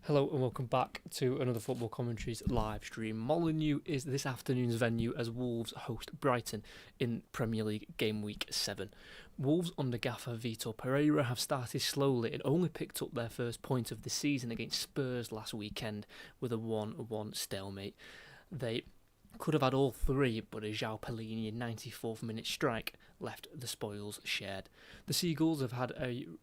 Hello and welcome back to another Football Commentaries live stream. Molineux is this afternoon's venue as Wolves host Brighton in Premier League Game Week 7. Wolves under gaffer Vitor Pereira have started slowly and only picked up their first point of the season against Spurs last weekend with a 1-1 stalemate. They could have had all three, but a João Palhinha 94th minute strike left the spoils shared. The Seagulls have had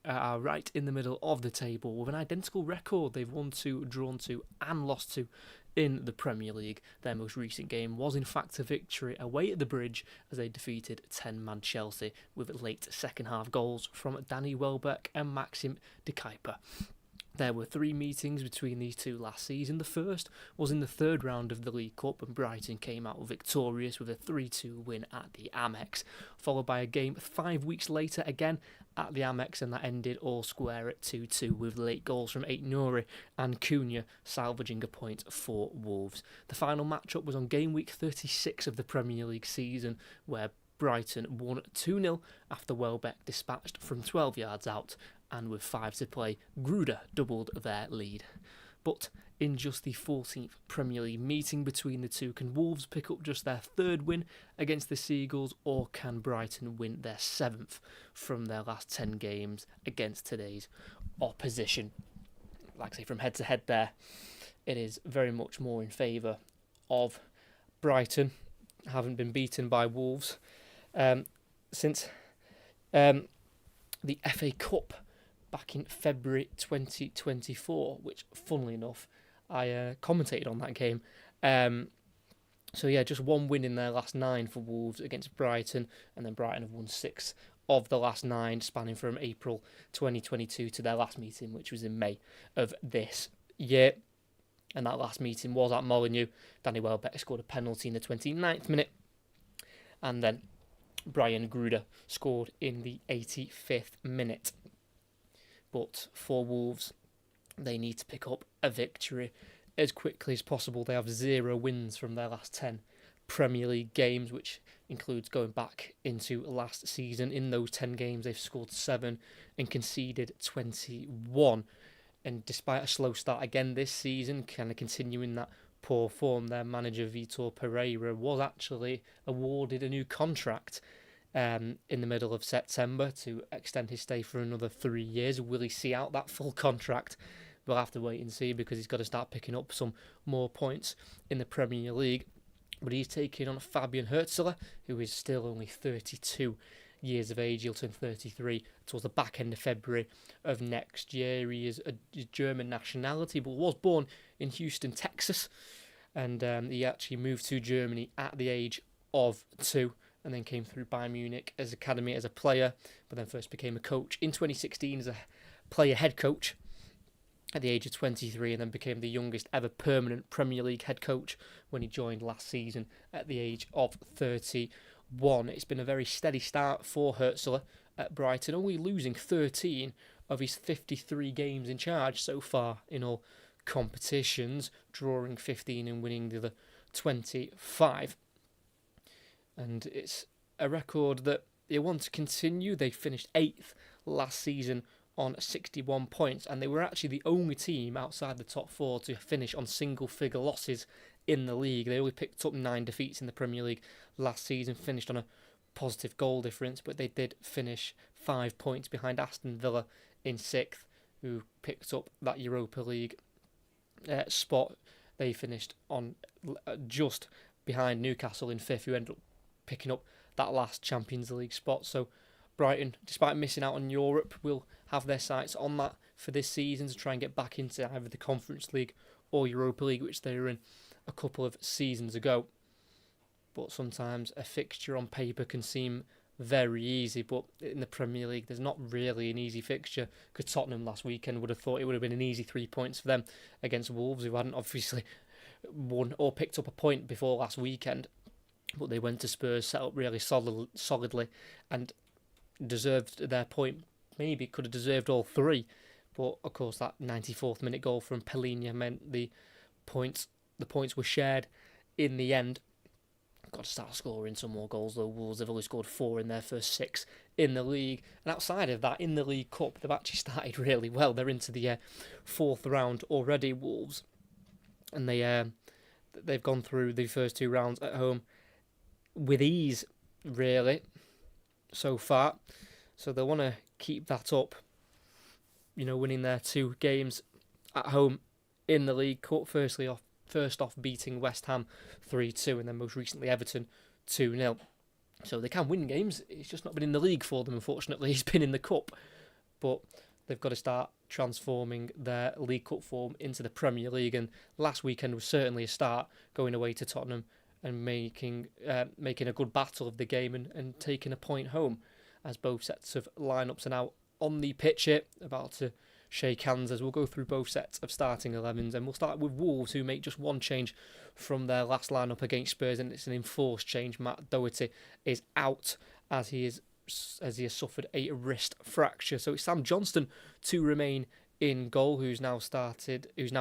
are right in the middle of the table with an identical record. They've won 2, drawn 2 and lost 2 in the Premier League. Their most recent game was in fact a victory away at the Bridge as they defeated 10-man Chelsea with late second half goals from Danny Welbeck and Maxim de Kuyper. There were 3 meetings between these two last season. The first was in the third round of the League Cup and Brighton came out victorious with a 3-2 win at the Amex, followed by a game 5 weeks later again at the Amex, and that ended all square at 2-2 with late goals from Aït-Nouri and Cunha salvaging a point for Wolves. The final matchup was on game week 36 of the Premier League season where Brighton won 2-0 after Welbeck dispatched from 12 yards out, and with 5 to play, Gruda doubled their lead. But in just the 14th Premier League meeting between the two, can Wolves pick up just their 3rd win against the Seagulls, or can Brighton win their 7th from their last 10 games against today's opposition? Like I say, from head to head there, it is very much more in favour of Brighton, having been beaten by Wolves since the FA Cup back in February 2024, which, funnily enough, I commentated on that game. Just 1 win in their last 9 for Wolves against Brighton, and then Brighton have won 6 of the last 9, spanning from April 2022 to their last meeting, which was in May of this year. And that last meeting was at Molineux. Danny Welbeck scored a penalty in the 29th minute, and then Brian Gruda scored in the 85th minute. But for Wolves, they need to pick up a victory as quickly as possible. They have 0 wins from their last 10 Premier League games, which includes going back into last season. In those 10 games, they've scored 7 and conceded 21. And despite a slow start again this season, kind of continuing that poor form, their manager Vitor Pereira was actually awarded a new contract in the middle of September to extend his stay for another 3 years. Will he see out that full contract? We'll have to wait and see, because he's got to start picking up some more points in the Premier League. But he's taking on Fabian Hürzeler, who is still only 32 years of age. He'll turn 33 towards the back end of February of next year. He is a German nationality, but was born in Houston, Texas. And he actually moved to Germany at the age of 2. And then came through Bayern Munich as academy as a player, but then first became a coach in 2016 as a player head coach at the age of 23, and then became the youngest ever permanent Premier League head coach when he joined last season at the age of 31. It's been a very steady start for Hürzeler at Brighton, only losing 13 of his 53 games in charge so far in all competitions, drawing 15 and winning the other 25. And it's a record that they want to continue. They finished 8th last season on 61 points, and they were actually the only team outside the top 4 to finish on single-figure losses in the league. They only picked up 9 defeats in the Premier League last season, finished on a positive goal difference, but they did finish 5 points behind Aston Villa in 6th, who picked up that Europa League spot. They finished on just behind Newcastle in 5th, who ended up picking up that last Champions League spot. So Brighton, despite missing out on Europe, will have their sights on that for this season to try and get back into either the Conference League or Europa League, which they were in a couple of seasons ago. But sometimes a fixture on paper can seem very easy, but in the Premier League there's not really an easy fixture, because Tottenham last weekend would have thought it would have been an easy 3 points for them against Wolves, who hadn't obviously won or picked up a point before last weekend. But they went to Spurs, set up really solidly, and deserved their point. Maybe could have deserved all 3. But, of course, that 94th minute goal from Palhinha meant the points were shared in the end. Got to start scoring some more goals, though. Wolves have only scored 4 in their first 6 in the league. And outside of that, in the League Cup, they've actually started really well. They're into the 4th round already, Wolves. And they've gone through the first 2 rounds at home with ease, really, so far. So they want to keep that up, winning their 2 games at home in the League Cup. First off beating West Ham 3-2, and then most recently Everton 2-0. So they can win games. It's just not been in the league for them, unfortunately. It's been in the Cup. But they've got to start transforming their League Cup form into the Premier League. And last weekend was certainly a start, going away to Tottenham and making a good battle of the game and taking a point home, as both sets of lineups are now on the pitch here, about to shake hands, as we'll go through both sets of starting 11s, and we'll start with Wolves, who make just 1 change from their last lineup against Spurs, and it's an enforced change. Matt Doherty is out as he has suffered a wrist fracture, so it's Sam Johnston to remain in goal, who's now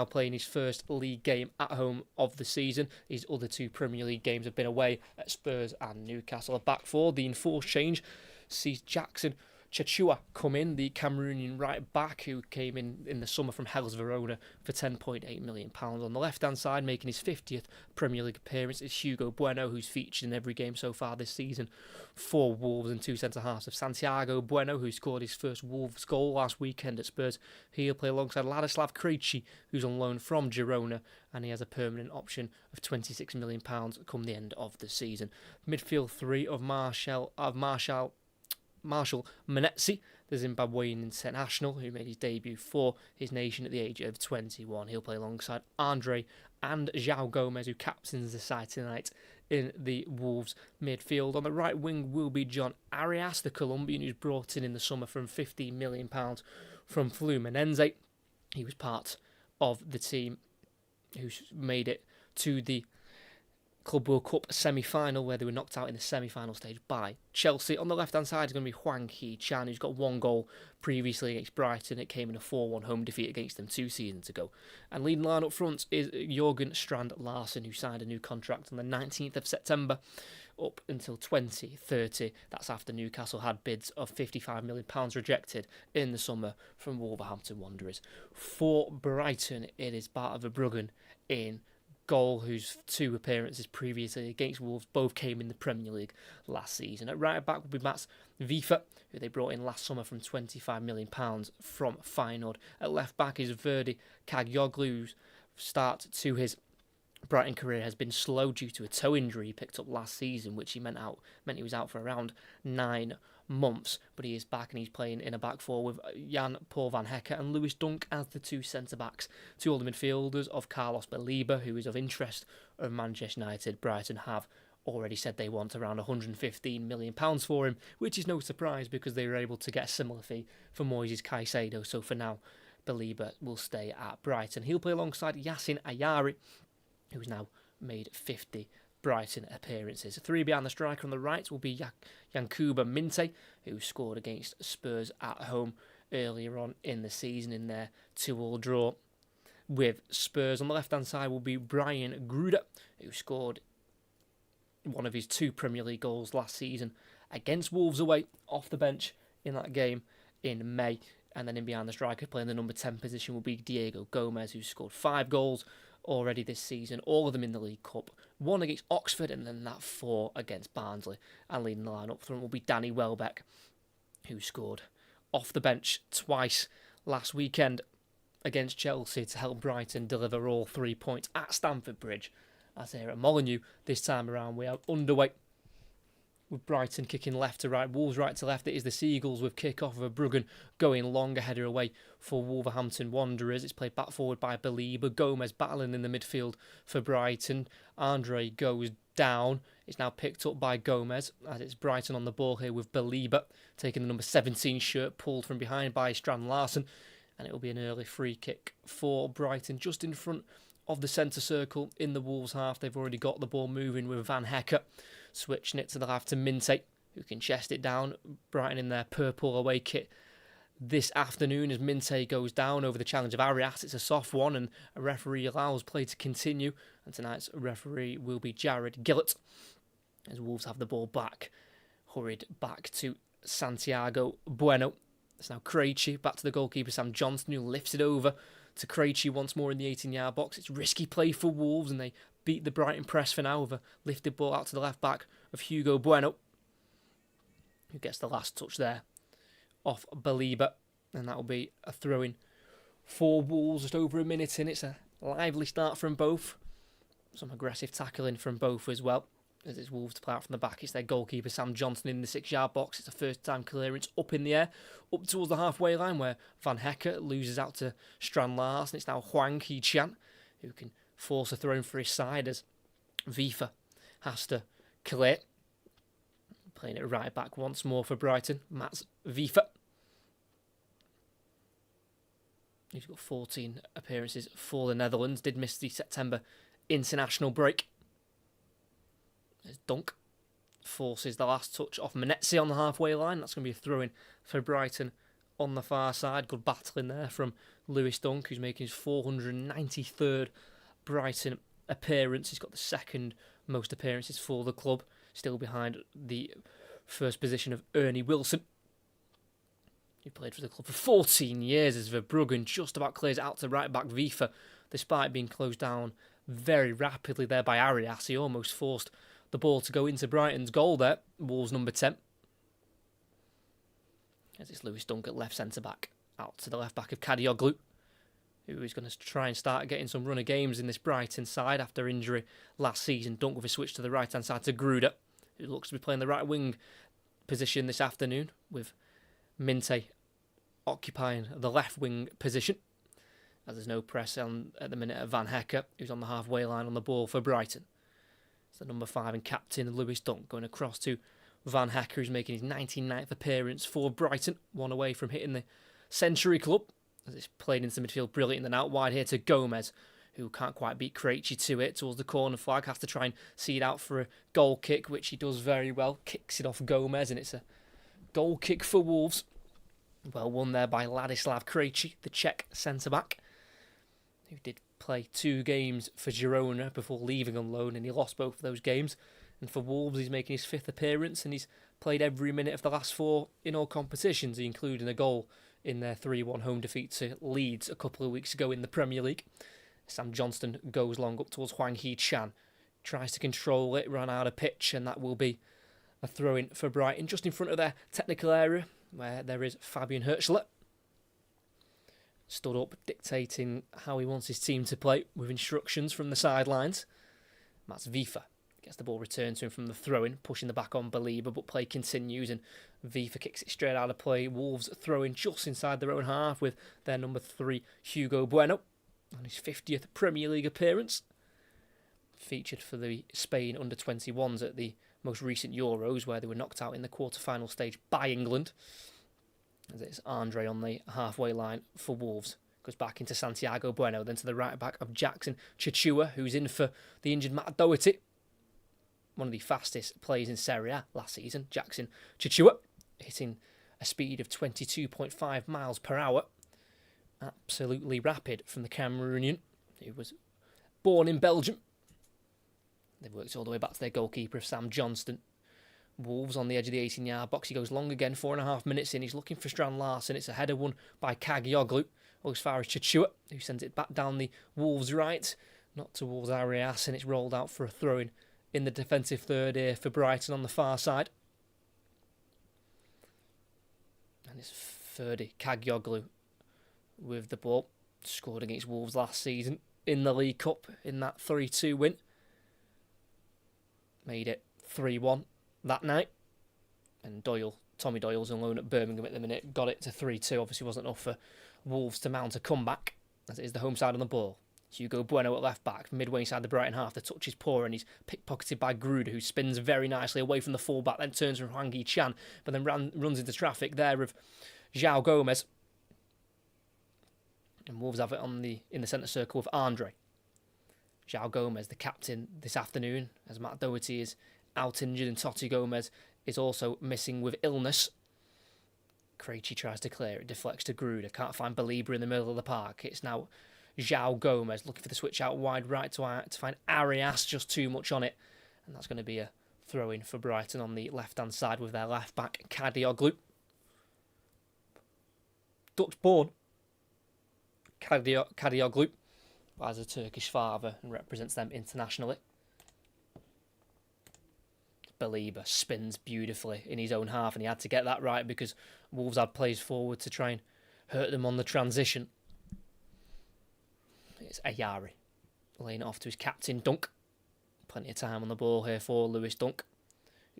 playing his first league game at home of the season. His other 2 Premier League games have been away at Spurs and Newcastle. A back 4, the enforced change sees Jackson Chachua come in, the Cameroonian right back who came in the summer from Hellas Verona for £10.8 million. On the left-hand side, making his 50th Premier League appearance, is Hugo Bueno, who's featured in every game so far this season for Wolves, and 2 centre-halves of Santiago Bueno, who scored his first Wolves goal last weekend at Spurs. He'll play alongside Ladislav Krejci, who's on loan from Girona, and he has a permanent option of £26 million come the end of the season. Midfield 3 of Marshall Manetsi, the Zimbabwean international who made his debut for his nation at the age of 21. He'll play alongside Andre and João Gomez, who captains the side tonight in the Wolves midfield. On the right wing will be John Arias, the Colombian who's brought in the summer from £15 million from Fluminense. He was part of the team who made it to the Club World Cup semi-final, where they were knocked out in the semi-final stage by Chelsea. On the left-hand side is going to be Hwang Hee-chan, who's got 1 goal previously against Brighton. It came in a 4-1 home defeat against them 2 seasons ago. And leading line up front is Jørgen Strand Larsen, who signed a new contract on the 19th of September up until 2030. That's after Newcastle had bids of £55 million rejected in the summer from Wolverhampton Wanderers. For Brighton, it is Bart Verbruggen in goal, whose 2 appearances previously against Wolves both came in the Premier League last season. At right back will be Mats Wiefer, who they brought in last summer from £25 million from Feyenoord. At left back is Verdi Kagoglu, whose start to his Brighton career has been slow due to a toe injury he picked up last season, which meant he was out for around 9 months, but he is back and he's playing in a back 4 with Jan Paul van Hecker and Lewis Dunk as the 2 centre-backs. 2 older midfielders of Carlos Baliba, who is of interest of Manchester United. Brighton have already said they want around £115 million for him, which is no surprise because they were able to get a similar fee for Moises Caicedo, so for now Baliba will stay at Brighton. He'll play alongside Yassin Ayari, who's now made 50 Brighton appearances. 3 behind the striker on the right will be Yankuba Minte, who scored against Spurs at home earlier on in the season in their 2-2 draw with Spurs. On the left-hand side will be Brian Gruder, who scored one of his 2 Premier League goals last season against Wolves away off the bench in that game in May. And then in behind the striker, playing the number 10 position, will be Diego Gomez, who scored 5 goals already this season, all of them in the League Cup. 1 against Oxford and then that 4 against Barnsley. And leading the line up front will be Danny Welbeck, who scored off the bench twice last weekend against Chelsea to help Brighton deliver all 3 points at Stamford Bridge. As here at Molineux, this time around we are underway with Brighton kicking left to right, Wolves right to left. It is the Seagulls with kick-off of Verbruggen going longer header away for Wolverhampton Wanderers. It's played back forward by Baliba. Gomez battling in the midfield for Brighton. Andre goes down. It's now picked up by Gomez as it's Brighton on the ball here with Baliba taking the number 17 shirt, pulled from behind by Strand Larsen, and it will be an early free kick for Brighton just in front of the centre circle in the Wolves half. They've already got the ball moving with Van Hecker switching it to the left to Minte, who can chest it down. Brighton in their purple away kit this afternoon as Minte goes down over the challenge of Arias. It's a soft one and a referee allows play to continue, and tonight's referee will be Jared Gillett. as Wolves have the ball back. Hurried back to Santiago Bueno. It's now Krejci, back to the goalkeeper Sam Johnson, who lifts it over to Krejci once more in the 18-yard box. It's risky play for Wolves, and they beat the Brighton press for now with a lifted ball out to the left back of Hugo Bueno, who gets the last touch there off Belieber, and that will be a throw-in for Wolves. Just over a minute in. It's a lively start from both. Some aggressive tackling from both as well, as it's Wolves to play out from the back. It's their goalkeeper Sam Johnson in the 6-yard box. It's a first-time clearance up in the air, up towards the halfway line, where Van Hecker loses out to Strand Larsen. It's now Hwang Hee-chan who can force a throw in for his side, as Vifa has to clear. Playing it right back once more for Brighton, Mats Vifa. He's got 14 appearances for the Netherlands. Did miss the September international break. There's Dunk. Forces the last touch off Menetzi on the halfway line. That's going to be a throw-in for Brighton on the far side. Good battling there from Lewis Dunk, who's making his 493rd Brighton appearance. He's got the second most appearances for the club, still behind the first position of Ernie Wilson, who played for the club for 14 years as Verbruggen just about clears it out to right-back Vifa, despite being closed down very rapidly there by Arias. He almost forced the ball to go into Brighton's goal there, Wolves number 10. As it's Lewis Dunk at left centre-back, out to the left-back of Kadioglu, who is going to try and start getting some run of games in this Brighton side after injury last season. Dunk with a switch to the right-hand side to Gruder, who looks to be playing the right wing position this afternoon, with Minte occupying the left wing position, as there's no press on at the minute of Van Hecker, who's on the halfway line on the ball for Brighton. It's the number 5 and captain Lewis Dunk going across to Van Hecker, who's making his 99th appearance for Brighton, one away from hitting the Century Club, as it's played into midfield brilliant, and then out wide here to Gomez, who can't quite beat Krejci to it towards the corner flag, has to try and see it out for a goal kick, which he does very well, kicks it off Gomez, and it's a goal kick for Wolves. Well won there by Ladislav Krejci, the Czech centre-back, who did play 2 games for Girona before leaving on loan, and he lost both of those games. And for Wolves, he's making his 5th appearance, and he's played every minute of the last 4 in all competitions, including a goal in their 3-1 home defeat to Leeds a couple of weeks ago in the Premier League. Sam Johnston goes long up towards Hwang Hee-chan, tries to control it, run out of pitch, and that will be a throw-in for Brighton, just in front of their technical area, where there is Fabian Hirschler. Stood up, dictating how he wants his team to play, with instructions from the sidelines. Mats Vifa gets the ball returned to him from the throw-in, pushing the back on Belieber, but play continues, and Vifa kicks it straight out of play. Wolves throw-in just inside their own half with their number 3, Hugo Bueno, on his 50th Premier League appearance. Featured for the Spain under-21s at the most recent Euros, where they were knocked out in the quarter-final stage by England. As it's Andre on the halfway line for Wolves. Goes back into Santiago Bueno, then to the right back of Jackson Chichua, who's in for the injured Matt Doherty. One of the fastest players in Serie A last season, Jackson Chichua, hitting a speed of 22.5 miles per hour. Absolutely rapid from the Cameroonian, who was born in Belgium. They've worked all the way back to their goalkeeper of Sam Johnston. Wolves on the edge of the 18-yard box. He goes long again, 4.5 minutes in. He's looking for Strand Larsen. It's a header won by Kaggioglu, or as far as Chichua, who sends it back down the Wolves' right, not towards Arias, and it's rolled out for a throw-in in the defensive third here for Brighton on the far side. And it's Ferdy Kaggioglu with the ball. Scored against Wolves last season in the League Cup in that 3-2 win. Made it 3-1 that night. And Tommy Doyle's on loan at Birmingham at the minute, got it to 3-2. Obviously wasn't enough for Wolves to mount a comeback, as it is the home side on the ball. Hugo Bueno at left back, midway inside the Brighton half. The touch is poor, and he's pickpocketed by Gruder, who spins very nicely away from the fullback, then turns from Hwang Hee-chan, but then runs into traffic there of João Gomez. And Wolves have it in the centre circle with Andre. João Gomez, the captain this afternoon, as Matt Doherty is out injured, and Totti Gomez is also missing with illness. Krejci tries to clear it, deflects to Gruder, can't find Belieber in the middle of the park. It's now João Gomez looking for the switch out wide right to find Arias, just too much on it. And that's going to be a Throwing for Brighton on the left-hand side with their left-back, Kadioglu. Dutch-born Kadioglu has a Turkish father and represents them internationally. Belieber spins beautifully in his own half, and he had to get that right because Wolves had plays forward to try and hurt them on the transition. It's Ayari laying it off to his captain, Dunk. Plenty of time on the ball here for Lewis Dunk,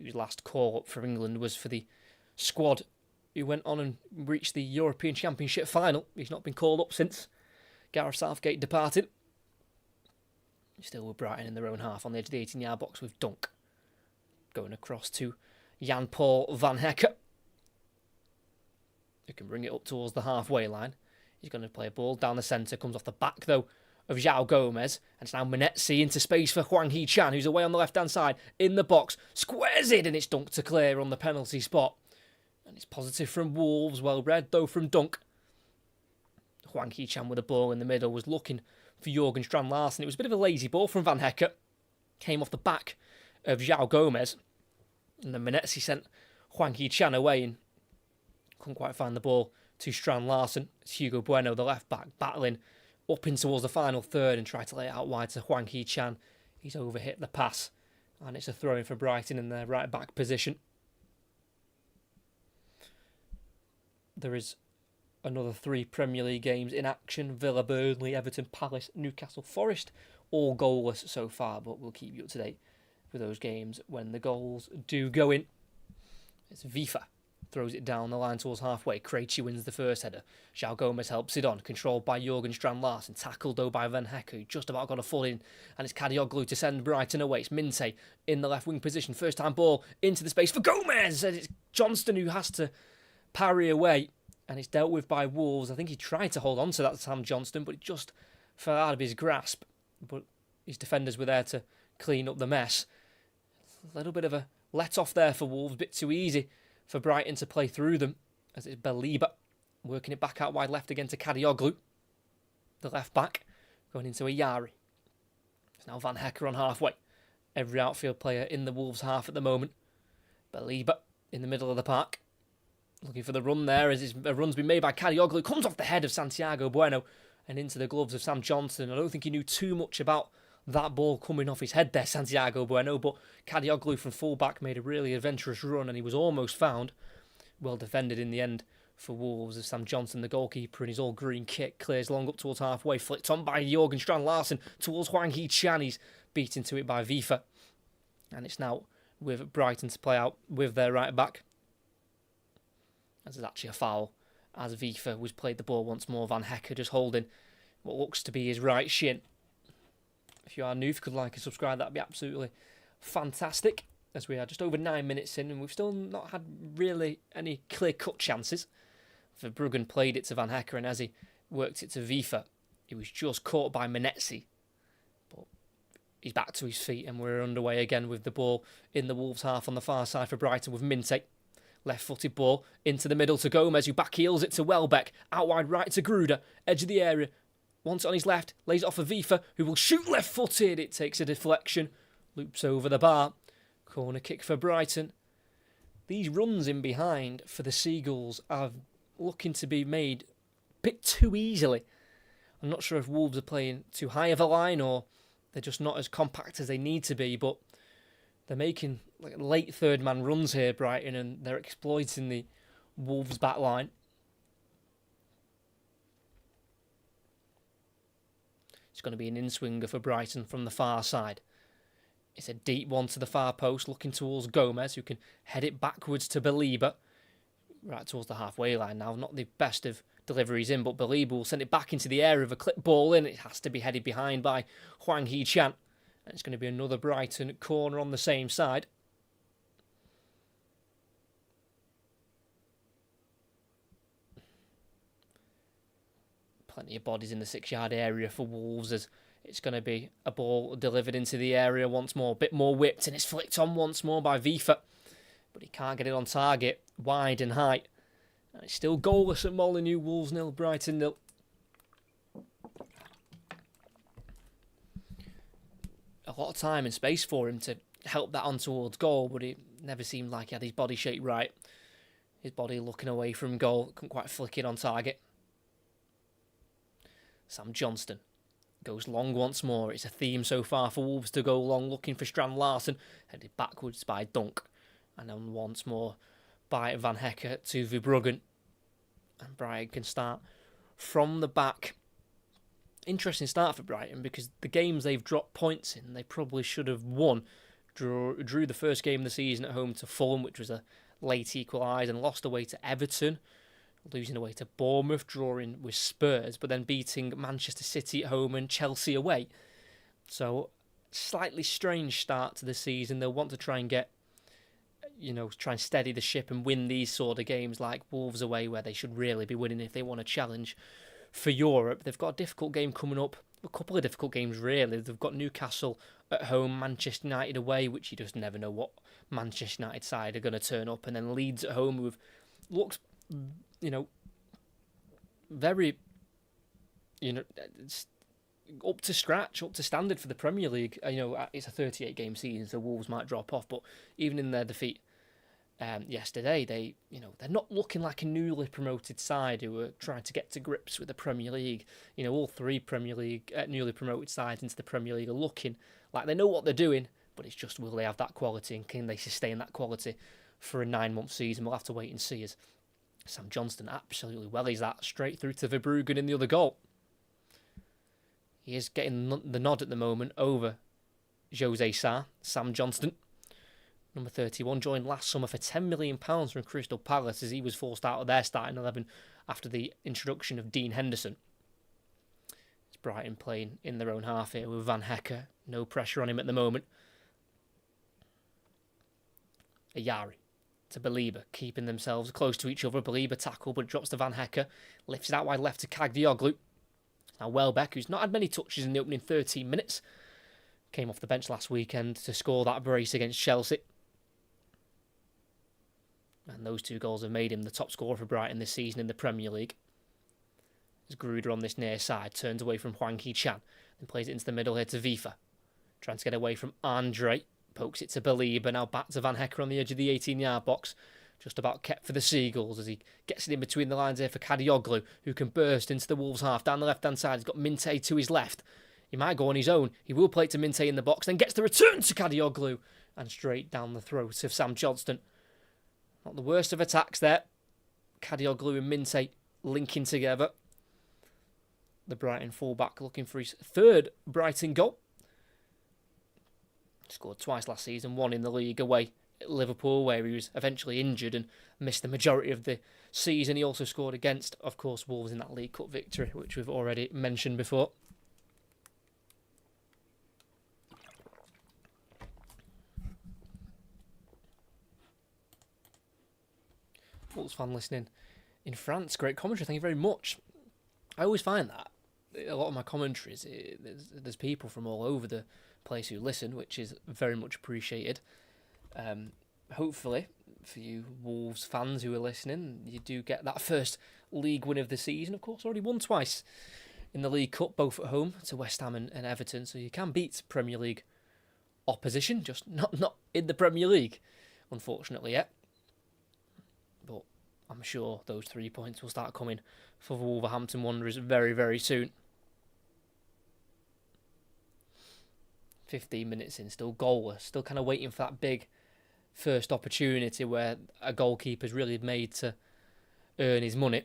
whose last call-up for England was for the squad who went on and reached the European Championship final. He's not been called up since Gareth Southgate departed. Still with Brighton in their own half on the edge of the 18-yard box with Dunk. Going across to Jan-Paul van Hekke, who can bring it up towards the halfway line. He's going to play a ball down the centre, comes off the back though of João Gomez, and it's now Menetzi into space for Hwang Hee-chan, who's away on the left-hand side, in the box, squares it, and it's Dunk to clear on the penalty spot. And it's positive from Wolves, well read though from Dunk. Hwang Hee-chan with the ball in the middle was looking for Jurgen Strand-Larsen. It was a bit of a lazy ball from Van Hekke. Came off the back of João Gomez, and then Menetzi sent Hwang Hee-chan away and couldn't quite find the ball to Strand-Larsen. It's Hugo Bueno, the left-back, battling up in towards the final third and tried to lay it out wide to Hwang Hee-chan. He's overhit the pass, and it's a throw-in for Brighton in their right-back position. There is another 3 Premier League games in action. Villa, Burnley, Everton, Palace, Newcastle, Forest, all goalless so far, but we'll keep you up to date with those games when the goals do go in. It's Vifa. Throws it down the line towards halfway. Krejci wins the first header. João Gomez helps it on. Controlled by Jurgen Strand-Larsen. Tackled though by Van Hekke, who just about got a foot in. And it's Kadioglu to send Brighton away. It's Minte in the left wing position. First time ball into the space for Gomez. And it's Johnston who has to parry away. And it's dealt with by Wolves. I think he tried to hold on to that Sam Johnston, but it just fell out of his grasp. But his defenders were there to clean up the mess. A little bit of a let off there for Wolves. A bit too easy for Brighton to play through them, as it's Belieber working it back out wide left again to Kadioglu, the left back, going into Ayari. It's now Van Hekke on halfway. Every outfield player in the Wolves half at the moment. Belieber in the middle of the park, looking for the run there as a run's been made by Kadioglu. Comes off the head of Santiago Bueno and into the gloves of Sam Johnston. I don't think he knew too much about that ball coming off his head there, Santiago Bueno, but Kadioglu from full-back made a really adventurous run and he was almost found. Well defended in the end for Wolves as Sam Johnston, the goalkeeper, in his all-green kit, clears long up towards halfway, flicked on by Jurgen Strand-Larsen towards Hwang Hee-chan. He's beaten to it by Vifa. And it's now with Brighton to play out with their right-back. As there's actually a foul, as Vifa was played the ball once more. Van Hekke just holding what looks to be his right shin. If you are new, if you could like and subscribe, that'd be absolutely fantastic. As we are just over 9 minutes in and we've still not had really any clear-cut chances. Verbruggen played it to Van Hekke, and as he worked it to Vifa, he was just caught by Menetzi. But he's back to his feet and we're underway again with the ball in the Wolves half on the far side for Brighton with Minte. Left-footed ball into the middle to Gomez, who back-heels it to Welbeck. Out wide right to Gruder, edge of the area. Wants it on his left, lays it off for Vifa, who will shoot left-footed. It takes a deflection, loops over the bar. Corner kick for Brighton. These runs in behind for the Seagulls are looking to be made a bit too easily. I'm not sure if Wolves are playing too high of a line or they're just not as compact as they need to be, but they're making like late third-man runs here, Brighton, and they're exploiting the Wolves' back line. It's going to be an in-swinger for Brighton from the far side. It's a deep one to the far post, looking towards Gomez, who can head it backwards to Belieber. Right towards the halfway line now. Not the best of deliveries in, but Belieber will send it back into the area of a clip ball in. It has to be headed behind by Hwang Hee-chan. And it's going to be another Brighton corner on the same side. Plenty of bodies in the 6-yard area for Wolves as it's going to be a ball delivered into the area once more. A bit more whipped and it's flicked on once more by Vifa. But he can't get it on target. Wide and high. And it's still goalless at Molineux. Wolves 0, Brighton 0. A lot of time and space for him to helped that on towards goal, but it never seemed like he had his body shape right. His body looking away from goal, couldn't quite flick it on target. Sam Johnston goes long once more. It's a theme so far for Wolves to go long, looking for Strand Larsen, headed backwards by Dunk, and then once more by Van Hecker to Verbruggen, and Brighton can start from the back. Interesting start for Brighton, because the games they've dropped points in, they probably should have won. Drew the first game of the season at home to Fulham, which was a late equalise, and lost away to Everton, losing away to Bournemouth, drawing with Spurs, but then beating Manchester City at home and Chelsea away. So, slightly strange start to the season. They'll want to try and get, try and steady the ship and win these sort of games like Wolves away, where they should really be winning if they want to challenge for Europe. They've got a difficult game coming up, a couple of difficult games really. They've got Newcastle at home, Manchester United away, which you just never know what Manchester United side are going to turn up, and then Leeds at home, who've looked, very, up to scratch, up to standard for the Premier League. It's a 38-game season, so Wolves might drop off, but even in their defeat yesterday, they're not looking like a newly promoted side who are trying to get to grips with the Premier League. All three Premier League newly promoted sides into the Premier League are looking like they know what they're doing, but it's just, will they have that quality, and can they sustain that quality for a 9-month season? We'll have to wait and see, as Sam Johnston absolutely wellies that straight through to Verbruggen in the other goal. He is getting the nod at the moment over Jose Sarr. Sam Johnston, number 31, joined last summer for £10 million from Crystal Palace, as he was forced out of their starting 11 after the introduction of Dean Henderson. It's Brighton playing in their own half here with Van Hecker. No pressure on him at the moment. Ayari to Belieber, keeping themselves close to each other. Belieber tackle, but drops to Van Hecker. Lifts it out wide left to Kagdioglu. Now Welbeck, who's not had many touches in the opening 13 minutes, came off the bench last weekend to score that brace against Chelsea. And those 2 goals have made him the top scorer for Brighton this season in the Premier League. As Gruder on this near side turns away from Hwang Hee-chan, then plays it into the middle here to Vifa. Trying to get away from Andre. Pokes it to Belieber, now back to Van Hecker on the edge of the 18-yard box. Just about kept for the Seagulls as he gets it in between the lines here for Kadioglu, who can burst into the Wolves half. Down the left-hand side, he's got Minte to his left. He might go on his own. He will play it to Minte in the box, then gets the return to Kadioglu. And straight down the throat of Sam Johnston. Not the worst of attacks there. Kadioglu and Minte linking together. The Brighton fullback looking for his 3rd Brighton goal. Scored twice last season, one in the league away at Liverpool, where he was eventually injured and missed the majority of the season. He also scored against, of course, Wolves in that League Cup victory, which we've already mentioned before. Wolves fan listening in France, great commentary, thank you very much. I always find that a lot of my commentaries, there's people from all over the place who listen, which is very much appreciated. Hopefully, for you Wolves fans who are listening, you do get that first league win of the season. Of course, already won twice in the League Cup, both at home to West Ham and Everton, so you can beat Premier League opposition, just not in the Premier League, unfortunately, yet. But I'm sure those 3 points will start coming for the Wolverhampton Wanderers very, very soon. 15 minutes in, still goalless, still kind of waiting for that big first opportunity where a goalkeeper's really made to earn his money.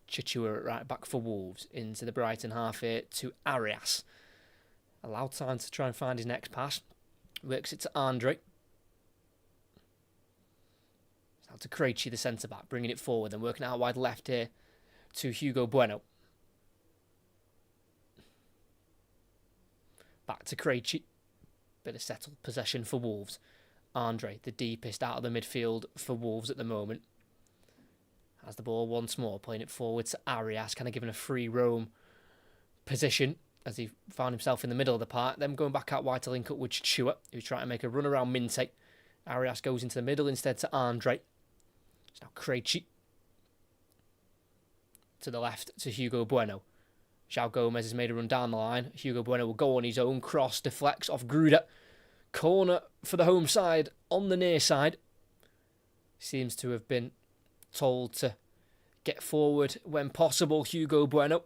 Chichua at right back for Wolves, into the Brighton half here to Arias. Allowed time to try and find his next pass. Works it to Andre. Now to Krejci, the centre-back, bringing it forward and working out wide left here to Hugo Bueno. Back to Krejci. Bit of settled possession for Wolves. Andre, the deepest out of the midfield for Wolves at the moment. Has the ball once more, playing it forward to Arias, kind of giving a free roam position as he found himself in the middle of the park. Then going back out wide to link up with Chichua, who's trying to make a run around Minte. Arias goes into the middle instead to Andre. It's now Krejci. To the left to Hugo Bueno. João Gomez has made a run down the line. Hugo Bueno will go on his own. Cross deflects off Gruder. Corner for the home side on the near side. Seems to have been told to get forward when possible. Hugo Bueno,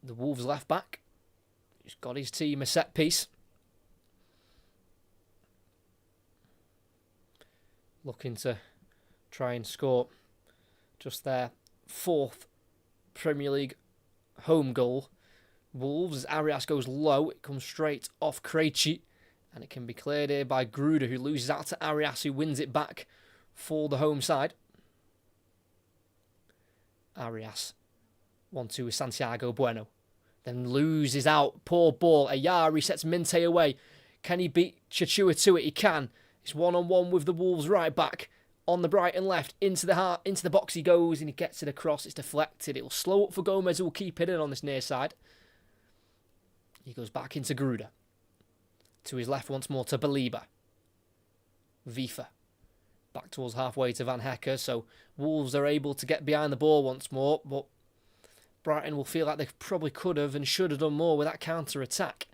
the Wolves left back, he's got his team a set piece. Looking to try and score just their 4th Premier League home goal. Wolves, as Arias goes low, it comes straight off Krejci, and it can be cleared here by Gruder, who loses out to Arias, who wins it back for the home side. Arias, 1-2 with Santiago Bueno, then loses out, poor ball, Ayari sets Minte away. Can he beat Chachua to it? He can. It's 1-on-1 with the Wolves right back on the Brighton left, into the box he goes, and he gets it across, it's deflected. It'll slow up for Gomez, who will keep it in on this near side. He goes back into Gruder. To his left once more to Baliba. Vifa. Back towards halfway to Van Hecke. So Wolves are able to get behind the ball once more. But Brighton will feel like they probably could have and should have done more with that counter-attack.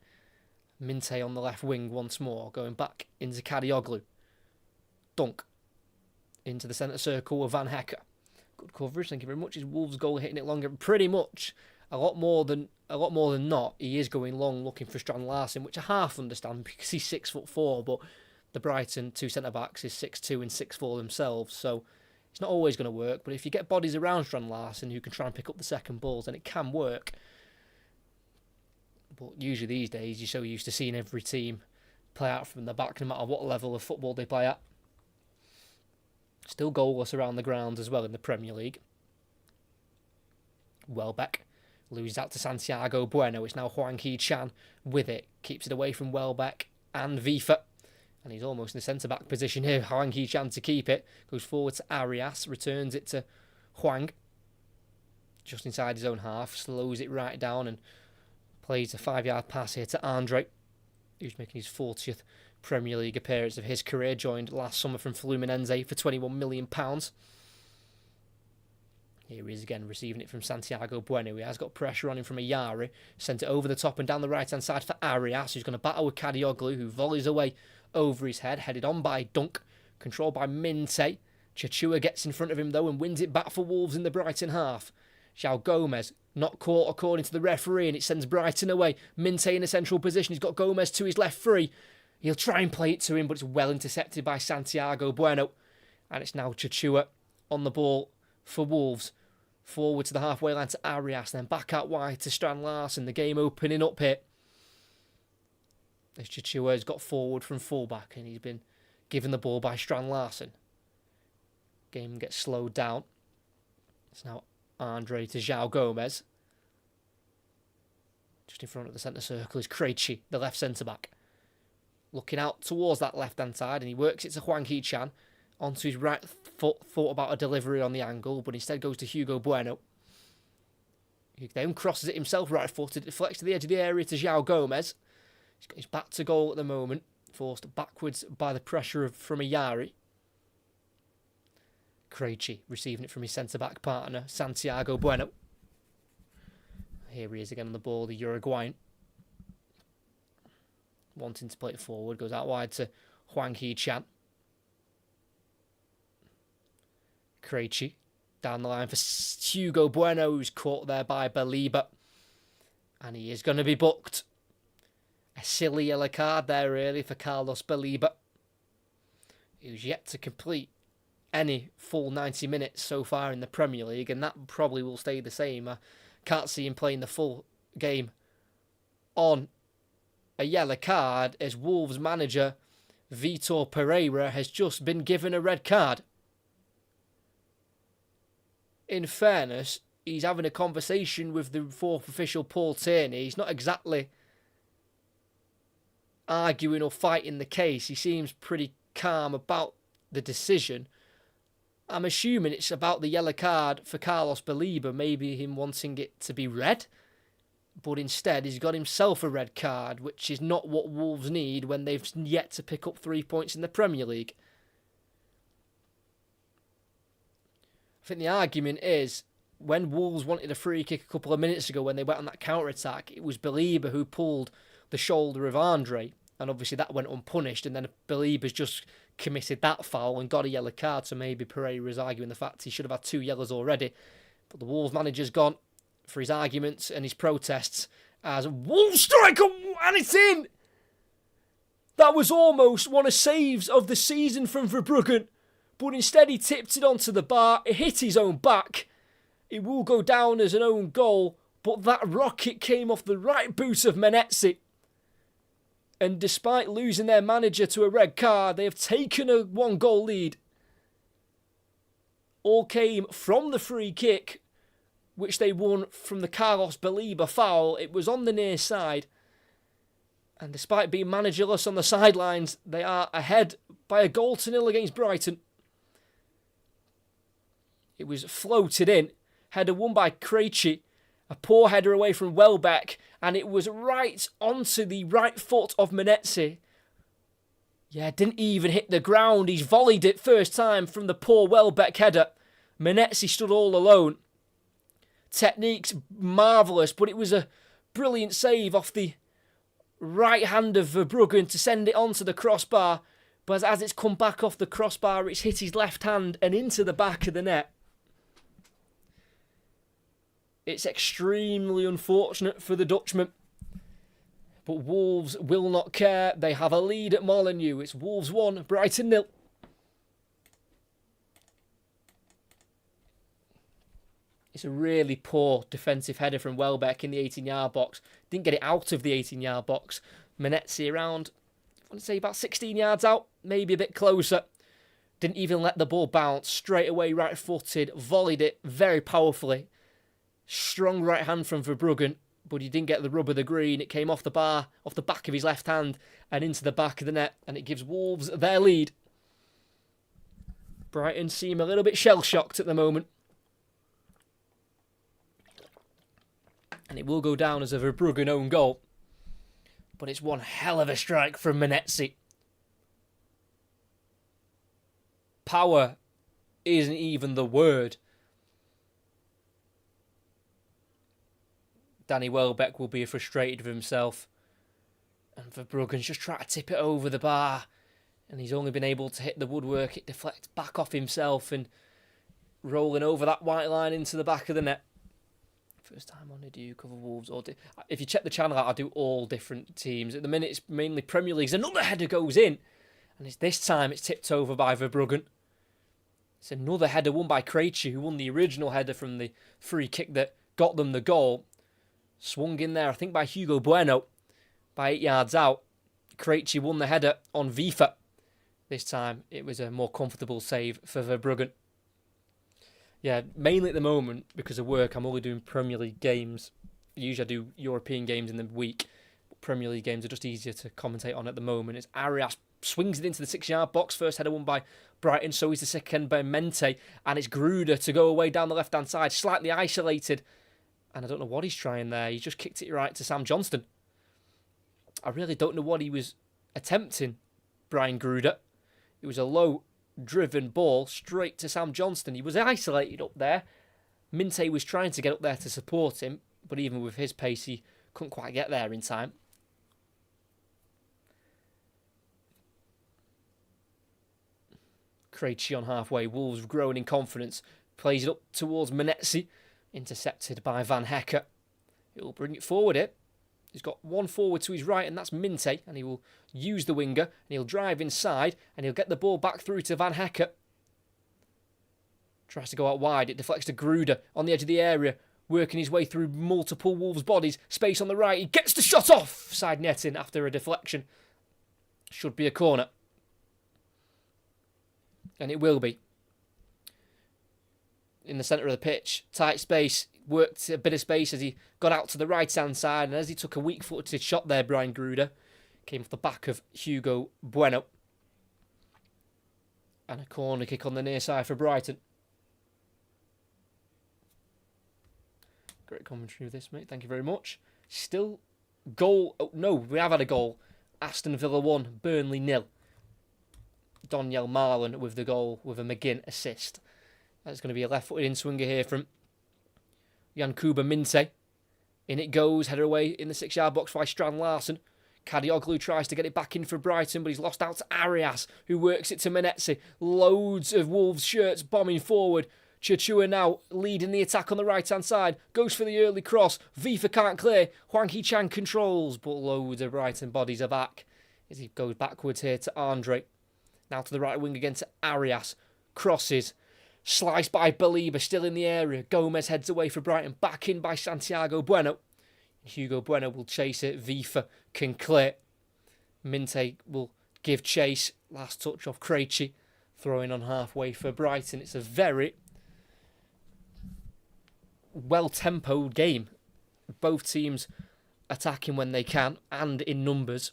Minte on the left wing once more. Going back into Kadioglu. Dunk. Into the centre circle with Van Hecke. Good coverage, thank you very much. His Wolves goal hitting it longer. Pretty much a lot more than not, he is going long looking for Strand Larsen, which I half understand because he's 6'4", but the Brighton 2 centre-backs is 6'2" and 6'4" themselves, so it's not always going to work. But if you get bodies around Strand Larsen who can try and pick up the second balls, then it can work. But usually these days, you're so used to seeing every team play out from the back, no matter what level of football they play at. Still goalless around the grounds as well in the Premier League. Welbeck loses out to Santiago Bueno. It's now Hwang Hee-chan with it. Keeps it away from Welbeck and Vifa. And he's almost in the centre-back position here. Hwang Hee-chan to keep it. Goes forward to Arias. Returns it to Hwang. Just inside his own half. Slows it right down and plays a 5-yard pass here to Andre, who's making his 40th Premier League appearance of his career. Joined last summer from Fluminense for £21 million. Here he is again, receiving it from Santiago Bueno. He has got pressure on him from Ayari. Sent it over the top and down the right-hand side for Arias, who's going to battle with Kadioglu, who volleys away over his head. Headed on by Dunk. Controlled by Minte. Chachua gets in front of him, though, and wins it back for Wolves in the Brighton half. João Gomez, not caught according to the referee, and it sends Brighton away. Minte in a central position. He's got Gomez to his left free. He'll try and play it to him, but it's well intercepted by Santiago Bueno. And it's now Chachua on the ball for Wolves. Forward to the halfway line to Arias, then back out wide to Strand Larsen. The game opening up here. As Chachua has got forward from fullback, and he's been given the ball by Strand Larsen. Game gets slowed down. It's now Andre to João Gomez. Just in front of the centre circle is Krejci, the left centre-back. Looking out towards that left-hand side, and he works it to Hwang Hee-chan. Onto his right foot, thought about a delivery on the angle, but instead goes to Hugo Bueno. He then crosses it himself right-footed, deflects to the edge of the area to João Gomez. He's got his back to goal at the moment, forced backwards by the pressure from Ayari. Krejci receiving it from his centre-back partner, Santiago Bueno. Here he is again on the ball, the Uruguayan. Wanting to play it forward, goes out wide to Hwang Hee-chan. Krejci down the line for Hugo Bueno, who's caught there by Baliba. And he is going to be booked. A silly yellow card there, really, for Carlos Baliba, who's yet to complete any full 90 minutes so far in the Premier League, and that probably will stay the same. I can't see him playing the full game on a yellow card, as Wolves manager Vitor Pereira has just been given a red card. In fairness, he's having a conversation with the fourth official, Paul Tierney. He's not exactly arguing or fighting the case. He seems pretty calm about the decision. I'm assuming it's about the yellow card for Carlos Baliba, maybe him wanting it to be red. But instead, he's got himself a red card, which is not what Wolves need when they've yet to pick up 3 points in the Premier League. I think the argument is, when Wolves wanted a free kick a couple of minutes ago when they went on that counter-attack, it was Baliba who pulled the shoulder of Andre, and obviously that went unpunished, and then Baliba's just committed that foul and got a yellow card, so maybe Pereira's arguing the fact he should have had 2 yellows already. But the Wolves manager's gone for his arguments and his protests as Wolves striker, and it's in! That was almost one of saves of the season from Verbruggen, but instead he tipped it onto the bar, it hit his own back. It will go down as an own goal, but that rocket came off the right boot of Menezes. And despite losing their manager to a red card, they have taken a 1-goal lead. All came from the free kick, which they won from the Carlos Baliba foul. It was on the near side. And despite being managerless on the sidelines, they are ahead by 1-0 against Brighton. It was floated in. Header won by Krejci. A poor header away from Welbeck. And it was right onto the right foot of Menezes. Yeah, didn't even hit the ground. He's volleyed it first time from the poor Welbeck header. Menezes stood all alone. Technique's marvellous, but it was a brilliant save off the right hand of Verbruggen to send it onto the crossbar. But as it's come back off the crossbar, it's hit his left hand and into the back of the net. It's extremely unfortunate for the Dutchman. But Wolves will not care. They have a lead at Molineux. It's Wolves 1, Brighton 0. It's a really poor defensive header from Welbeck in the 18-yard box. Didn't get it out of the 18-yard box. Menezes around, I want to say about 16 yards out, maybe a bit closer. Didn't even let the ball bounce. Straight away, right-footed, volleyed it very powerfully. Strong right hand from Verbruggen, but he didn't get the rub of the green. It came off the bar, off the back of his left hand, and into the back of the net, and it gives Wolves their lead. Brighton seem a little bit shell-shocked at the moment. And it will go down as a Verbruggen own goal. But it's one hell of a strike from Menezes. Power isn't even the word. Danny Welbeck will be frustrated with himself. And Verbruggen's just trying to tip it over the bar. And he's only been able to hit the woodwork. It deflects back off himself and rolling over that white line into the back of the net. First time on, do you cover Wolves? If you check the channel out, I do all different teams. At the minute, it's mainly Premier Leagues. Another header goes in. And this time, it's tipped over by Verbruggen. It's another header won by Krejci, who won the original header from the free kick that got them the goal. Swung in there, I think, by Hugo Bueno. By 8 yards out. Krejci won the header on Vifa. This time, it was a more comfortable save for Verbruggen. Yeah, mainly at the moment, because of work, I'm only doing Premier League games. Usually I do European games in the week. But Premier League games are just easier to commentate on at the moment. It's Arias swings it into the 6-yard box. First header won by Brighton, so is the second by Mente. And it's Gruder to go away down the left-hand side, slightly isolated. And I don't know what he's trying there. He just kicked it right to Sam Johnston. I really don't know what he was attempting, Brian Gruder. It was a low-driven ball straight to Sam Johnston. He was isolated up there. Minte was trying to get up there to support him, but even with his pace, he couldn't quite get there in time. Krejci on halfway. Wolves growing in confidence. Plays it up towards Menezes. Intercepted by Van Hecker. He'll bring it forward here. He's got one forward to his right, and that's Minte. And he will use the winger. And he'll drive inside. And he'll get the ball back through to Van Hecker. Tries to go out wide. It deflects to Gruder on the edge of the area. Working his way through multiple Wolves bodies. Space on the right. He gets the shot off. Side netting after a deflection. Should be a corner. And it will be. In the centre of the pitch. Tight space. Worked a bit of space as he got out to the right-hand side. And as he took a weak-footed shot there, Brian Gruder came off the back of Hugo Bueno. And a corner kick on the near side for Brighton. Great commentary with this, mate. Thank you very much. Still goal. Oh, no, we have had a goal. Aston Villa 1, Burnley 0. Donyell Marlon with the goal with a McGinn assist. That's going to be a left-footed in-swinger here from Yankuba Minte. In it goes, header away in the 6-yard box by Strand Larsen. Kadioglu tries to get it back in for Brighton, but he's lost out to Arias, who works it to Menetzi. Loads of Wolves shirts bombing forward. Chichua now leading the attack on the right-hand side. Goes for the early cross. Vifa can't clear. Hwang Hee-chan controls, but loads of Brighton bodies are back as he goes backwards here to Andre. Now to the right wing again to Arias. Crosses. Sliced by Baliba, still in the area. Gomez heads away for Brighton. Back in by Santiago Bueno. Hugo Bueno will chase it. Vifa can clear. Minte will give chase. Last touch off Krejci. Throwing on halfway for Brighton. It's a very well-tempoed game. Both teams attacking when they can and in numbers.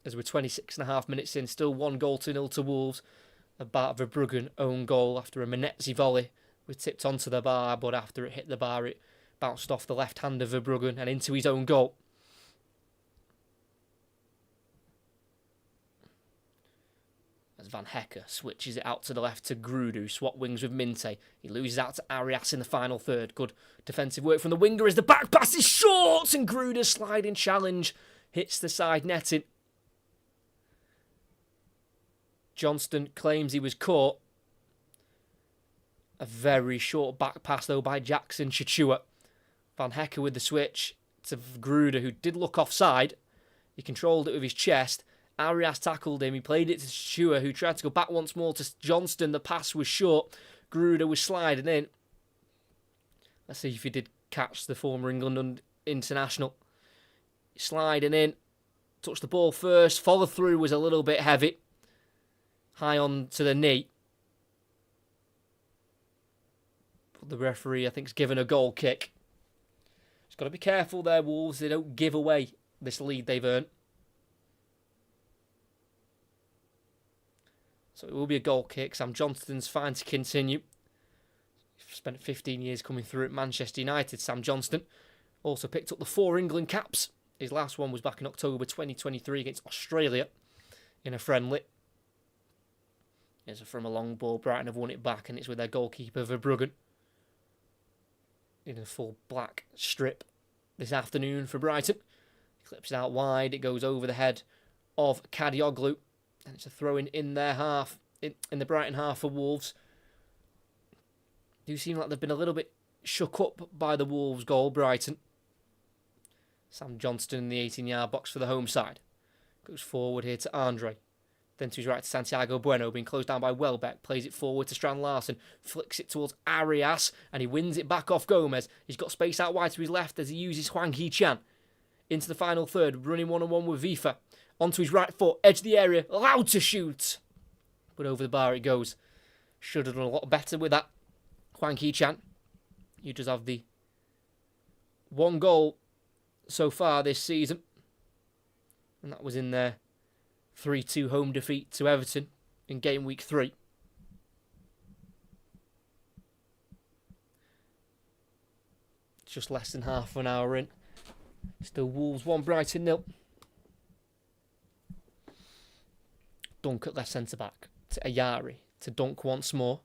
As we're 26.5 minutes in, still 1-0 to Wolves. A Bart Verbruggen own goal after a Menetzi volley. We tipped onto the bar, but after it hit the bar, it bounced off the left hand of Verbruggen and into his own goal. As Van Hecke switches it out to the left to Grudu, swap wings with Minte. He loses out to Arias in the final third. Good defensive work from the winger as the back pass is short and Grudu's sliding challenge hits the side netting. Johnston claims he was caught. A very short back pass though by Jackson Chichua. Van Hecke with the switch to Grudu, who did look offside. He controlled it with his chest. Arias tackled him. He played it to Chichua, who tried to go back once more to Johnston. The pass was short. Grudu was sliding in. Let's see if he did catch the former England international. Sliding in. Touched the ball first. Follow through was a little bit heavy. High on to the knee. But the referee, I think, has given a goal kick. Just got to be careful there, Wolves. They don't give away this lead they've earned. So it will be a goal kick. Sam Johnston's fine to continue. He's spent 15 years coming through at Manchester United. Sam Johnston also picked up the 4 England caps. His last one was back in October 2023 against Australia in a friendly. It's from a long ball. Brighton have won it back, and it's with their goalkeeper Verbruggen in a full black strip this afternoon for Brighton. He clips it out wide. It goes over the head of Kadioglu. And it's a throw-in in their half, in the Brighton half for Wolves. Do seem like they've been a little bit shook up by the Wolves goal, Brighton. Sam Johnston in the 18-yard box for the home side. Goes forward here to Andre. Then to his right to Santiago Bueno, being closed down by Welbeck. Plays it forward to Strand Larsen. Flicks it towards Arias, and he wins it back off Gomez. He's got space out wide to his left as he uses Hwang Hee-chan. Into the final third, running one-on-one with Vifa. Onto his right foot, edge of the area, allowed to shoot. But over the bar it goes. Should have done a lot better with that. Hwang Hee-chan, you just have the 1 goal so far this season. And that was in their 3-2 home defeat to Everton in game week 3. Just less than half an hour in. Still Wolves 1, Brighton 0. Dunk at left centre-back to Ayari. To Dunk once more.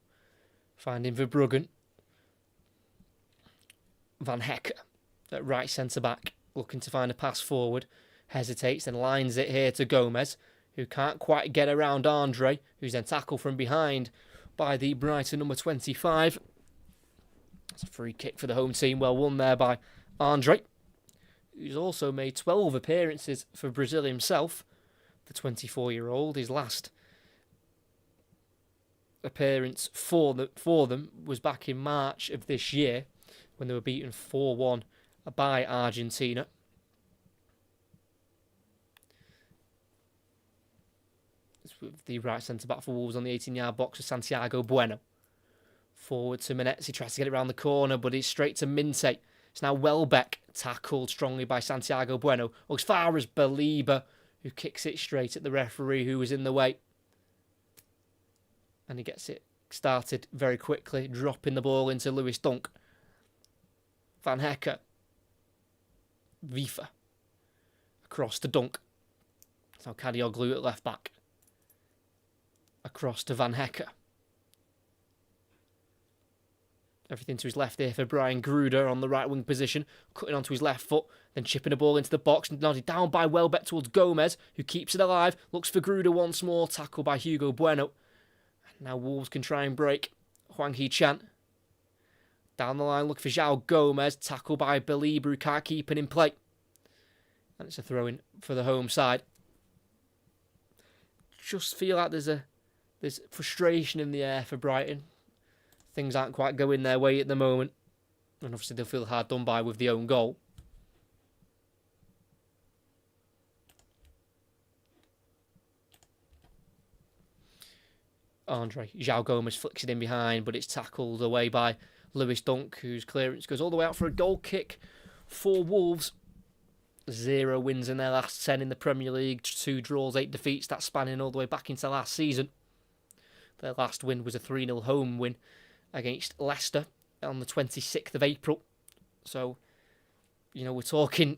Finding Verbruggen. Van Hecke at right centre-back. Looking to find a pass forward. Hesitates and lines it here to Gomez, who can't quite get around Andre, who's then tackled from behind by the Brighton number 25. That's a free kick for the home team. Well won there by Andre, who's also made 12 appearances for Brazil himself. The 24-year-old, his last appearance for them was back in March of this year when they were beaten 4-1 by Argentina. It's with the right centre-back for Wolves on the 18-yard box with Santiago Bueno. Forward to Menetzi, tries to get it around the corner, but it's straight to Minte. It's now Welbeck, tackled strongly by Santiago Bueno. As far as Baliba, who kicks it straight at the referee who was in the way. And he gets it started very quickly, dropping the ball into Lewis Dunk. Van Hecke. Vifa. Across to Dunk. So Kadioglu at left back. Across to Van Hecke. Everything to his left here for Brian Gruder on the right wing position, cutting onto his left foot, then chipping a ball into the box, nodded down by Welbeck towards Gomez, who keeps it alive, looks for Gruder once more, tackled by Hugo Bueno. And now Wolves can try and break Hwang Hee-chan. Down the line, look for João Gomez, tackled by Belieber, who can't keep it in play. And it's a throw-in for the home side. Just feel like there's frustration in the air for Brighton. Things aren't quite going their way at the moment. And obviously they'll feel hard done by with the own goal. João Gomez flicks it in behind, but it's tackled away by Lewis Dunk, whose clearance goes all the way out for a goal kick for Wolves. 0 wins in their last 10 in the Premier League, 2 draws, 8 defeats. That's spanning all the way back into last season. Their last win was a 3-0 home win against Leicester on the 26th of April. So, we're talking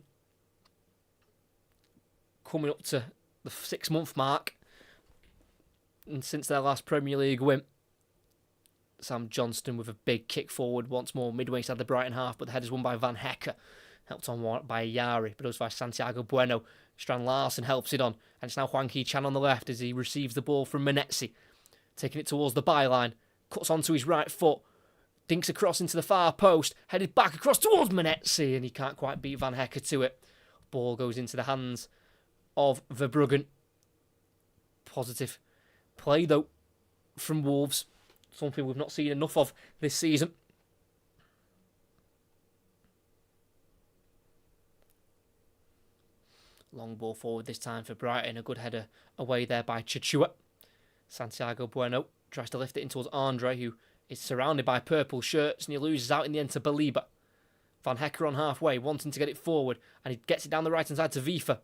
coming up to the 6-month mark. And since their last Premier League win, Sam Johnston with a big kick forward once more midway inside the Brighton half, but the header's won by Van Hecker, helped on by Yari, but also by Santiago Bueno. Strand Larsen helps it on, and it's now Hwang Hee-chan on the left as he receives the ball from Menetzi, taking it towards the byline, cuts onto his right foot, dinks across into the far post, headed back across towards Menetzi, and he can't quite beat Van Hecker to it. Ball goes into the hands of Verbruggen. Positive play, though, from Wolves. Something we've not seen enough of this season. Long ball forward this time for Brighton. A good header away there by Chichua. Santiago Bueno tries to lift it in towards Andre, who is surrounded by purple shirts, and he loses out in the end to Belieber. Van Hecker on halfway, wanting to get it forward, and he gets it down the right-hand side to Vifa,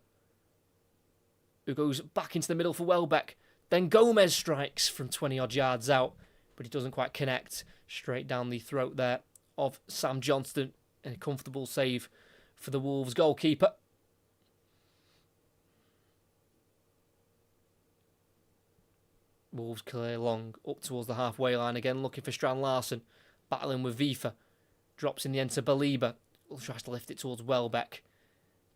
who goes back into the middle for Welbeck. Then Gomez strikes from 20-odd yards out, but he doesn't quite connect. Straight down the throat there of Sam Johnston, and a comfortable save for the Wolves goalkeeper. Wolves clear long up towards the halfway line again, looking for Strand Larsen, battling with Vifa. Drops in the end to Belieber. Tries to lift it towards Welbeck,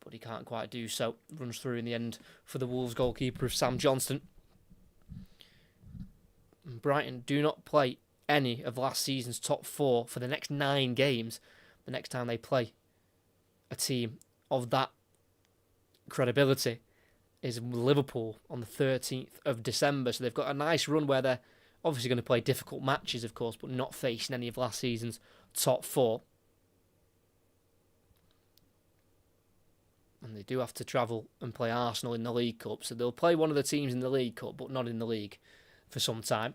but he can't quite do so. Runs through in the end for the Wolves goalkeeper of Sam Johnston. Brighton do not play any of last season's top 4 for the next 9 games. The next time they play a team of that credibility is Liverpool on the 13th of December. So they've got a nice run where they're obviously going to play difficult matches, of course, but not facing any of last season's top 4. And they do have to travel and play Arsenal in the League Cup. So they'll play one of the teams in the League Cup, but not in the league for some time.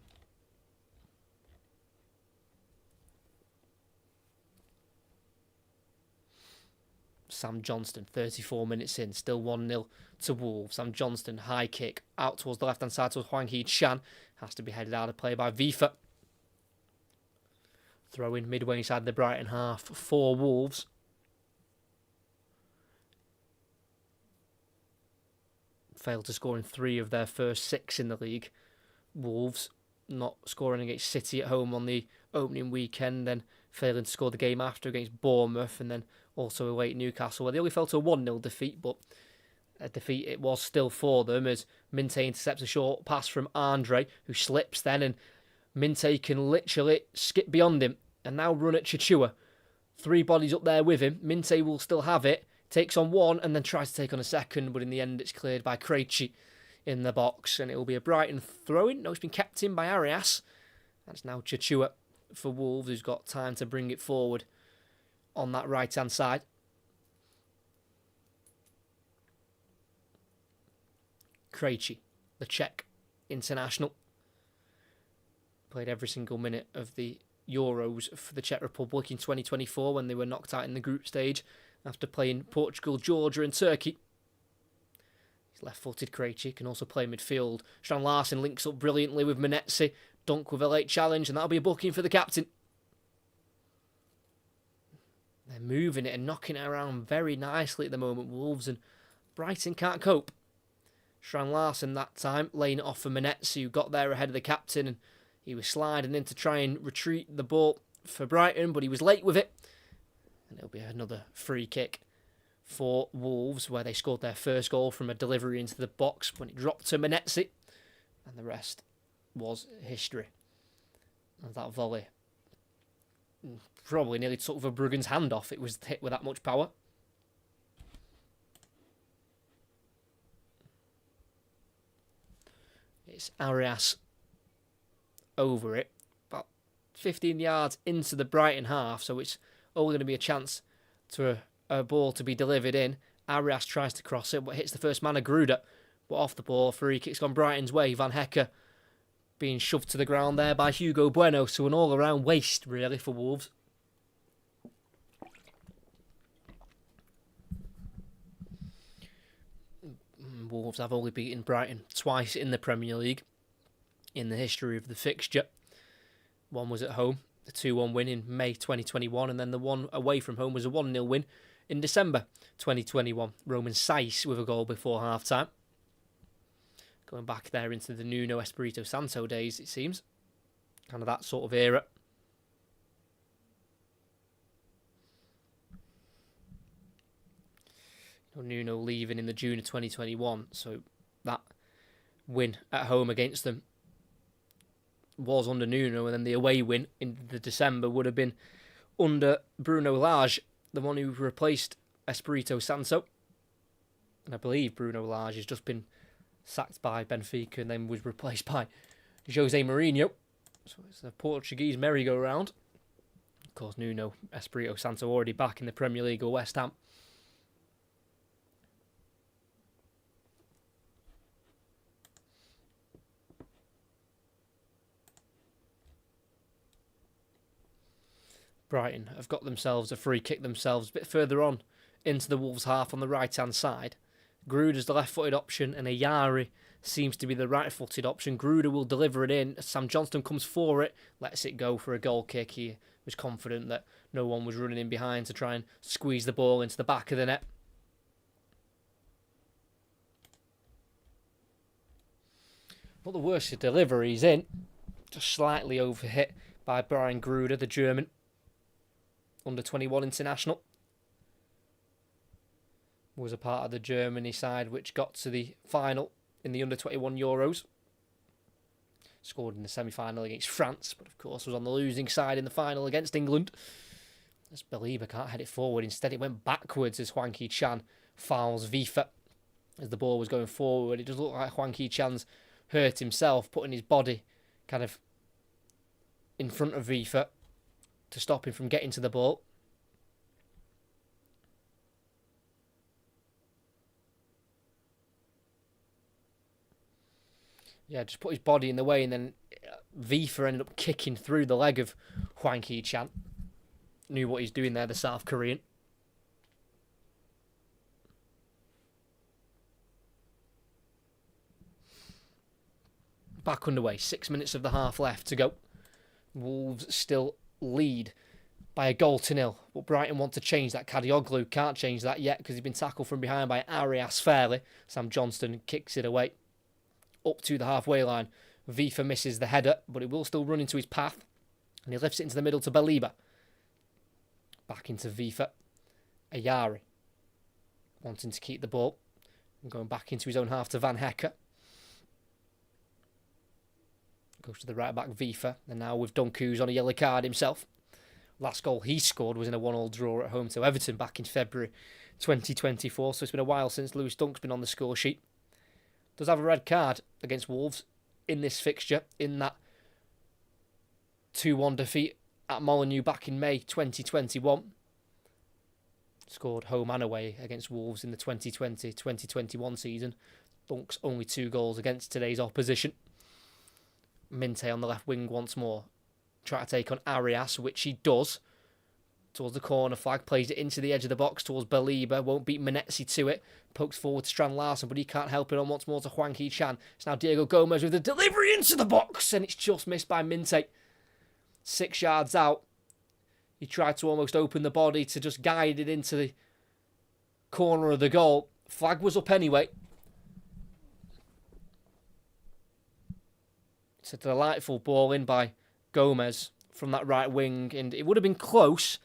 Sam Johnston, 34 minutes in, still 1-0 to Wolves. Sam Johnston, high kick, out towards the left-hand side towards Hwang Hee-chan. Has to be headed out of play by Vifa. Throw in midway inside the Brighton half for Wolves. Failed to score in 3 of their first 6 in the league. Wolves not scoring against City at home on the opening weekend, then failing to score the game after against Bournemouth, and then also away at Newcastle, where they only fell to a 1-0 defeat, but a defeat it was still for them, as Minte intercepts a short pass from Andre, who slips then, and Minte can literally skip beyond him, and now run at Chichua. 3 bodies up there with him. Minte will still have it, takes on one, and then tries to take on a second, but in the end it's cleared by Krejci in the box, and it will be a Brighton throw-in. No, it's been kept in by Arias. That's now Chichua for Wolves, who's got time to bring it forward on that right-hand side. Krejci, the Czech international, played every single minute of the Euros for the Czech Republic in 2024 when they were knocked out in the group stage after playing Portugal, Georgia and Turkey. He's left-footed. Krejci can also play midfield. Strand Larsen links up brilliantly with Menetzi. Dunk with a late challenge, and that'll be a booking for the captain. They're moving it and knocking it around very nicely at the moment, Wolves, and Brighton can't cope. Strand Larsen that time laying it off for Menetzi, who got there ahead of the captain, and he was sliding in to try and retreat the ball for Brighton, but he was late with it. And it'll be another free kick for Wolves, where they scored their first goal from a delivery into the box when it dropped to Menetzi. And the rest was history. And that volley probably nearly took Verbruggen's hand off. It was hit with that much power. It's Arias over it, about 15 yards into the Brighton half, so it's only going to be a chance to a ball to be delivered in. Arias tries to cross it, but hits the first man, Gruder. But off the ball, free kick's gone Brighton's way. Van Hecke being shoved to the ground there by Hugo Bueno, so an all-around waste, really, for Wolves. Wolves have only beaten Brighton twice in the Premier League in the history of the fixture. One was at home, a 2-1 win in May 2021, and then the one away from home was a 1-0 win in December 2021. Roman Saiz with a goal before half-time. Going back there into the Nuno Espirito Santo days, it seems. Kind of that sort of era. Nuno leaving in the June of 2021, so that win at home against them was under Nuno, and then the away win in the December would have been under Bruno Lage, the one who replaced Espirito Santo. And I believe Bruno Lage has just been sacked by Benfica and then was replaced by Jose Mourinho. So it's a Portuguese merry-go-round. Of course, Nuno Espirito Santo already back in the Premier League or West Ham. Brighton have got themselves a free kick themselves a bit further on into the Wolves half on the right-hand side. Gruder's the left-footed option and Ayari seems to be the right-footed option. Gruder will deliver it in. Sam Johnston comes for it, lets it go for a goal kick. He was confident that no one was running in behind to try and squeeze the ball into the back of the net. But the worst delivery is in, just slightly overhit by Brian Gruder, the German under-21 international. Was a part of the Germany side which got to the final in the under-21 Euros. Scored in the semi-final against France, but of course was on the losing side in the final against England. As Belieber can't head it forward. Instead it went backwards as Hwang Hee-chan fouls Vifa. As the ball was going forward, it does look like Hwang Hee-chan's hurt himself, putting his body kind of in front of Vifa to stop him from getting to the ball. Yeah, just put his body in the way, and then Vifa ended up kicking through the leg of Hwang Hee-chan. Knew what he's doing there, the South Korean. Back underway, 6 minutes of the half left to go. Wolves still lead by a goal to nil. But Brighton want to change that. Kadioglu can't change that yet because he's been tackled from behind by Arias fairly. Sam Johnston kicks it away up to the halfway line. Vifa misses the header, but it will still run into his path. And he lifts it into the middle to Belieber. Back into Vifa. Ayari wanting to keep the ball. And going back into his own half to Van Hecke. Goes to the right back, Vifa. And now with Dunku's on a yellow card himself. Last goal he scored was in a 1-1 draw at home to Everton back in February 2024. So it's been a while since Lewis Dunk's been on the score sheet. Does have a red card against Wolves in this fixture, in that 2-1 defeat at Molineux back in May 2021. Scored home and away against Wolves in the 2020-2021 season. Dunk's only 2 goals against today's opposition. Minte on the left wing once more. Try to take on Arias, which he does. Towards the corner flag, plays it into the edge of the box towards Belieber. Won't beat Menetzi to it. Pokes forward to Strand Larsen, but he can't help it on once more to Hwang Hee-chan. It's now Diego Gomez with the delivery into the box, and it's just missed by Minte. 6 yards out. He tried to almost open the body to just guide it into the corner of the goal. Flag was up anyway. It's a delightful ball in by Gomez from that right wing, and it would have been close,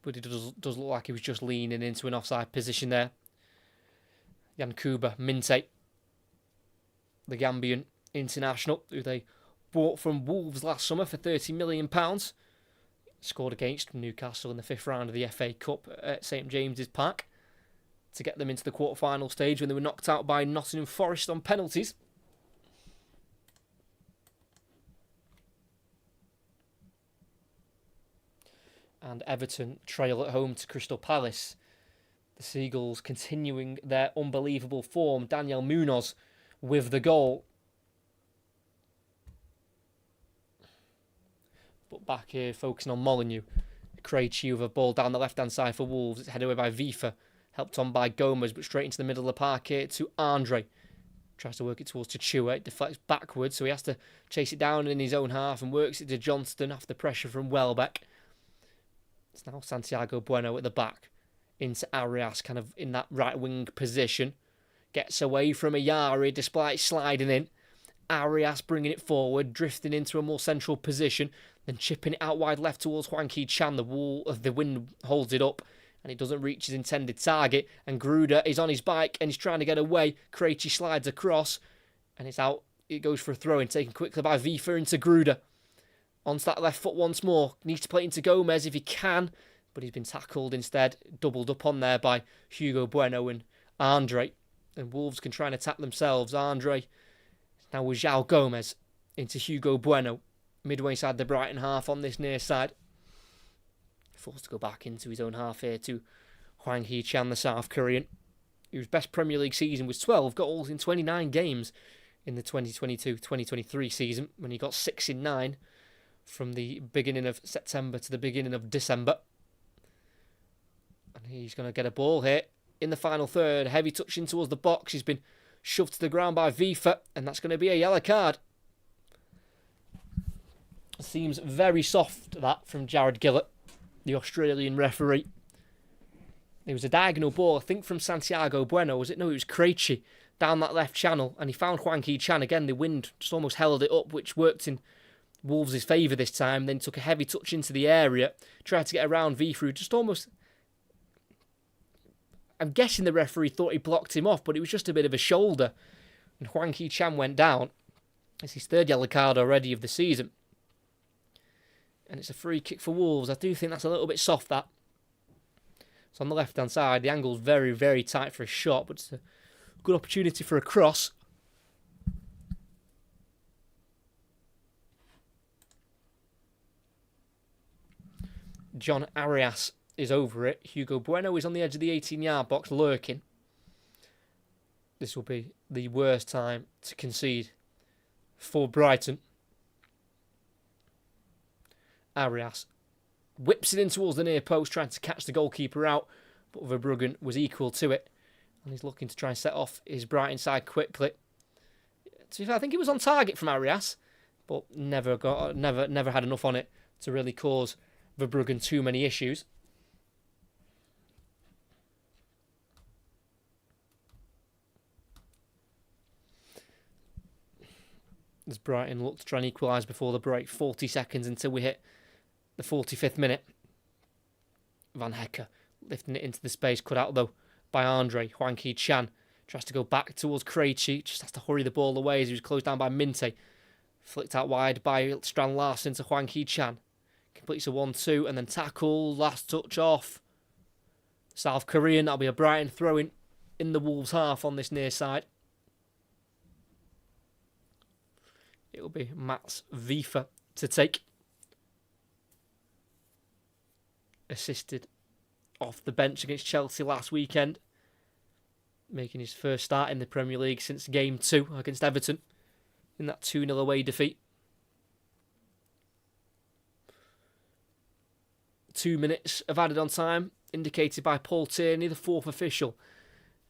but it does look like he was just leaning into an offside position there. Yankuba Minte, the Gambian international, who they bought from Wolves last summer for £30 million, scored against Newcastle in the 5th round of the FA Cup at St James's Park to get them into the quarter-final stage when they were knocked out by Nottingham Forest on penalties. And Everton trail at home to Crystal Palace. The Seagulls continuing their unbelievable form. Daniel Munoz with the goal. But back here, focusing on Molineux. Krejci with a ball down the left-hand side for Wolves. It's headed away by Vifa. Helped on by Gomez, but straight into the middle of the park here to Andre. Tries to work it towards Chua. It deflects backwards, so he has to chase it down in his own half and works it to Johnston after pressure from Welbeck. It's now Santiago Bueno at the back. Into Arias, kind of in that right wing position. Gets away from Ayari despite sliding in. Arias bringing it forward, drifting into a more central position, then chipping it out wide left towards Hwang Hee-chan. The wall of the wind holds it up, and it doesn't reach his intended target. And Gruder is on his bike, and he's trying to get away. Krejci slides across, and it's out. It goes for a throw-in, taken quickly by Vifa into Gruder. Onto that left foot once more. Needs to play into Gomez if he can, but he's been tackled instead. Doubled up on there by Hugo Bueno and Andre. And Wolves can try and attack themselves. Andre now with João Gomez into Hugo Bueno. Midway side the Brighton half on this near side. Forced to go back into his own half here to Hwang Hee-chan, the South Korean, whose best Premier League season was 12 goals in 29 games in the 2022-2023 season, when he got 6 in 9 from the beginning of September to the beginning of December. And he's going to get a ball here in the final third. Heavy touch in towards the box. He's been shoved to the ground by Vifa, and that's going to be a yellow card. Seems very soft, that, from Jared Gillett, the Australian referee. It was a diagonal ball, I think, from Santiago Bueno, was it? No, it was Krejci down that left channel, and he found Hwang Hee-chan. Again, the wind just almost held it up, which worked in Wolves' favour this time. Then took a heavy touch into the area, tried to get around Vifa, just almost... I'm guessing the referee thought he blocked him off, but it was just a bit of a shoulder. And Hwang Hee-chan went down. It's his third yellow card already of the season. And it's a free kick for Wolves. I do think that's a little bit soft, that. It's on the left-hand side. The angle's very, very tight for a shot, but it's a good opportunity for a cross. John Arias is over it. Hugo Bueno is on the edge of the 18-yard box, lurking. This will be the worst time to concede for Brighton. Arias whips it in towards the near post, trying to catch the goalkeeper out, but Verbruggen was equal to it, and he's looking to try and set off his Brighton side quickly. To be fair, I think it was on target from Arias, but never had enough on it to really cause Verbruggen too many issues. As Brighton look to try and equalise before the break, 40 seconds until we hit the 45th minute. Van Hecke lifting it into the space, cut out though by Andre. Hwang Hee-chan tries to go back towards Krejci, just has to hurry the ball away as he was closed down by Minte. Flicked out wide by Strand Larsen to Hwang Hee-chan. Completes a 1-2 and then tackle, last touch off. South Korean, that'll be a Brighton throw-in in the Wolves half on this near side. It'll be Mats Vifa to take. Assisted off the bench against Chelsea last weekend. Making his first start in the Premier League since Game 2 against Everton in that 2-0 away defeat. 2 minutes of added on time, indicated by Paul Tierney, the fourth official.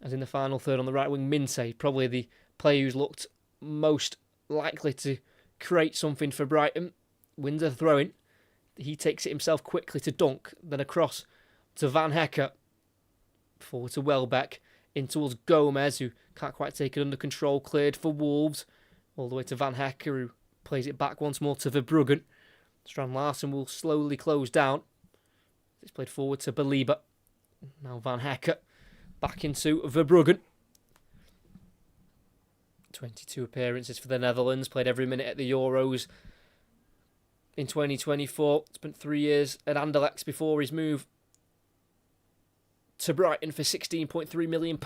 As in the final third on the right wing, Minte, probably the player who's looked most likely to create something for Brighton. Wins a throw-in. He takes it himself quickly to dunk, then across to Van Hecke. Forward to Welbeck, in towards Gomez, who can't quite take it under control, cleared for Wolves. All the way to Van Hecke, who plays it back once more to Verbruggen. Strand Larsen will slowly close down. It's played forward to Belieber. Now Van Hekke back into Verbruggen. 22 appearances for the Netherlands. Played every minute at the Euros in 2024. Spent 3 years at Anderlecht before his move to Brighton for £16.3 million.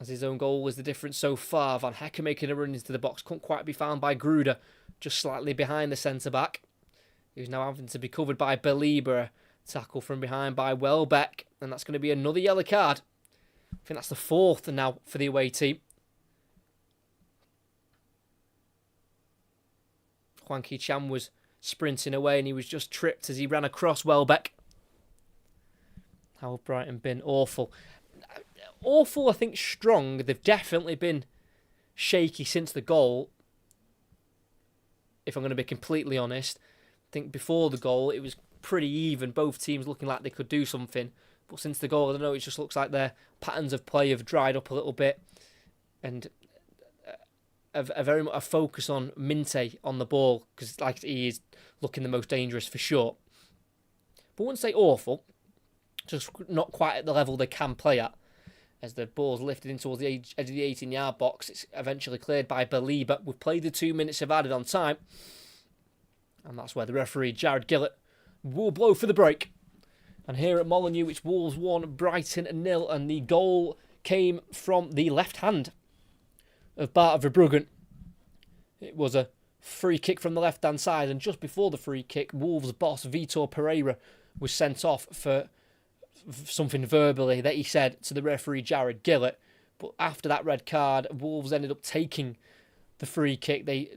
As his own goal was the difference so far. Van Hekke making a run into the box. Couldn't quite be found by Gruder. Just slightly behind the centre-back. He was now having to be covered by Belieber. Tackle from behind by Welbeck. And that's going to be another yellow card. I think that's the 4th now for the away team. Hwang Ki-chan was sprinting away and he was just tripped as he ran across Welbeck. How have Brighton been? Awful. Awful, I think, strong. They've definitely been shaky since the goal. If I'm going to be completely honest. I think before the goal, it was pretty even. Both teams looking like they could do something. But since the goal, I don't know, it just looks like their patterns of play have dried up a little bit. And a very much a focus on Minte on the ball. Because like he is looking the most dangerous for sure. But I wouldn't say awful. Just not quite at the level they can play at. As the ball's lifted in towards the edge of the 18-yard box, it's eventually cleared by Belieber. We've played the 2 minutes of added on time. And that's where the referee, Jared Gillett, will blow for the break. And here at Molineux, it's Wolves 1, Brighton 0. And the goal came from the left hand of Bart Verbruggen. It was a free kick from the left-hand side. And just before the free kick, Wolves boss Vitor Pereira was sent off for something verbally that he said to the referee Jared Gillett. But after that red card, Wolves ended up taking the free kick. They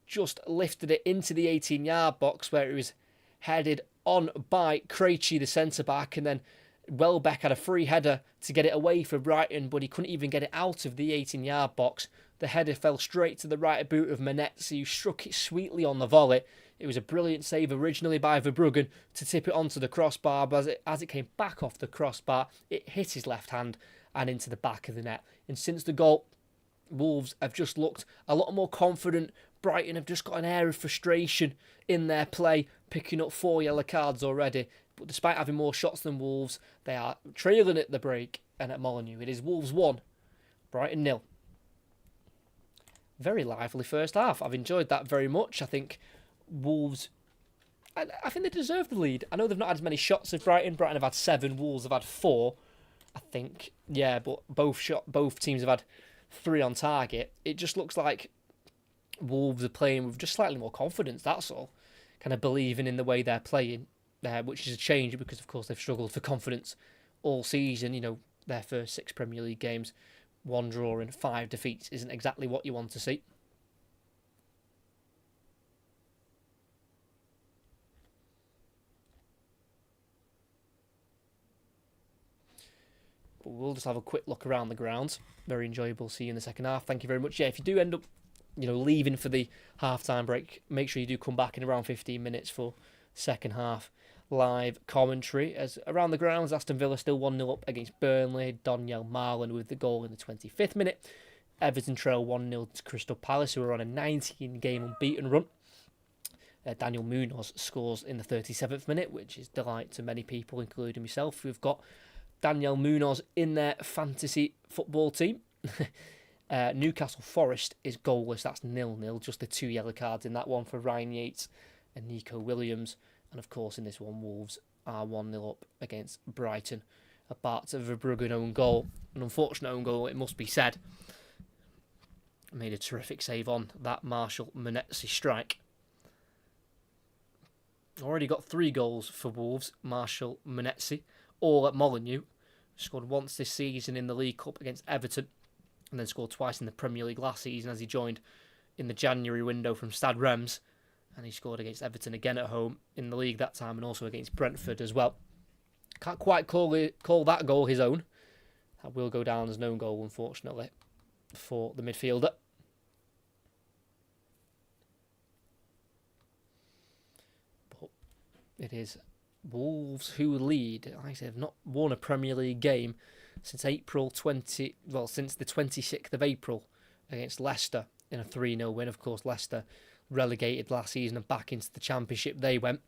just lifted it into the 18-yard box where it was headed on by Krejci, the centre-back, and then Welbeck had a free header to get it away for Brighton, but he couldn't even get it out of the 18-yard box. The header fell straight to the right boot of Menezes, who struck it sweetly on the volley. It was a brilliant save originally by Verbruggen to tip it onto the crossbar, but as it came back off the crossbar, it hit his left hand and into the back of the net. And since the goal, Wolves have just looked a lot more confident. Brighton have just got an air of frustration in their play, picking up 4 yellow cards already. But despite having more shots than Wolves, they are trailing at the break and at Molineux. It is Wolves 1, Brighton 0. Very lively first half. I've enjoyed that very much. I think Wolves, I think they deserve the lead. I know they've not had as many shots as Brighton. Brighton have had 7, Wolves have had 4, I think. Yeah, but both teams have had 3 on target. It just looks like Wolves are playing with just slightly more confidence, that's all. Kind of believing in the way they're playing, which is a change because, of course, they've struggled for confidence all season. You know, their first 6 Premier League games, 1 draw and 5 defeats isn't exactly what you want to see. But we'll just have a quick look around the grounds. Very enjoyable. See you in the second half. Thank you very much. Yeah, if you do end up, leaving for the half-time break, make sure you do come back in around 15 minutes for second half live commentary. As around the grounds, Aston Villa still 1-0 up against Burnley. Daniel Marlin with the goal in the 25th minute. Everton trail 1-0 to Crystal Palace, who are on a 19-game unbeaten run. Daniel Munoz scores in the 37th minute, which is delight to many people, including myself, who've got Daniel Munoz in their fantasy football team. Newcastle Forest is goalless. That's 0-0. Just the 2 yellow cards in that one for Ryan Yates and Nico Williams. And of course, in this one, Wolves are 1-0 up against Brighton. A Bart Verbruggen own goal. An unfortunate own goal, it must be said. Made a terrific save on that Marshall Menezes strike. Already got 3 goals for Wolves. Marshall Menezes, all at Molineux. Scored once this season in the League Cup against Everton, and then scored twice in the Premier League last season as he joined in the January window from Stade Reims. And he scored against Everton again at home in the league that time, and also against Brentford as well. Can't quite call that goal his own. That will go down as an own goal, unfortunately, for the midfielder. But it is Wolves who lead. Like I said, have not won a Premier League game since the 26th of April against Leicester in a 3-0 win. Of course, Leicester relegated last season and back into the Championship they went.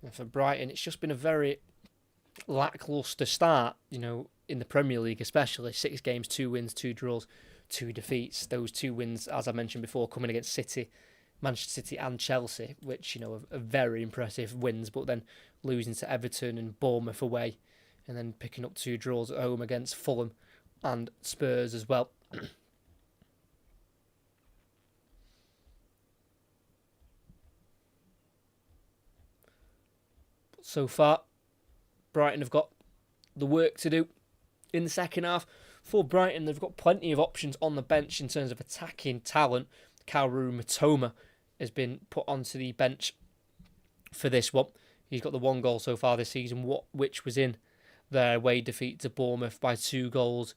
And for Brighton, it's just been a very lacklustre start, in the Premier League especially. 6 games, 2 wins, 2 draws, 2 defeats. Those 2 wins, as I mentioned before, coming against City, Manchester City and Chelsea, which, are very impressive wins, but then losing to Everton and Bournemouth away, and then picking up 2 draws at home against Fulham and Spurs as well. So far, Brighton have got the work to do in the second half. For Brighton, they've got plenty of options on the bench in terms of attacking talent. Kaoru Mitoma has been put onto the bench for this one. He's got the 1 goal so far this season, which was in their away defeat to Bournemouth by 2-1.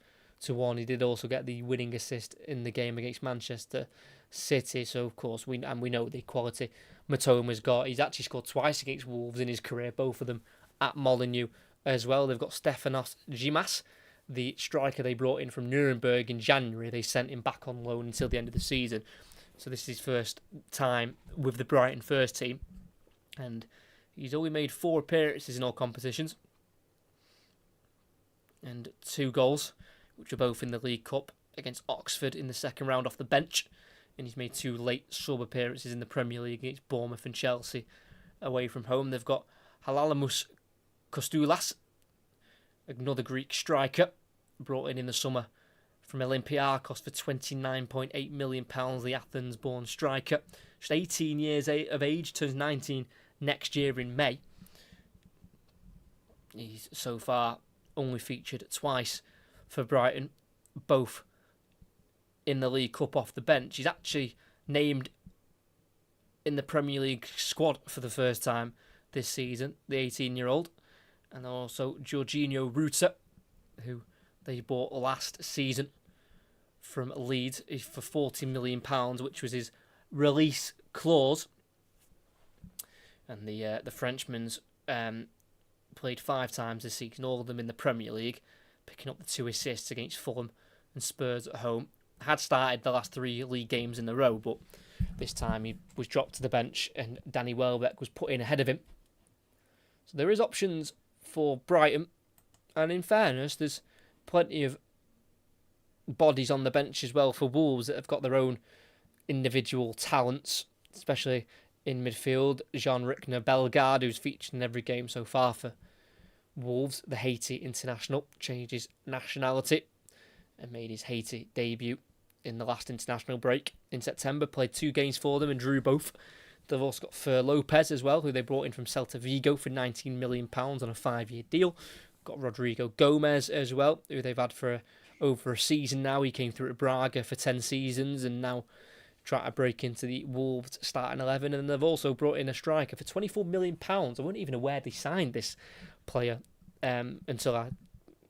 He did also get the winning assist in the game against Manchester City. So, of course, we know the quality Mitoma's got. He's actually scored twice against Wolves in his career, both of them at Molineux as well. They've got Stefanos Gimas, the striker they brought in from Nuremberg in January. They sent him back on loan until the end of the season. So this is his first time with the Brighton first team. And he's only made 4 appearances in all competitions. And 2 goals, which were both in the League Cup against Oxford in the second round off the bench. And he's made 2 late sub appearances in the Premier League against Bournemouth and Chelsea away from home. They've got Halalamus Kostoulas, another Greek striker, brought in the summer from Olympiacos for £29.8 million, the Athens-born striker. Just 18 years of age, turns 19 next year in May. He's so far only featured twice for Brighton, both in the League Cup off the bench. He's actually named in the Premier League squad for the first time this season, the 18-year-old. And also Jorginho Ruta, who they bought last season from Leeds for £40 million, which was his release clause. And the Frenchman's played 5 times this season, all of them in the Premier League, picking up the 2 assists against Fulham and Spurs at home. Had started the last 3 league games in a row, but this time he was dropped to the bench and Danny Welbeck was put in ahead of him. So there is options for Brighton, and in fairness, there's plenty of bodies on the bench as well for Wolves that have got their own individual talents, especially in midfield. Jean-Rickner Bellegarde, who's featured in every game so far for Wolves, the Haiti international, changed his nationality and made his Haiti debut in the last international break in September. Played 2 games for them and drew both. They've also got Fer Lopez as well, who they brought in from Celta Vigo for £19 million on a 5-year deal. Got Rodrigo Gomez as well, who they've had for over a season now. He came through at Braga for 10 seasons and now trying to break into the Wolves starting 11. And they've also brought in a striker for £24 million. I wasn't even aware they signed this player until I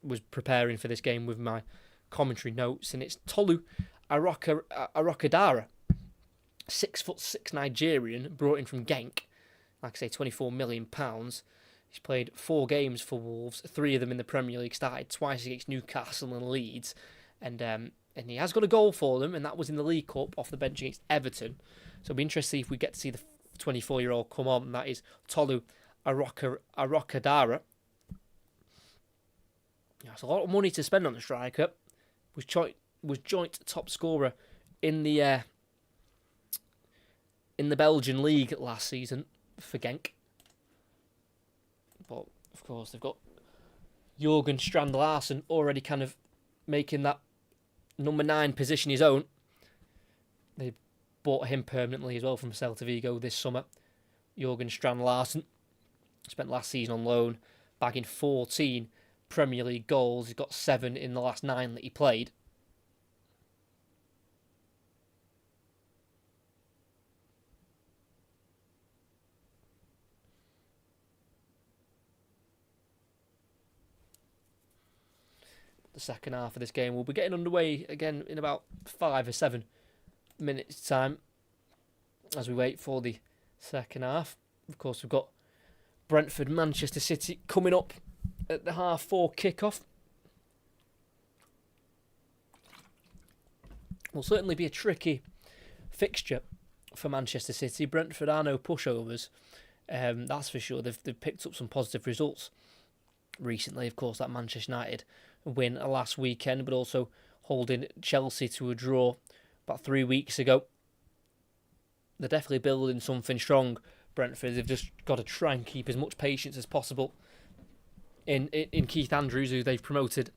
was preparing for this game with my commentary notes. And it's Tolu Arokadara, 6'6" Nigerian, brought in from Genk. Like I say, £24 million. He's played 4 games for Wolves, 3 of them in the Premier League, started twice against Newcastle and Leeds, and he has got a goal for them, and that was in the League Cup off the bench against Everton. So it'll be interesting to see if we get to see the 24-year-old come on, and that is Tolu Arokadara. Yeah, it's a lot of money to spend on the striker. Was joint top scorer in the Belgian league last season for Genk. But, of course, they've got Jurgen Strand Larsen already kind of making that number 9 position his own. They bought him permanently as well from Celta Vigo this summer. Jurgen Strand Larsen spent last season on loan, bagging 14 Premier League goals. He's got 7 in the last 9 that he played. The second half of this game will be getting underway again in about 5 or 7 minutes time as we wait for the second half. Of course, we've got Brentford Manchester City coming up at the 4:30 kickoff. Will certainly be a tricky fixture for Manchester City. Brentford are no pushovers, that's for sure. They've picked up some positive results recently. Of course, that Manchester United win last weekend, but also holding Chelsea to a draw about 3 weeks ago. They're definitely building something strong, Brentford. They've just got to try and keep as much patience as possible in Keith Andrews, who they've promoted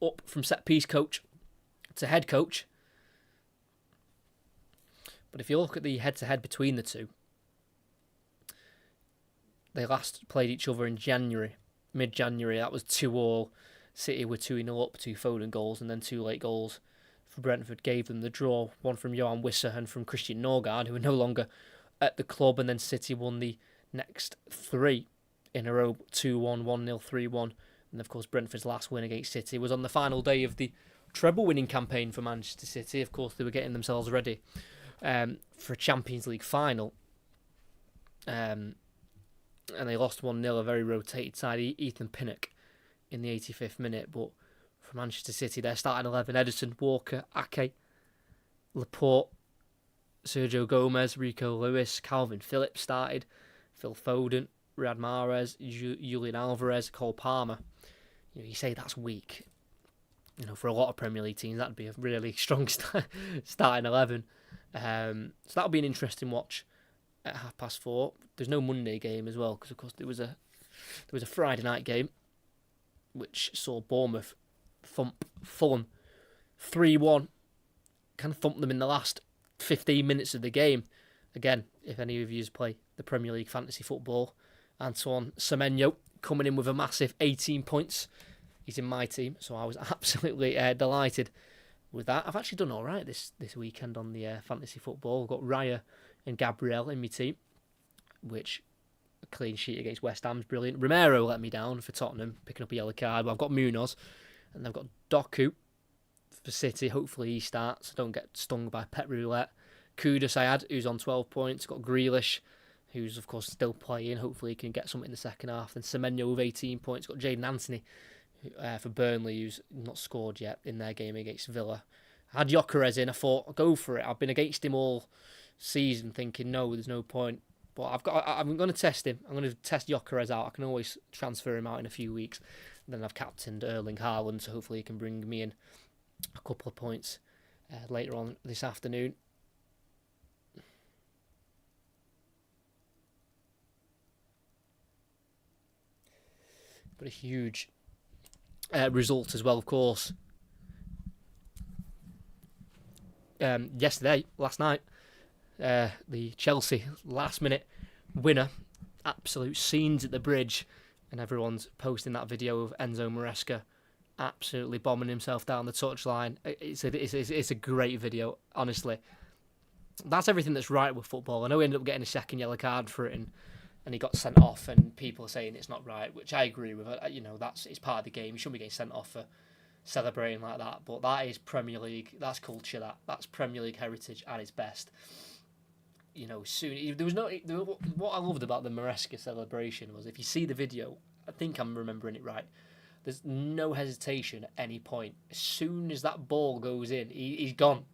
up from set-piece coach to head coach. But if you look at the head-to-head between the two, they last played each other in January, mid-January. That was 2-2. City were 2-0 up, 2 Foden goals, and then 2 late goals for Brentford gave them the draw. One from Johan Wissa and from Christian Norgard, who are no longer at the club. And then City won the next 3 in a row, 2-1, 1-0, 3-1. And of course, Brentford's last win against City was on the final day of the treble-winning campaign for Manchester City. Of course, they were getting themselves ready for a Champions League final. And they lost 1-0, a very rotated side. Ethan Pinnock in the 85th minute. But for Manchester City, they're starting 11. Ederson, Walker, Ake, Laporte, Sergio Gomez, Rico Lewis, Calvin Phillips started. Phil Foden, Riyad Mahrez, Julian Alvarez, Cole Palmer. You say that's weak. For a lot of Premier League teams, that'd be a really strong starting 11. So that'll be an interesting watch at 4:30. There's no Monday game as well, because of course there was a Friday night game which saw Bournemouth thump Fulham 3-1. Kind of thumped them in the last 15 minutes of the game. Again, if any of you play the Premier League fantasy football, Antoine Semenyo coming in with a massive 18 points. He's in my team, so I was absolutely delighted with that. I've actually done all right this weekend on the fantasy football. I've got Raya and Gabriel in my team, which a clean sheet against West Ham's brilliant. Romero let me down for Tottenham, picking up a yellow card. But I've got Munoz, and I've got Doku for City. Hopefully he starts. I don't get stung by Pep Roulette. Kudus I had, who's on 12 points. Got Grealish, who's of course still playing. Hopefully he can get something in the second half. Then Semenyo with 18 points. Got Jadon Anthony for Burnley, who's not scored yet in their game against Villa. I had Gyökeres in. I thought, I'll go for it. I've been against him all season, thinking no, there's no point. But I'm going to test him. I'm going to test Gyökeres out. I can always transfer him out in a few weeks. And then I've captained Erling Haaland, so hopefully he can bring me in a couple of points later on this afternoon. But a huge result as well, of course. Last night, the Chelsea last-minute winner, absolute scenes at the bridge, and everyone's posting that video of Enzo Maresca absolutely bombing himself down the touchline. It's a great video, honestly. That's everything that's right with football. I know he ended up getting a second yellow card for it, and he got sent off, and people are saying it's not right, which I agree with. It's part of the game. You shouldn't be getting sent off for celebrating like that. But that is Premier League. That's culture. That's Premier League heritage at its best. Soon there was no. What I loved about the Maresca celebration was, if you see the video, I think I'm remembering it right. There's no hesitation at any point. As soon as that ball goes in, he's gone.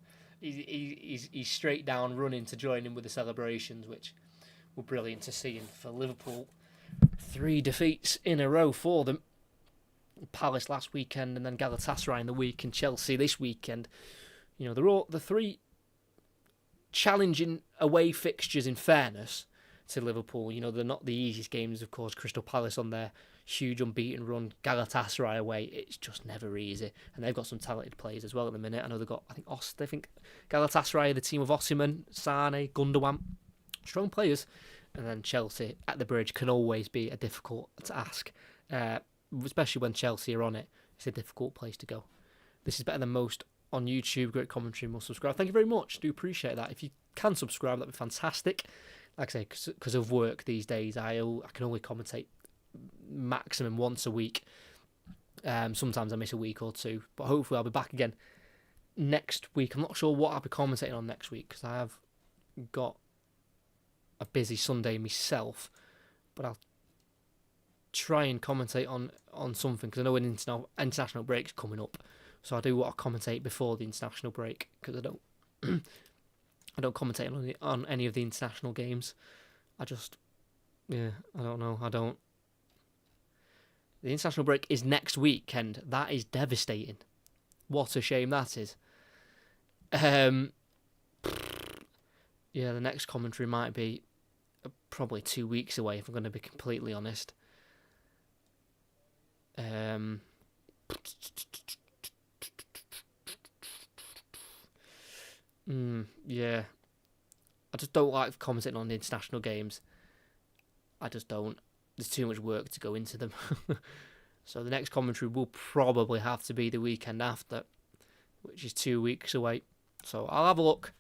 He's straight down running to join in with the celebrations, which were brilliant to see. And for Liverpool, 3 defeats in a row for them. Palace last weekend, and then Galatasaray in the week, and Chelsea this weekend. They're all the 3 challenging away fixtures, in fairness to Liverpool. They're not the easiest games, of course. Crystal Palace on their huge unbeaten run, Galatasaray away, it's just never easy. And they've got some talented players as well at the minute. I know they've got, I think Galatasaray, the team of Osimhen, Sane, Gundogan, strong players. And then Chelsea at the bridge can always be a difficult task, especially when Chelsea are on it. It's a difficult place to go. This is better than most on YouTube. Great commentary, must subscribe. Thank you very much. Do appreciate that. If you can subscribe, that'd be fantastic. Like I say, because of work these days, I can only commentate maximum once a week. Sometimes I miss a week or two, but hopefully I'll be back again next week. I'm not sure what I'll be commentating on next week, because I have got a busy Sunday myself, but I'll try and commentate on something, because I know an international break's coming up, so I do want to commentate before the international break, because I don't I don't commentate on any of the international games. I don't know. I don't. The international break is next weekend. That is devastating. What a shame that is. The next commentary might be probably 2 weeks away, if I'm going to be completely honest. Yeah. I just don't like commentating on the international games. I just don't. There's too much work to go into them. So the next commentary will probably have to be the weekend after, which is 2 weeks away. So I'll have a look.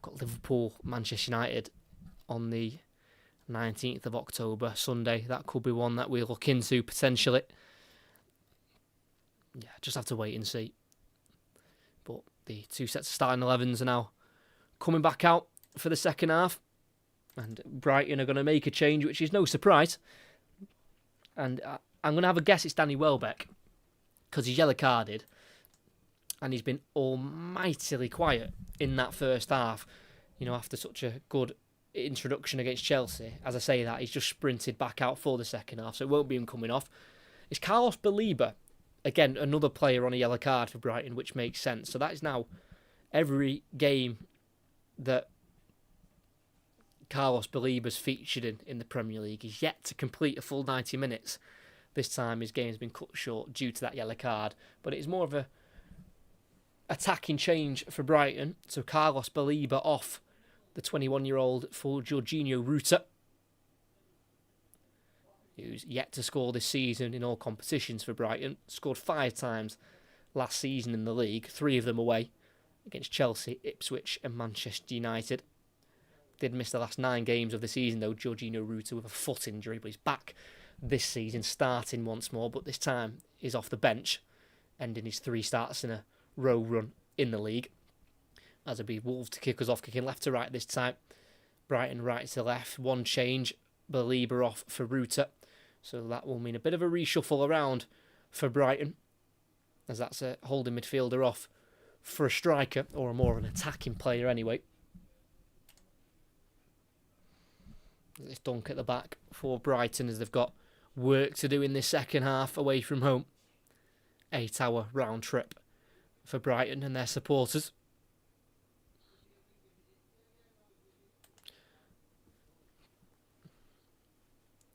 Got Liverpool, Manchester United on the 19th of October, Sunday. That could be one that we look into potentially. Yeah, just have to wait and see. But the two sets of starting 11s are now coming back out for the second half. And Brighton are going to make a change, which is no surprise. And I'm going to have a guess it's Danny Welbeck, because he's yellow carded. And he's been almightily quiet in that first half. You know, after such a good introduction against Chelsea. As I say that, he's just sprinted back out for the second half, so it won't be him coming off. It's Carlos Baleba. Again, another player on a yellow card for Brighton, which makes sense. So that is now every game that Carlos Baleba's featured in the Premier League. He's yet to complete a full 90 minutes. This time his game's been cut short due to that yellow card. But it is more of a attacking change for Brighton. So Carlos Baleba off the 21-year-old for Jorginho Ruta, who's yet to score this season in all competitions for Brighton. Scored 5 times last season in the league, 3 of them away against Chelsea, Ipswich and Manchester United. Did miss the last 9 games of the season though, Jorginho Ruta, with a foot injury, but he's back this season, starting once more, but this time he's off the bench, ending his 3 starts in a row run in the league. As it'll be Wolves to kick us off, kicking left to right this time. Brighton right to left, one change, Baleba off for Ruta. So that will mean a bit of a reshuffle around for Brighton, as that's a holding midfielder off for a striker, or more of an attacking player anyway. This dunk at the back for Brighton, as they've got work to do in this second half away from home. 8-hour round trip for Brighton and their supporters.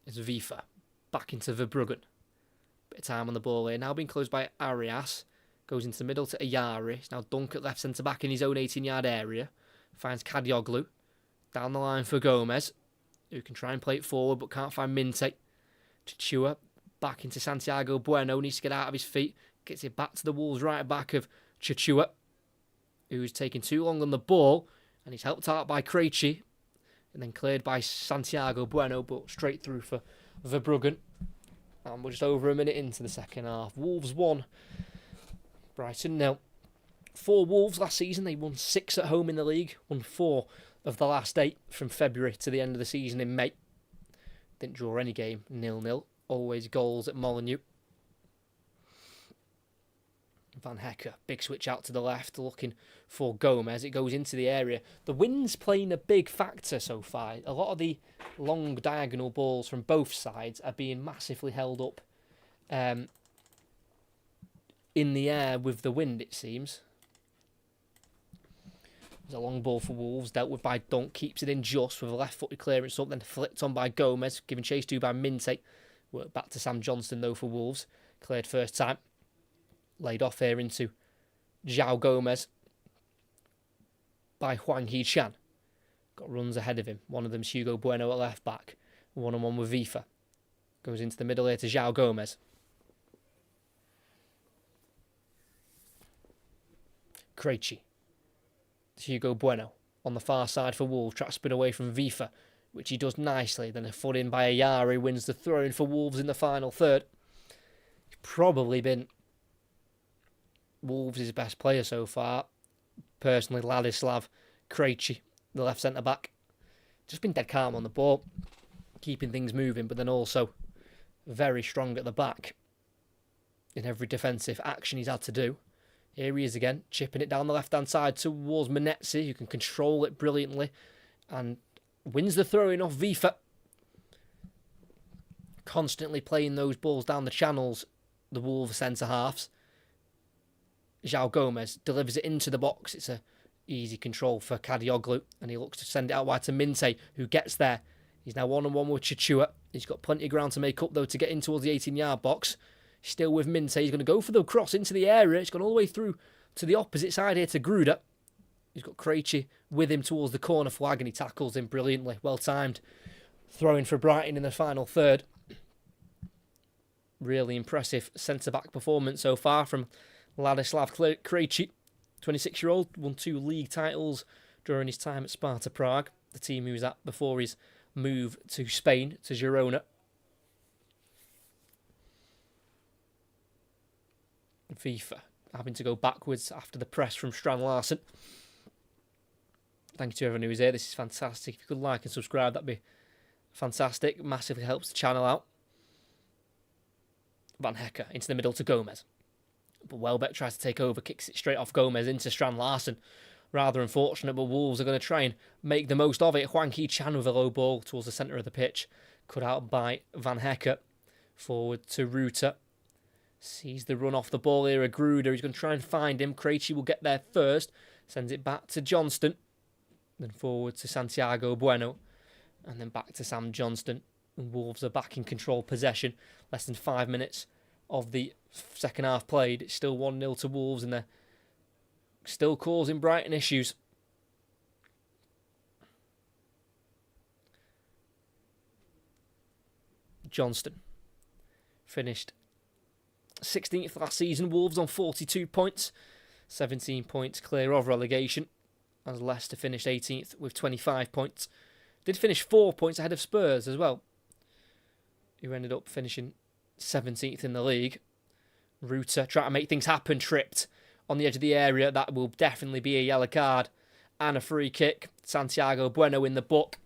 It's Vifa back into Verbruggen. Bit of time on the ball here. Now being closed by Arias. Goes into the middle to Ayari. It's now Dunk at left centre back in his own 18-yard area. Finds Kadioglu. Down the line for Gomez, who can try and play it forward but can't find Minte. Chichua back into Santiago Bueno. Needs to get out of his feet. Gets it back to the Wolves right back of Chichua, who's taking too long on the ball. And he's helped out by Krejci. And then cleared by Santiago Bueno, but straight through for Verbruggen. And we're just over a minute into the second half. Wolves 1, Brighton 0. For Wolves last season, they won 6 at home in the league. Won 4 of the last 8 from February to the end of the season in May. Didn't draw any game, 0-0. Always goals at Molineux. Van Hecker, big switch out to the left, looking for Gomez. It goes into the area. The wind's playing a big factor so far. A lot of the long diagonal balls from both sides are being massively held up in the air with the wind, it seems. There's a long ball for Wolves, dealt with by Dunk, keeps it in just with a left-footed clearance up, then flicked on by Gomez, given chase to by Minte. Worked back to Sam Johnston though for Wolves. Cleared first time. Laid off here into João Gomez by Hwang Hee-chan. Got runs ahead of him. One of them's Hugo Bueno at left back. 1-on-1 with Vifa. Goes into the middle here to João Gomez. Krejci. Hugo Bueno on the far side for Wolves. Tries to spin away from Vifa, which he does nicely. Then a foot in by Ayari, wins the throw-in for Wolves in the final third. He's probably been Wolves' best player so far. Personally, Ladislav Krejci, the left centre-back. Just been dead calm on the ball, keeping things moving, but then also very strong at the back in every defensive action he's had to do. Here he is again, chipping it down the left-hand side towards Manetzi, who can control it brilliantly and wins the throw-in off Vifa. Constantly playing those balls down the channels, the Wolves centre-halves. João Gomez delivers it into the box. It's a easy control for Kadioglu, and he looks to send it out wide to Minte, who gets there. He's now one-on-one with Chichua. He's got plenty of ground to make up, though, to get in towards the 18-yard box. Still with Minte. He's going to go for the cross into the area. It's gone all the way through to the opposite side here to Gruder. He's got Krejci with him towards the corner flag, and he tackles him brilliantly. Well timed. Throwing for Brighton in the final third. Really impressive centre-back performance so far from Ladislav Krejci. 26-year-old, won 2 league titles during his time at Sparta Prague, the team he was at before his move to Spain, to Girona. FIFA having to go backwards after the press from Strand Larsen. Thank you to everyone who was here. This is fantastic. If you could like and subscribe, that'd be fantastic. Massively helps the channel out. Van Hecke into the middle to Gomez. But Welbeck tries to take over, kicks it straight off Gomez into Strand Larsen. Rather unfortunate, but Wolves are going to try and make the most of it. Hwang Hee-chan with a low ball towards the centre of the pitch. Cut out by Van Hecke. Forward to Ruter. Sees the run off the ball here. Gruder. He's going to try and find him. Krejci will get there first. Sends it back to Johnston. Then forward to Santiago Bueno. And then back to Sam Johnston. And Wolves are back in control possession. Less than 5 minutes of the second half played. It's still 1-0 to Wolves, and they're still causing Brighton issues. Johnston finished 16th last season. Wolves on 42 points. 17 points clear of relegation. As Leicester finished 18th with 25 points. Did finish 4 points ahead of Spurs as well, who ended up finishing 17th in the league. Ruter trying to make things happen, tripped on the edge of the area. That will definitely be a yellow card and a free kick. Santiago Bueno in the book.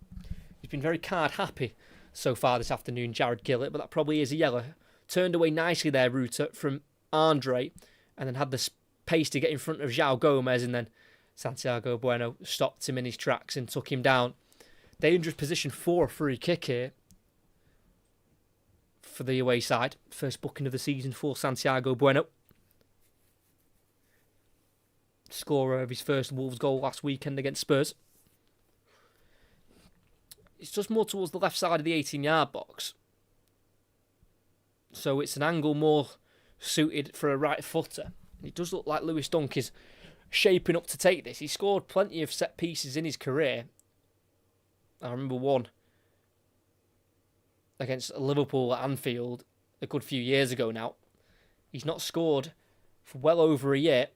He's been very card happy so far this afternoon, Jared Gillett, but that probably is a yellow. Turned away nicely there, Ruter, from Andre, and then had the pace to get in front of João Gomez, and then Santiago Bueno stopped him in his tracks and took him down. Dangerous position for a free kick here for the away side. First booking of the season for Santiago Bueno. Scorer of his first Wolves goal last weekend against Spurs. It's just more towards the left side of the 18-yard box. So it's an angle more suited for a right footer. It does look like Lewis Dunk is shaping up to take this. He scored plenty of set pieces in his career. I remember one against Liverpool at Anfield a good few years ago now. He's not scored for well over a year.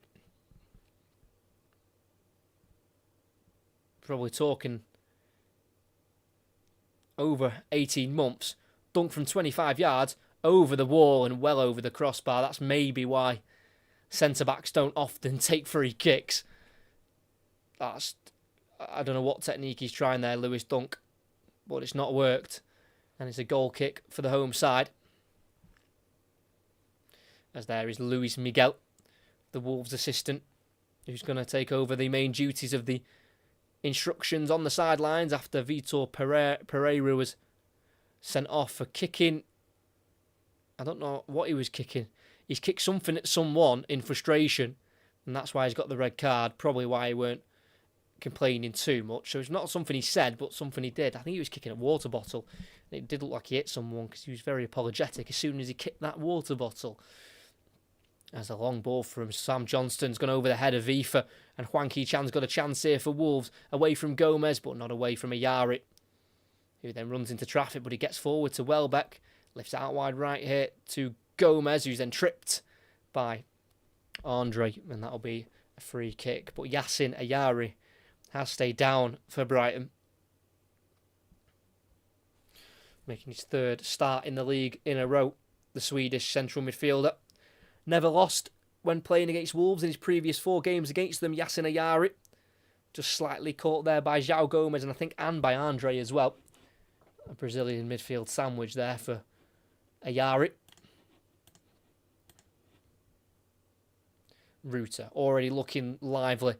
Probably talking over 18 months. Dunk from 25 yards over the wall and well over the crossbar. That's maybe why centre-backs don't often take free kicks. I don't know what technique he's trying there, Lewis Dunk, but it's not worked. And it's a goal kick for the home side. As there is Luis Miguel, the Wolves assistant, who's going to take over the main duties of the instructions on the sidelines after Vitor Pereira was sent off for kicking. I don't know what he was kicking. He's kicked something at someone in frustration, and that's why he's got the red card. Probably why he weren't complaining too much. So it's not something he said, but something he did. I think he was kicking a water bottle. It did look like he hit someone because he was very apologetic as soon as he kicked that water bottle. As a long ball from Sam Johnston's gone over the head of Vifa, and Hwang Hee-chan's got a chance here for Wolves, away from Gomez, but not away from Ayari, who then runs into traffic, but he gets forward to Welbeck, lifts it out wide right here to Gomez, who's then tripped by Andre, and that'll be a free kick. But Yassin Ayari has stayed down for Brighton, making his third start in the league in a row. The Swedish central midfielder never lost when playing against Wolves in his previous 4 games against them. Yassin Ayari just slightly caught there by João Gomez, and I think by Andre as well. A Brazilian midfield sandwich there for Ayari. Ruta already looking lively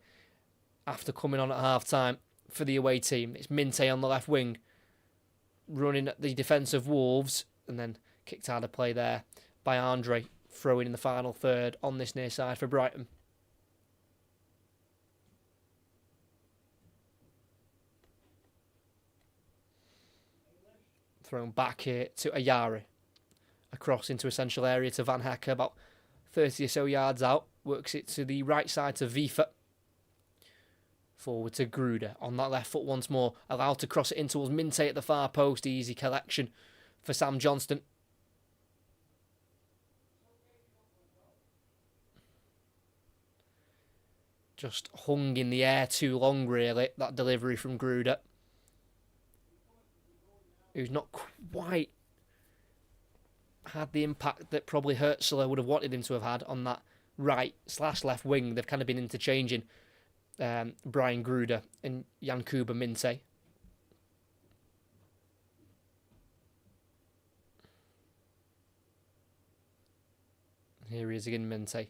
after coming on at half-time for the away team. It's Minte on the left wing, running at the defence of Wolves, and then kicked out of play there by Andre, throwing in the final third on this near side for Brighton. Thrown back here to Ayari. Across into a central area to Van Hecker, about 30 or so yards out. Works it to the right side to Vifa. Forward to Gruder on that left foot once more. Allowed to cross it in towards Minte at the far post. Easy collection for Sam Johnston. Just hung in the air too long, really, that delivery from Gruder. Who's not quite had the impact that probably Hertzler would have wanted him to have had on that right/left wing. They've kind of been interchanging Brian Gruder and Yankuba Minte. Here he is again, Minte.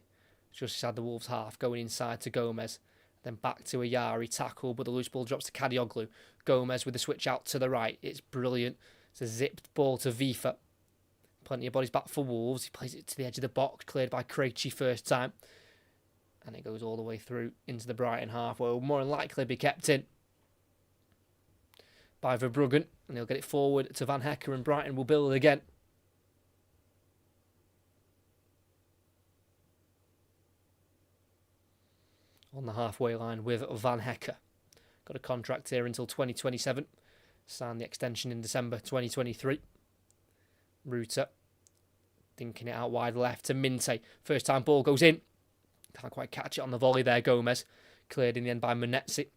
Just inside the Wolves half, going inside to Gomez. Then back to Ayari, tackle, but the loose ball drops to Kadioglu. Gomez with the switch out to the right. It's brilliant. It's a zipped ball to Vifa. Plenty of bodies back for Wolves. He plays it to the edge of the box, cleared by Krejci first time. And it goes all the way through into the Brighton half, where it will more than likely be kept in by Verbruggen. And he'll get it forward to Van Hecker, and Brighton will build again. On the halfway line with Van Hecker. Got a contract here until 2027. Signed the extension in December 2023. Ruta thinking it out wide left to Minte. First time ball goes in. Can't quite catch it on the volley there, Gomez. Cleared in the end by Munetsi.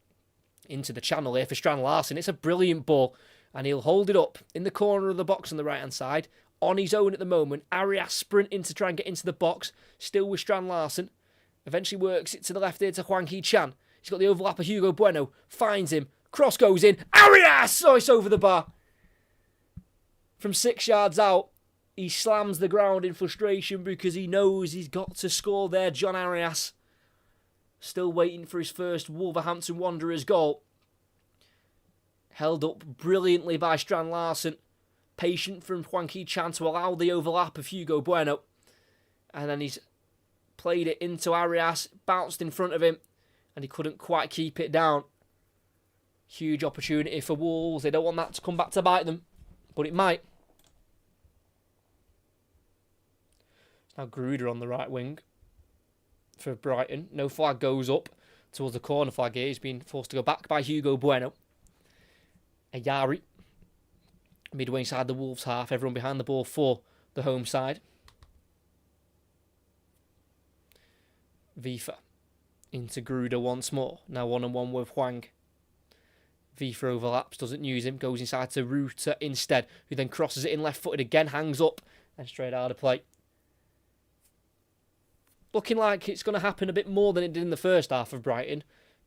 Into the channel here for Strand Larsen. It's a brilliant ball. And he'll hold it up in the corner of the box on the right-hand side. On his own at the moment. Arias sprinting to try and get into the box. Still with Strand Larsen. Eventually works it to the left here to Hwang Hee-chan. He's got the overlap of Hugo Bueno. Finds him. Cross goes in. Arias! Oh, it's over the bar. From 6 yards out, he slams the ground in frustration because he knows he's got to score there. John Arias. Still waiting for his first Wolverhampton Wanderers goal. Held up brilliantly by Strand Larsen. Patient from Hwang Hee-chan to allow the overlap of Hugo Bueno. And then he's played it into Arias, bounced in front of him, and he couldn't quite keep it down. Huge opportunity for Wolves. They don't want that to come back to bite them, but it might. It's now Gruder on the right wing for Brighton. No flag goes up towards the corner flag here. He's been forced to go back by Hugo Bueno. Ayari, midway inside the Wolves half. Everyone behind the ball for the home side. Vifa into Gruder once more. Now one-on-one with Hwang. Vifa overlaps, doesn't use him, goes inside to Ruta instead, who then crosses it in left-footed again, hangs up, and straight out of play. Looking like it's going to happen a bit more than it did in the first half of Brighton.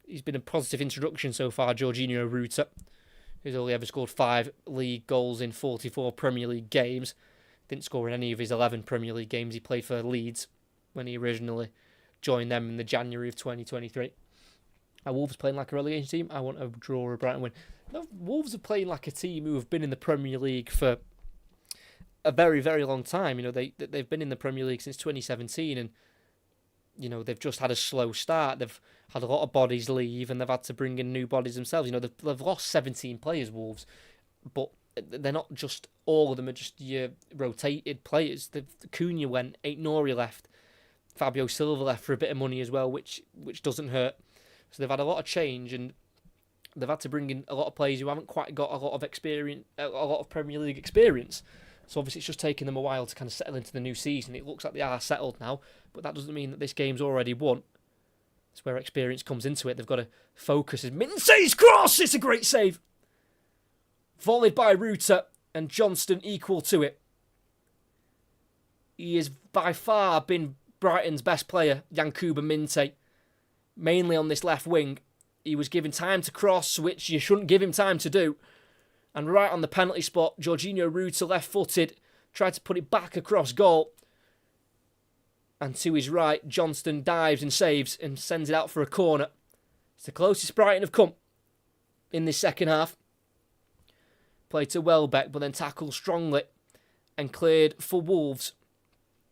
He's been a positive introduction so far, Jorginho Ruta, who's only ever scored 5 league goals in 44 Premier League games. Didn't score in any of his 11 Premier League games. He played for Leeds when he originally joined them in the January of 2023. Are Wolves playing like a relegation team? I want a draw or a Brighton win. No, Wolves are playing like a team who have been in the Premier League for a very, very long time. You know, they've been in the Premier League since 2017, and you know they've just had a slow start. They've had a lot of bodies leave, and they've had to bring in new bodies themselves. You know, they've lost 17 players, Wolves, but they're not just all of them are just your rotated players. Cunha went, Aït-Nouri left. Fabio Silva left for a bit of money as well, which doesn't hurt. So they've had a lot of change, and they've had to bring in a lot of players who haven't quite got a lot of experience, a lot of Premier League experience. So obviously it's just taken them a while to kind of settle into the new season. It looks like they are settled now, but that doesn't mean that this game's already won. That's where experience comes into it. They've got to focus. Mince's cross! It's a great save. Volleyed by Ruta, and Johnston equal to it. He has by far been Brighton's best player, Yankuba Minte. Mainly on this left wing. He was given time to cross, which you shouldn't give him time to do. And right on the penalty spot, Jorginho Ruta left-footed, tried to put it back across goal. And to his right, Johnston dives and saves and sends it out for a corner. It's the closest Brighton have come in this second half. Played to Welbeck, but then tackled strongly and cleared for Wolves.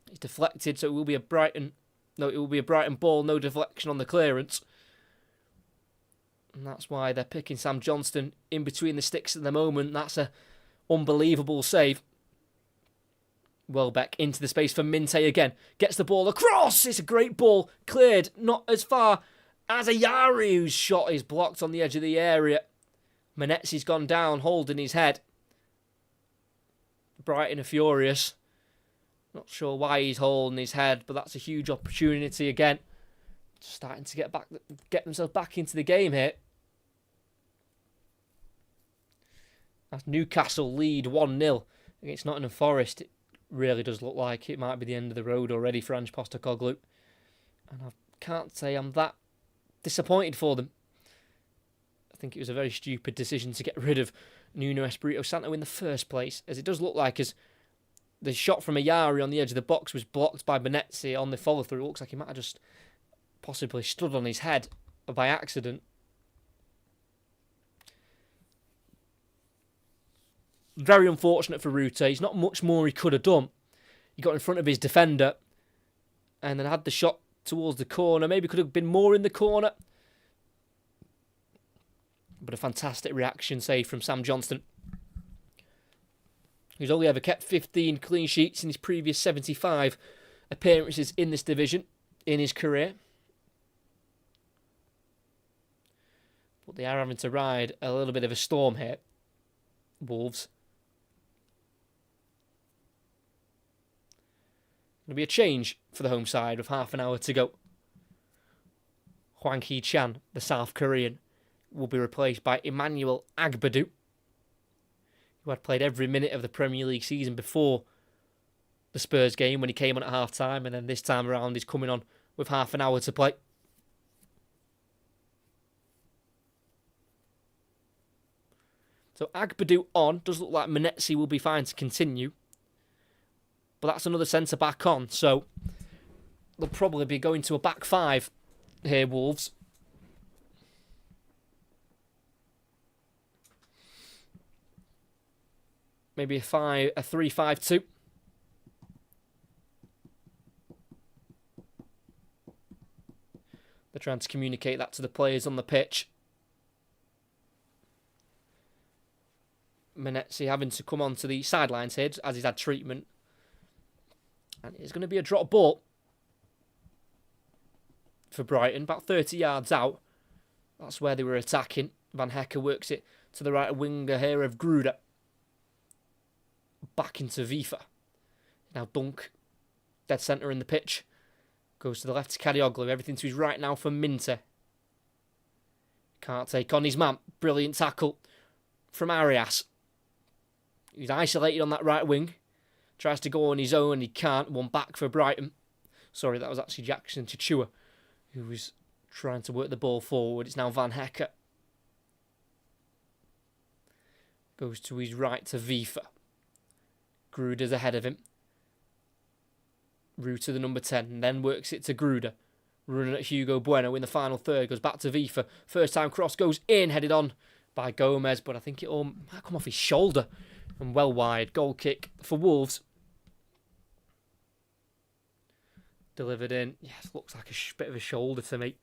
It's deflected, so it will be a Brighton. No, it will be a Brighton ball, no deflection on the clearance. And that's why they're picking Sam Johnston in between the sticks at the moment. That's an unbelievable save. Welbeck into the space for Minte again. Gets the ball across. It's a great ball. Cleared. Not as far as Ayari, whose shot is blocked on the edge of the area. Menetzi's gone down, holding his head. Brighton are furious. Not sure why he's holding his head, but that's a huge opportunity again. Starting to get themselves back into the game here. As Newcastle lead 1-0 against Nottingham Forest. It really does look like it might be the end of the road already for Ange Postecoglou. And I can't say I'm that disappointed for them. I think it was a very stupid decision to get rid of Nuno Espirito Santo in the first place, as it does look like as the shot from Ayari on the edge of the box was blocked by Benetzi on the follow-through. It looks like he might have just possibly stood on his head by accident. Very unfortunate for Rute. He's not much more he could have done. He got in front of his defender and then had the shot towards the corner. Maybe could have been more in the corner. But a fantastic reaction save from Sam Johnston, who's only ever kept 15 clean sheets in his previous 75 appearances in this division in his career. But they are having to ride a little bit of a storm here, Wolves. There'll be a change for the home side with half an hour to go. Hwang Hee-chan, the South Korean, will be replaced by Emmanuel Agbadou, who had played every minute of the Premier League season before the Spurs game when he came on at half-time, and then this time around he's coming on with half an hour to play. So Agbadou on. Does look like Menetzi will be fine to continue. But that's another centre-back on, so they'll probably be going to a back five here, Wolves. Maybe a 3-5-2. They're trying to communicate that to the players on the pitch. Menetzi having to come onto the sidelines here as he's had treatment. And it's going to be a drop ball for Brighton, about 30 yards out. That's where they were attacking. Van Hecke works it to the right winger here of Gruder. Back into Vifa. Now Dunk, dead centre in the pitch. Goes to the left to Kadioglu. Everything to his right now for Minte. Can't take on his man. Brilliant tackle from Arias. He's isolated on that right wing. Tries to go on his own. He can't. One back for Brighton. Sorry, that was actually Jackson Chichua who was trying to work the ball forward. It's now Van Hecke. Goes to his right to Vifa. Gruder's ahead of him. Rue to the number 10. And then works it to Gruder. Running at Hugo Bueno in the final third. Goes back to Vifa. First time cross goes in. Headed on by Gomez. But I think it all might come off his shoulder. And well wide. Goal kick for Wolves. Delivered in. Yes, looks like a bit of a shoulder to me.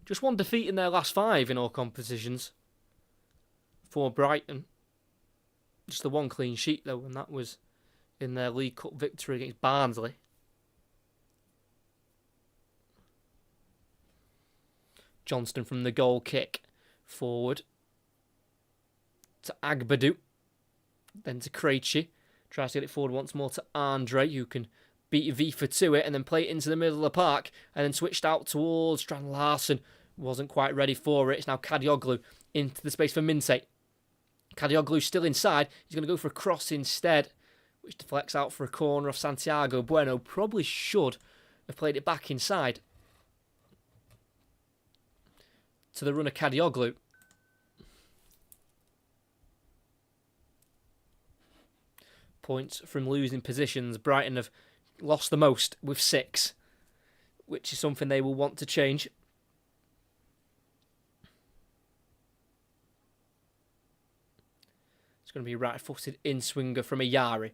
Just one defeat in their last 5 in all competitions for Brighton. Just the one clean sheet though, and that was in their League Cup victory against Barnsley. Johnston from the goal kick forward to Agbadou. Then to Krejci. Tries to get it forward once more to Andre, who can beat Vifa to it and then play it into the middle of the park and then switched out towards Strand Larsen. Wasn't quite ready for it. It's now Kadioglu into the space for Minte. Kadioglu still inside. He's going to go for a cross instead, which deflects out for a corner off Santiago Bueno. Probably should have played it back inside to the runner Kadioglu. Points from losing positions. Brighton have lost the most with 6, which is something they will want to change. It's going to be right-footed in-swinger from Ayari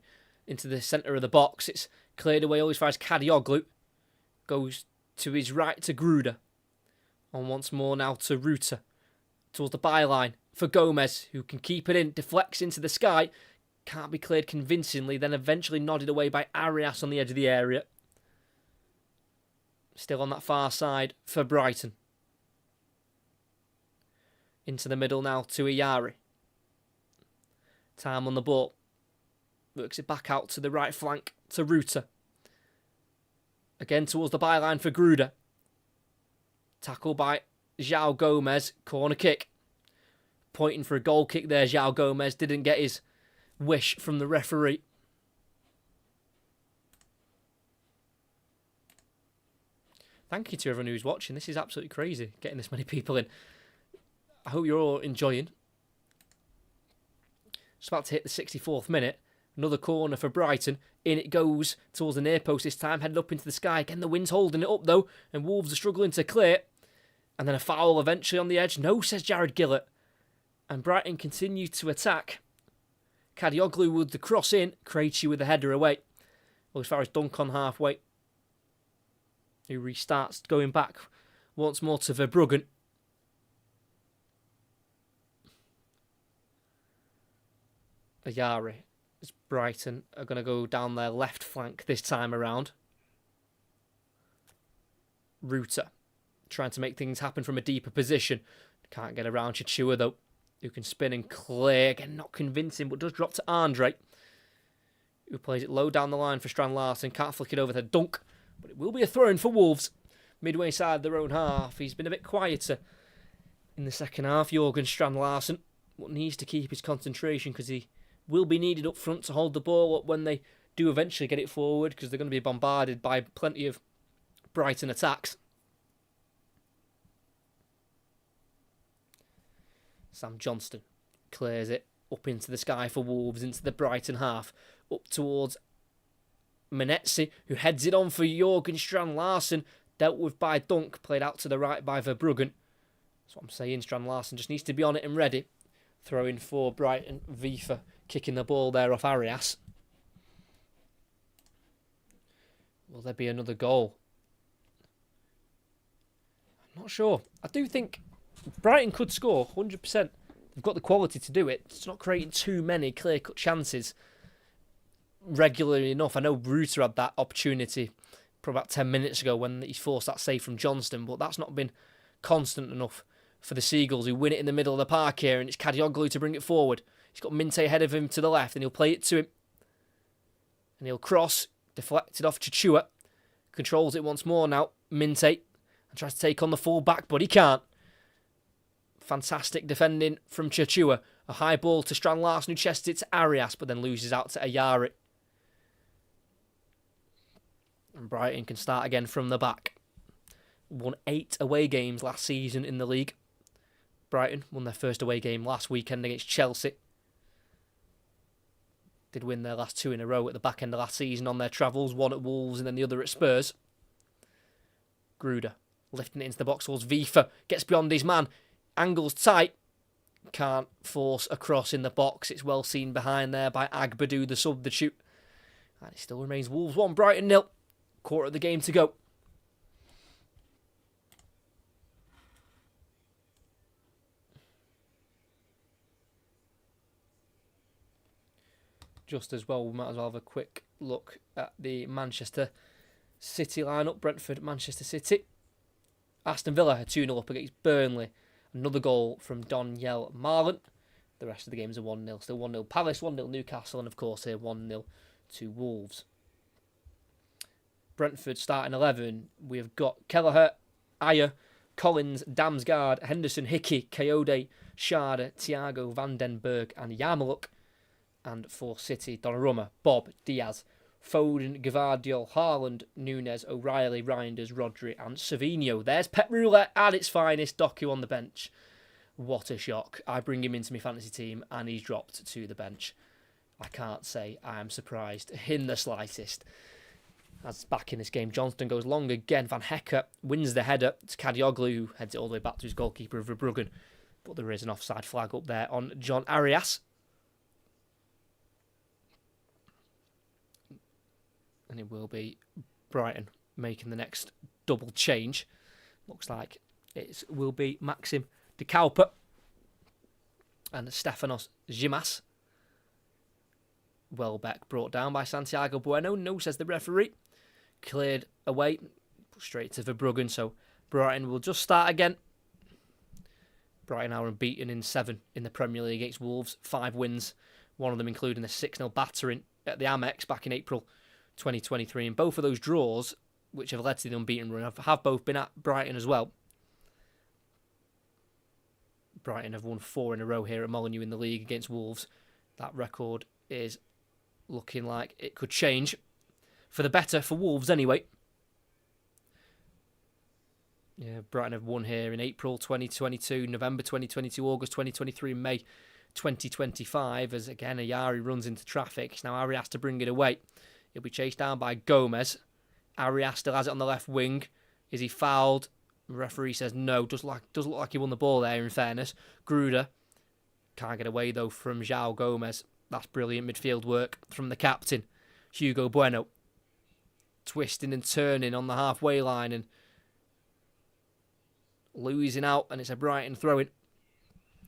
into the centre of the box. It's cleared away always far as Kadioglu. Goes to his right to Gruder. And once more now to Ruta. Towards the byline for Gomez, who can keep it in. Deflects into the sky. Can't be cleared convincingly. Then eventually nodded away by Arias on the edge of the area. Still on that far side for Brighton. Into the middle now to Ayari. Time on the ball. Works it back out to the right flank to Ruta. Again towards the byline for Gruder. Tackle by João Gomez. Corner kick. Pointing for a goal kick there. João Gomez didn't get his wish from the referee. Thank you to everyone who's watching. This is absolutely crazy, getting this many people in. I hope you're all enjoying. Just about to hit the 64th minute. Another corner for Brighton. In it goes towards the near post this time, headed up into the sky. Again, the wind's holding it up though, and Wolves are struggling to clear. And then a foul eventually on the edge. No, says Jared Gillett. And Brighton continue to attack. Kadioglu with the cross in. Krejci with the header away. Well, as far as Dunk on halfway. Who restarts going back once more to Verbruggen. Ayari. As Brighton are going to go down their left flank this time around. Ruta. Trying to make things happen from a deeper position. Can't get around Chichua though. Who can spin and clear. Again, not convincing, but does drop to Andre. Who plays it low down the line for Strand Larsen. Can't flick it over to Dunk. But it will be a throw-in for Wolves. Midway side their own half. He's been a bit quieter in the second half. Jørgen Strand Larsen. But needs to keep his concentration because he will be needed up front to hold the ball up when they do eventually get it forward, because they're going to be bombarded by plenty of Brighton attacks. Sam Johnston clears it up into the sky for Wolves, into the Brighton half, up towards Menetzi, who heads it on for Jørgen Strand Larsen, dealt with by Dunk, played out to the right by Verbruggen. That's what I'm saying, Strand Larsen just needs to be on it and ready. Throw in for Brighton, Vifa kicking the ball there off Arias. Will there be another goal? I'm not sure. I do think Brighton could score 100%. They've got the quality to do it. It's not creating too many clear-cut chances regularly enough. I know Ruta had that opportunity probably about 10 minutes ago when he forced that save from Johnston, but that's not been constant enough for the Seagulls, who win it in the middle of the park here, and it's Kadioglu to bring it forward. He's got Minte ahead of him to the left, and he'll play it to him. And he'll cross, deflected off Chichua. Controls it once more now, Minte, and tries to take on the full back, but he can't. Fantastic defending from Chichua. A high ball to Strand Larsen, who chests it to Arias, but then loses out to Ayari. And Brighton can start again from the back. Won 8 away games last season in the league. Brighton won their first away game last weekend against Chelsea. Did win their last 2 in a row at the back end of last season on their travels. One at Wolves and then the other at Spurs. Gruder lifting it into the box towards Vifa. Gets beyond his man. Angles tight. Can't force a cross in the box. It's well seen behind there by Agbadou, the substitute. And it still remains Wolves 1, Brighton 0. Quarter of the game to go. Just as well, we might as well have a quick look at the Manchester City lineup. Brentford, Manchester City. Aston Villa are 2-0 up against Burnley. Another goal from Donyell Marlon. The rest of the games are 1-0. Still 1-0 Palace, 1-0 Newcastle, and of course here 1-0 to Wolves. Brentford starting 11. We've got Kelleher, Ayer, Collins, Damsgaard, Henderson, Hickey, Kayode, Schade, Thiago, Vandenberg and Yarmouk. And for City, Donnarumma, Bob, Diaz, Foden, Gvardiol, Haaland, Núñez, O'Reilly, Reinders, Rodri and Savinho. There's Pep Roulette at its finest. Doku on the bench. What a shock. I bring him into my fantasy team and he's dropped to the bench. I can't say I am surprised in the slightest. as back in this game. Johnston goes long again. Van Hecker wins the header. It's Kadioglu who heads it all the way back to his goalkeeper of Verbruggen. But there is an offside flag up there on John Arias. And it will be Brighton making the next double change. Looks like it will be Maxim de Cowper and Stefanos Zimas. Welbeck brought down by Santiago Bueno. No, says the referee. Cleared away. Straight to Verbruggen. So Brighton will just start again. Brighton are unbeaten in 7 in the Premier League against Wolves. 5 wins. One of them including a 6-0 battering at the Amex back in April 2023. And both of those draws, which have led to the unbeaten run, have both been at Brighton as well. Brighton have won 4 in a row here at Molineux in the league against Wolves. That record is looking like it could change for the better for Wolves anyway. Yeah, Brighton have won here in April 2022, November 2022, August 2023, May 2025. As again, Ayari runs into traffic. Now Arias to bring it away. He'll be chased down by Gomez. Arias still has it on the left wing. Is he fouled? The referee says no. Doesn't look like he won the ball there, in fairness. Gruder can't get away though from João Gomez. That's brilliant midfield work from the captain, Hugo Bueno. Twisting and turning on the halfway line and losing out, and it's a Brighton throw-in.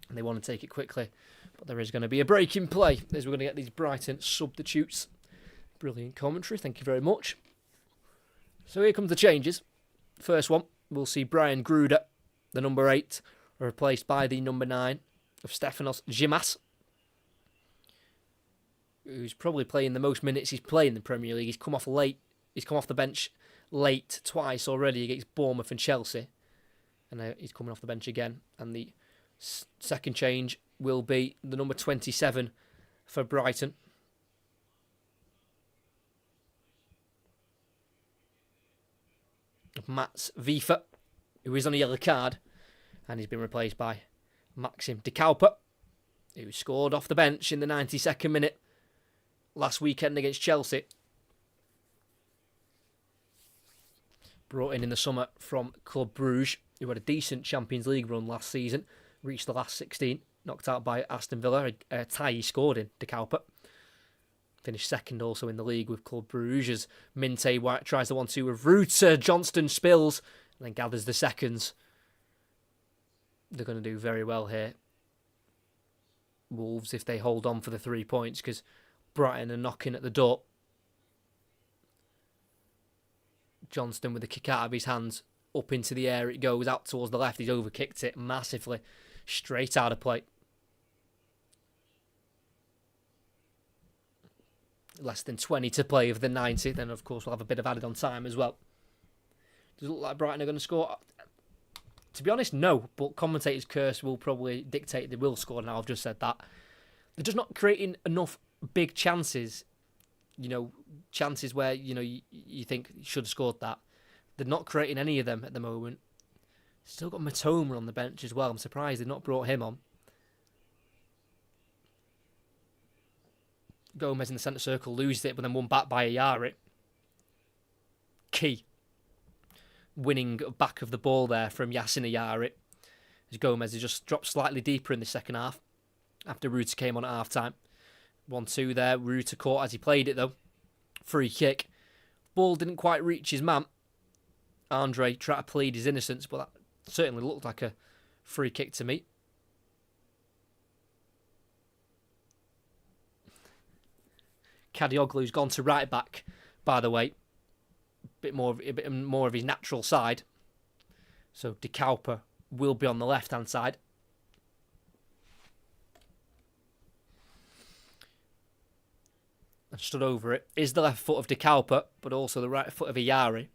And they want to take it quickly, but there is going to be a break in play as we're going to get these Brighton substitutes. Brilliant commentary, thank you very much. So here comes the changes. First one, we'll see Brian Gruder, the number 8, replaced by the number 9 of Stefanos Zimas, who's probably playing the most minutes he's played in the Premier League. He's come off late. He's come off the bench late twice already against Bournemouth and Chelsea. And he's coming off the bench again. And the second change will be the number 27 for Brighton. Mats Wiefer, who is on a yellow card. And he's been replaced by Maxim de Cowper, who scored off the bench in the 92nd minute last weekend against Chelsea. Brought in the summer from Club Brugge, who had a decent Champions League run last season. Reached the last 16, knocked out by Aston Villa. A tie he scored in, de Cowper. Finished second also in the league with Club Brugge as Minte White tries the 1-2 with Ruta. Johnston spills and then gathers the seconds. They're going to do very well here, Wolves, if they hold on for the 3 points, because Brighton are knocking at the door. Johnston with the kick out of his hands, up into the air it goes, out towards the left. He's overkicked it massively, straight out of play. Less than 20 to play of the 90. Then, of course, we'll have a bit of added on time as well. Does it look like Brighton are going to score? To be honest, no. But commentators' curse will probably dictate they will score now. I've just said that. They're just not creating enough big chances. You know, chances where, you know, you think you should have scored that. They're not creating any of them at the moment. Still got Matoma on the bench as well. I'm surprised they've not brought him on. Gomez in the centre circle loses it, but then won back by Ayari. Key. Winning back of the ball there from Yassin Ayari. As Gomez has just dropped slightly deeper in the second half after Ruta came on at half time. 1-2 there. Ruta caught as he played it though. Free kick. Ball didn't quite reach his man. Andre tried to plead his innocence, but that certainly looked like a free kick to me. Kadioglu's gone to right back, by the way. A bit more of his natural side. So de Cowper will be on the left-hand side. And stood over it is the left foot of de Cowper, but also the right foot of Ayari.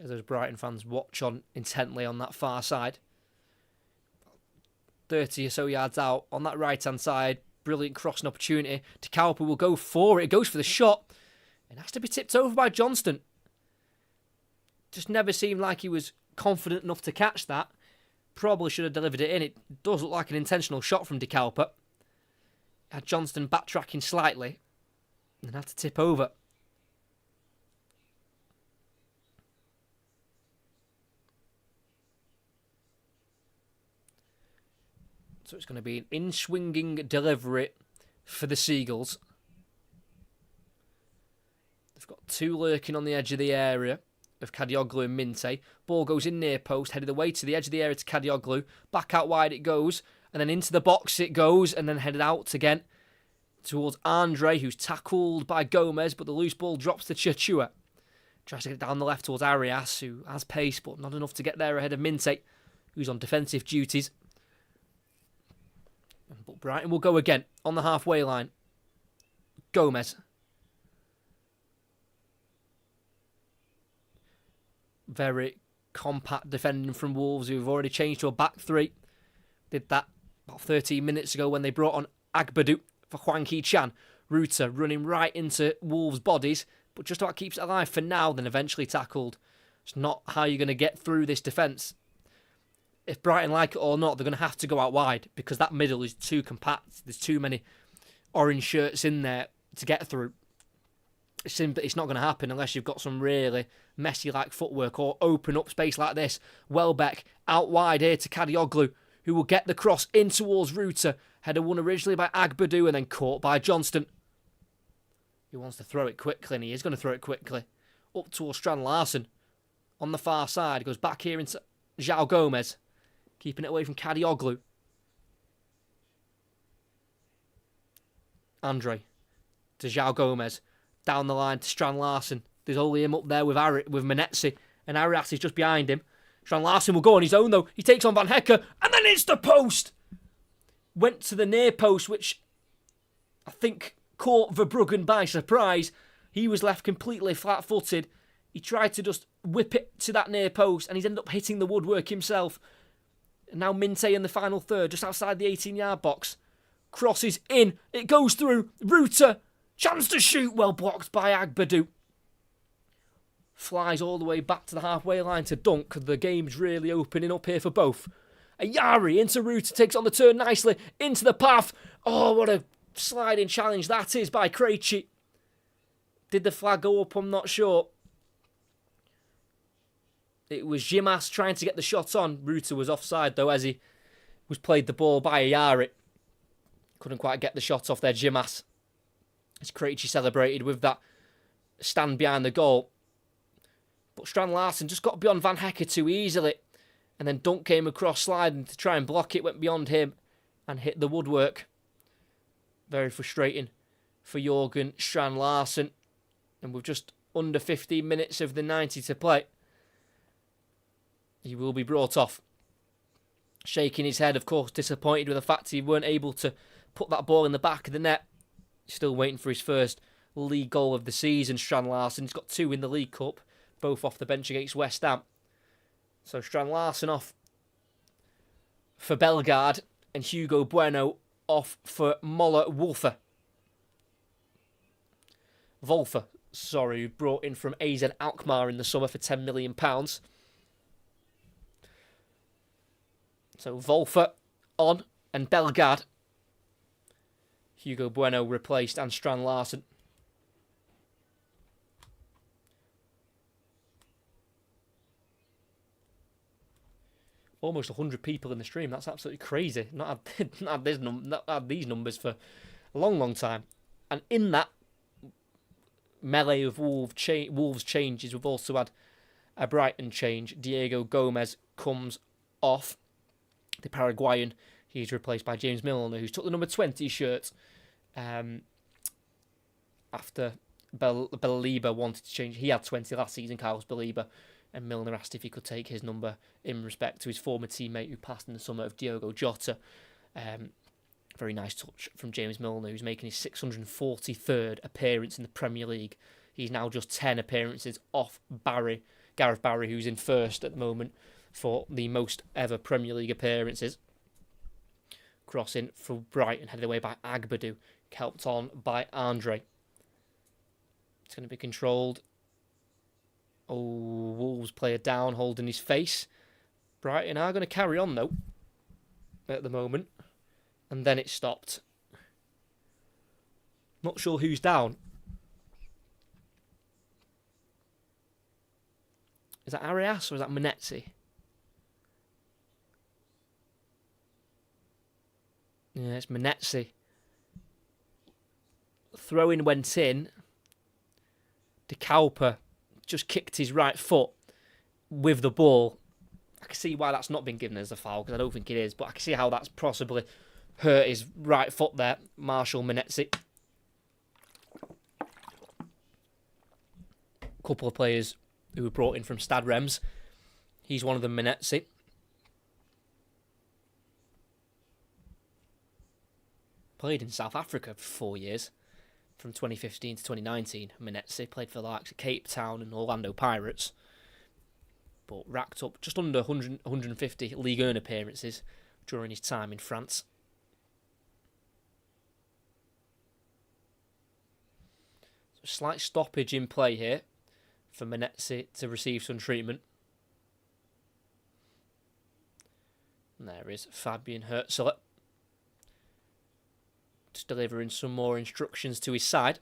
As those Brighton fans watch on intently on that far side. 30 or so yards out on that right-hand side. Brilliant crossing opportunity. De Cowper will go for it. It goes for the shot. It has to be tipped over by Johnston. Just never seemed like he was confident enough to catch that. Probably should have delivered it in. It does look like an intentional shot from de Cowper. Had Johnston backtracking slightly. And had to tip over. So it's going to be an in-swinging delivery for the Seagulls. They've got two lurking on the edge of the area of Kadioglu and Minte. Ball goes in near post, headed away to the edge of the area to Kadioglu. Back out wide it goes, and then into the box it goes, and then headed out again towards Andre, who's tackled by Gomez, but the loose ball drops to Chachua. Tries to get it down the left towards Arias, who has pace, but not enough to get there ahead of Minte, who's on defensive duties. But Brighton will go again on the halfway line. Gomez. Very compact defending from Wolves, who have already changed to a back three. Did that about 13 minutes ago when they brought on Agbadu for Hwang Hee-chan. Ruta running right into Wolves' bodies, but just about keeps it alive for now, then eventually tackled. It's not how you're going to get through this defence. If Brighton like it or not, they're going to have to go out wide because that middle is too compact. There's too many orange shirts in there to get through. It's not going to happen unless you've got some really Messi-like footwork or open up space like this. Welbeck out wide here to Kadioglu, who will get the cross in towards Ruta. Header won originally by Agbadu and then caught by Johnston. He wants to throw it quickly, and he is going to throw it quickly. Up towards Strand Larsen. On the far side, he goes back here into João Gomez. Keeping it away from Kadioglu. Andre to João Gomez. Down the line to Strand Larsen. There's only him up there with Menetzi. And Arias is just behind him. Strand Larsen will go on his own though. He takes on Van Hecker. And then it's the post. Went to the near post, which I think caught Verbruggen by surprise. He was left completely flat-footed. He tried to just whip it to that near post. And he's ended up hitting the woodwork himself. And now Minte in the final third, just outside the 18-yard box. Crosses in. It goes through. Ruta. Chance to shoot, well blocked by Agbadu. Flies all the way back to the halfway line to dunk. The game's really opening up here for both. Ayari into Ruta, takes on the turn nicely. Into the path. Oh, what a sliding challenge that is by Krejci. Did the flag go up? I'm not sure. It was Jimas trying to get the shot on. Ruta was offside though as he was played the ball by Ayari. Couldn't quite get the shot off there, Jimas. As Krejci celebrated with that stand behind the goal. But Strand Larsen just got beyond Van Hecker too easily. And then Dunk came across sliding to try and block it. Went beyond him and hit the woodwork. Very frustrating for Jørgen Strand Larsen. And with just under 15 minutes of the 90 to play, he will be brought off. Shaking his head, of course, disappointed with the fact he weren't able to put that ball in the back of the net. Still waiting for his first league goal of the season, Strand Larsen. He's got two in the League Cup, both off the bench against West Ham. So Strand Larsen off for Bellegarde and Hugo Bueno off for Moller Wolfer. Who brought in from AZ Alkmaar in the summer for £10 million. So Wolfer on and Bellegarde. Hugo Bueno replaced and Strand Larsen. Almost 100 people in the stream. That's absolutely crazy. Not had these numbers for a long, long time. And in that melee of Wolves changes, we've also had a Brighton change. Diego Gomez comes off. The Paraguayan. He's replaced by James Milner, who's took the number 20 shirt after Baliba wanted to change. He had 20 last season, Carlos Baliba, and Milner asked if he could take his number in respect to his former teammate who passed in the summer of Diogo Jota. Very nice touch from James Milner, who's making his 643rd appearance in the Premier League. He's now just 10 appearances off Gareth Barry, who's in first at the moment for the most ever Premier League appearances. Crossing for Brighton, headed away by Agbadu, helped on by Andre. It's going to be controlled. Oh, Wolves player down, holding his face. Brighton are going to carry on though, at the moment. And then it stopped. Not sure who's down. Is that Arias or is that Menetzi? Yeah, it's Menetzi. Throw-in went in. De Cowper just kicked his right foot with the ball. I can see why that's not been given as a foul, because I don't think it is, but I can see how that's possibly hurt his right foot there. Marshall Menetzi. A couple of players who were brought in from Stade Reims. He's one of them, Menetzi. Played in South Africa for 4 years, from 2015 to 2019. Menetzi played for the likes of Cape Town and Orlando Pirates, but racked up just under 150 Ligue 1 appearances during his time in France. So a slight stoppage in play here for Menetzi to receive some treatment. And there is Fabian Herzler, just delivering some more instructions to his side.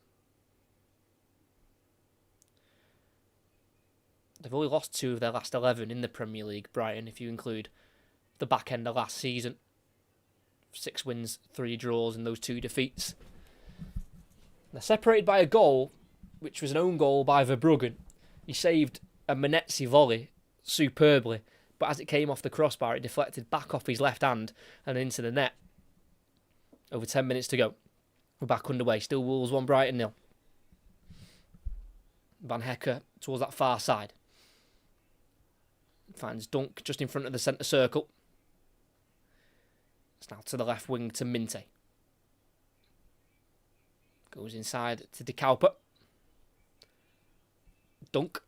They've only lost 2 of their last 11 in the Premier League, Brighton, if you include the back end of last season. 6 wins, 3 draws, and those 2 defeats. They're separated by a goal, which was an own goal by Verbruggen. He saved a Menetzi volley superbly, but as it came off the crossbar, it deflected back off his left hand and into the net. Over 10 minutes to go. We're back underway. Still Wolves 1, Brighton 0. Van Hecker towards that far side. Finds Dunk just in front of the centre circle. It's now to the left wing to Minte. Goes inside to De Cowper. Dunk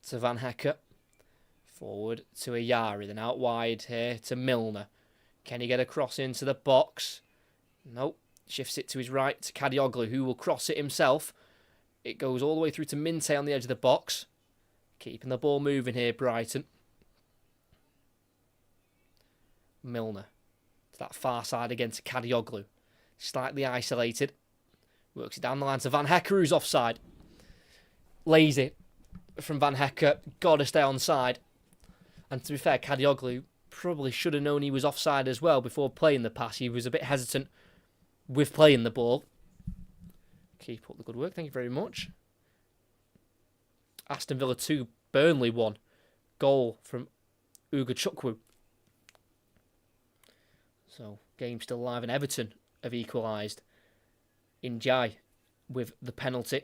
to Van Hecker. Forward to Ayari. Then out wide here to Milner. Can he get a cross into the box? Nope. Shifts it to his right to Kadioglu, who will cross it himself. It goes all the way through to Minte on the edge of the box. Keeping the ball moving here, Brighton. Milner to that far side again to Kadioglu. Slightly isolated. Works it down the line to Van Hecker, who's offside. Lazy from Van Hecker. Got to stay onside. And to be fair, Kadioglu probably should have known he was offside as well before playing the pass. He was a bit hesitant with playing the ball. Keep up the good work. Thank you very much. Aston Villa 2, Burnley 1. Goal from Uga Chukwu. So, game still alive, and Everton have equalised in Jai with the penalty.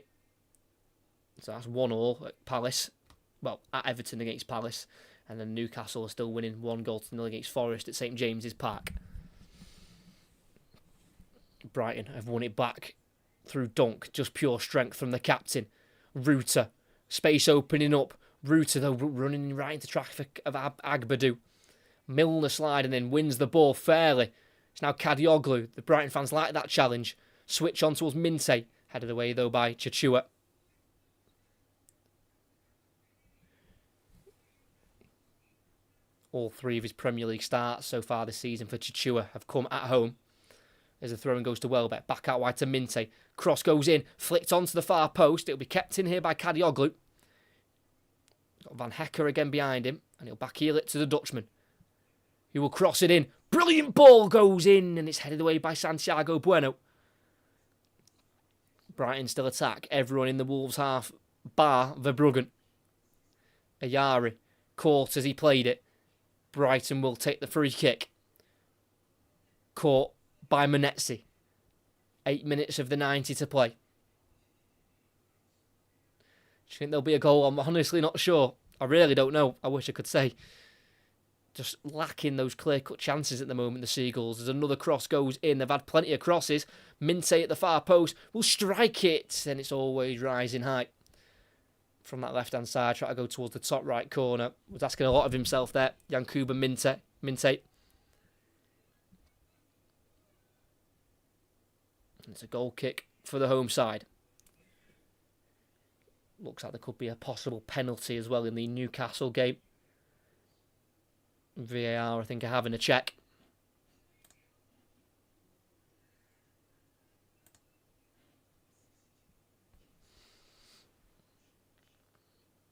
So that's 1-1 at Palace. Well, at Everton against Palace. And then Newcastle are still winning 1-0 against Forest at St James's Park. Brighton have won it back through Dunk. Just pure strength from the captain. Ruter. Space opening up. Ruter, though, running right into traffic of Agbadou. Milner sliding in, wins the ball fairly. It's now Kadioglu. The Brighton fans like that challenge. Switch on towards Minte. Headed away, though, by Chachua. All 3 of his Premier League starts so far this season for Chachua have come at home. As the throw-in goes to Welbeck. Back out wide to Minte. Cross goes in. Flicked onto the far post. It'll be kept in here by Kadioglu. Got Van Hecker again behind him. And he'll backheel it to the Dutchman. He will cross it in. Brilliant ball goes in. And it's headed away by Santiago Bueno. Brighton still attack. Everyone in the Wolves half. Bar Verbruggen. Ayari. Caught as he played it. Brighton will take the free kick. Caught by Menetzi. 8 minutes of the 90 to play. Do you think there'll be a goal? I'm honestly not sure. I really don't know. I wish I could say. Just lacking those clear-cut chances at the moment, the Seagulls. As another cross goes in. They've had plenty of crosses. Minte at the far post will strike it. And it's always rising high. From that left-hand side, try to go towards the top right corner. Was asking a lot of himself there. Yankuba Minte. It's a goal kick for the home side. Looks like there could be a possible penalty as well in the Newcastle game. VAR, I think, are having a check.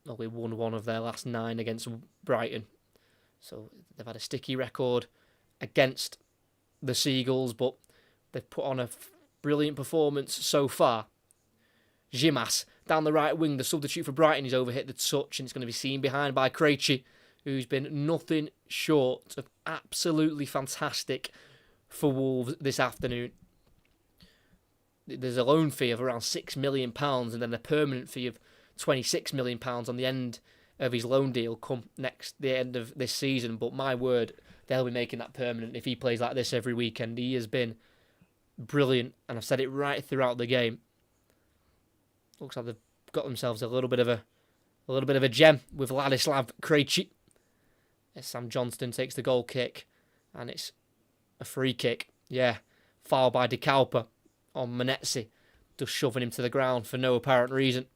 Only won 1 of their last 9 against Brighton. So they've had a sticky record against the Seagulls, but they've put on a brilliant performance so far. Gimas down the right wing, the substitute for Brighton, he's overhit the touch and it's going to be seen behind by Krejci, who's been nothing short of absolutely fantastic for Wolves this afternoon. There's a loan fee of around £6 million and then a permanent fee of £26 million on the end of his loan deal come the end of this season. But my word, they'll be making that permanent if he plays like this every weekend. He has been brilliant, and I've said it right throughout the game. Looks like they've got themselves a little bit of a gem with Ladislav Krejci. As Sam Johnston takes the goal kick, and it's a free kick. Yeah, foul by De Cowper on Manetzi, just shoving him to the ground for no apparent reason.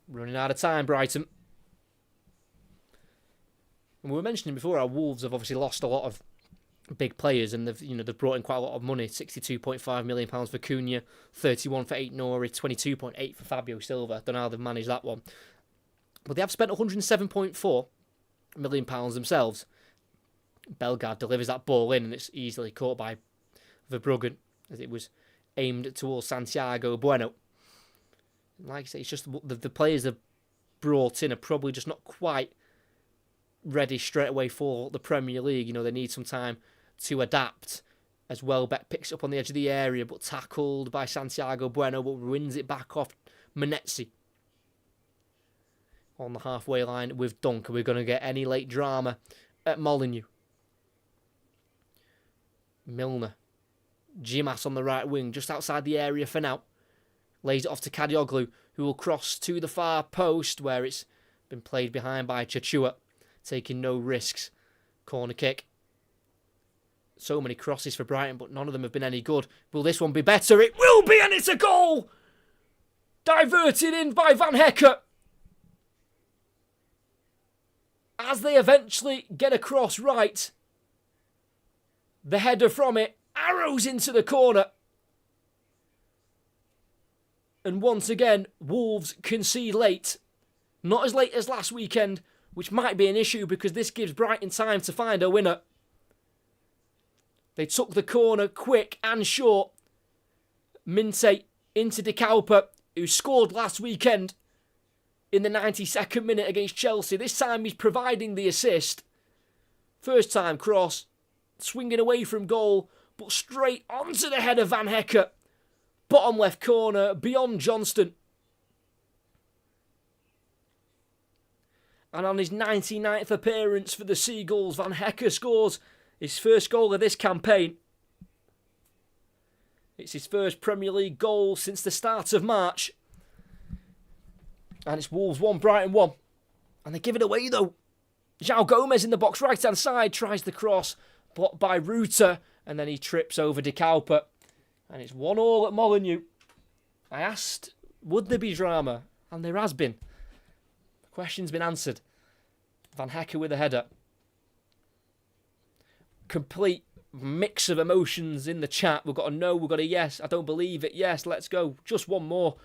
Running out of time, Brighton. And we were mentioning before how Wolves have obviously lost a lot of big players, and they've brought in quite a lot of money. £62.5 million for Cunha, 31 for Aït-Nouri, 22.8 for Fabio Silva. Don't know how they've managed that one. But they have spent £107.4 million themselves. Bellegarde delivers that ball in, and it's easily caught by Verbruggen as it was aimed towards Santiago Bueno. Like I say, it's just the players they've brought in are probably just not quite ready straight away for the Premier League. They need some time to adapt. As Welbeck picks up on the edge of the area, but tackled by Santiago Bueno, but wins it back off Manetzi. On the halfway line with Dunk. Are we going to get any late drama at Molineux? Milner. Gimas on the right wing, just outside the area for now. Lays it off to Kadioglu, who will cross to the far post, where it's been played behind by Chachua, taking no risks. Corner kick. So many crosses for Brighton, but none of them have been any good. Will this one be better? It will be, and it's a goal! Diverted in by Van Hecke. As they eventually get across right, the header from it arrows into the corner. And once again, Wolves concede late. Not as late as last weekend, which might be an issue because this gives Brighton time to find a winner. They took the corner quick and short. Minte into De Cowper, who scored last weekend in the 92nd minute against Chelsea. This time he's providing the assist. First time cross, swinging away from goal, but straight onto the head of Van Hecke. Bottom left corner, beyond Johnston. And on his 99th appearance for the Seagulls, Van Hecke scores his first goal of this campaign. It's his first Premier League goal since the start of March. And it's Wolves 1, Brighton 1. And they give it away though. João Gomez in the box, right-hand side, tries the cross, blocked by Rutter, and then he trips over De Cowper. And it's 1-1 at Molineux. I asked, would there be drama? And there has been. The question's been answered. Van Hecke with a header. Complete mix of emotions in the chat. We've got a no, we've got a yes. I don't believe it. Yes, let's go. Just one more.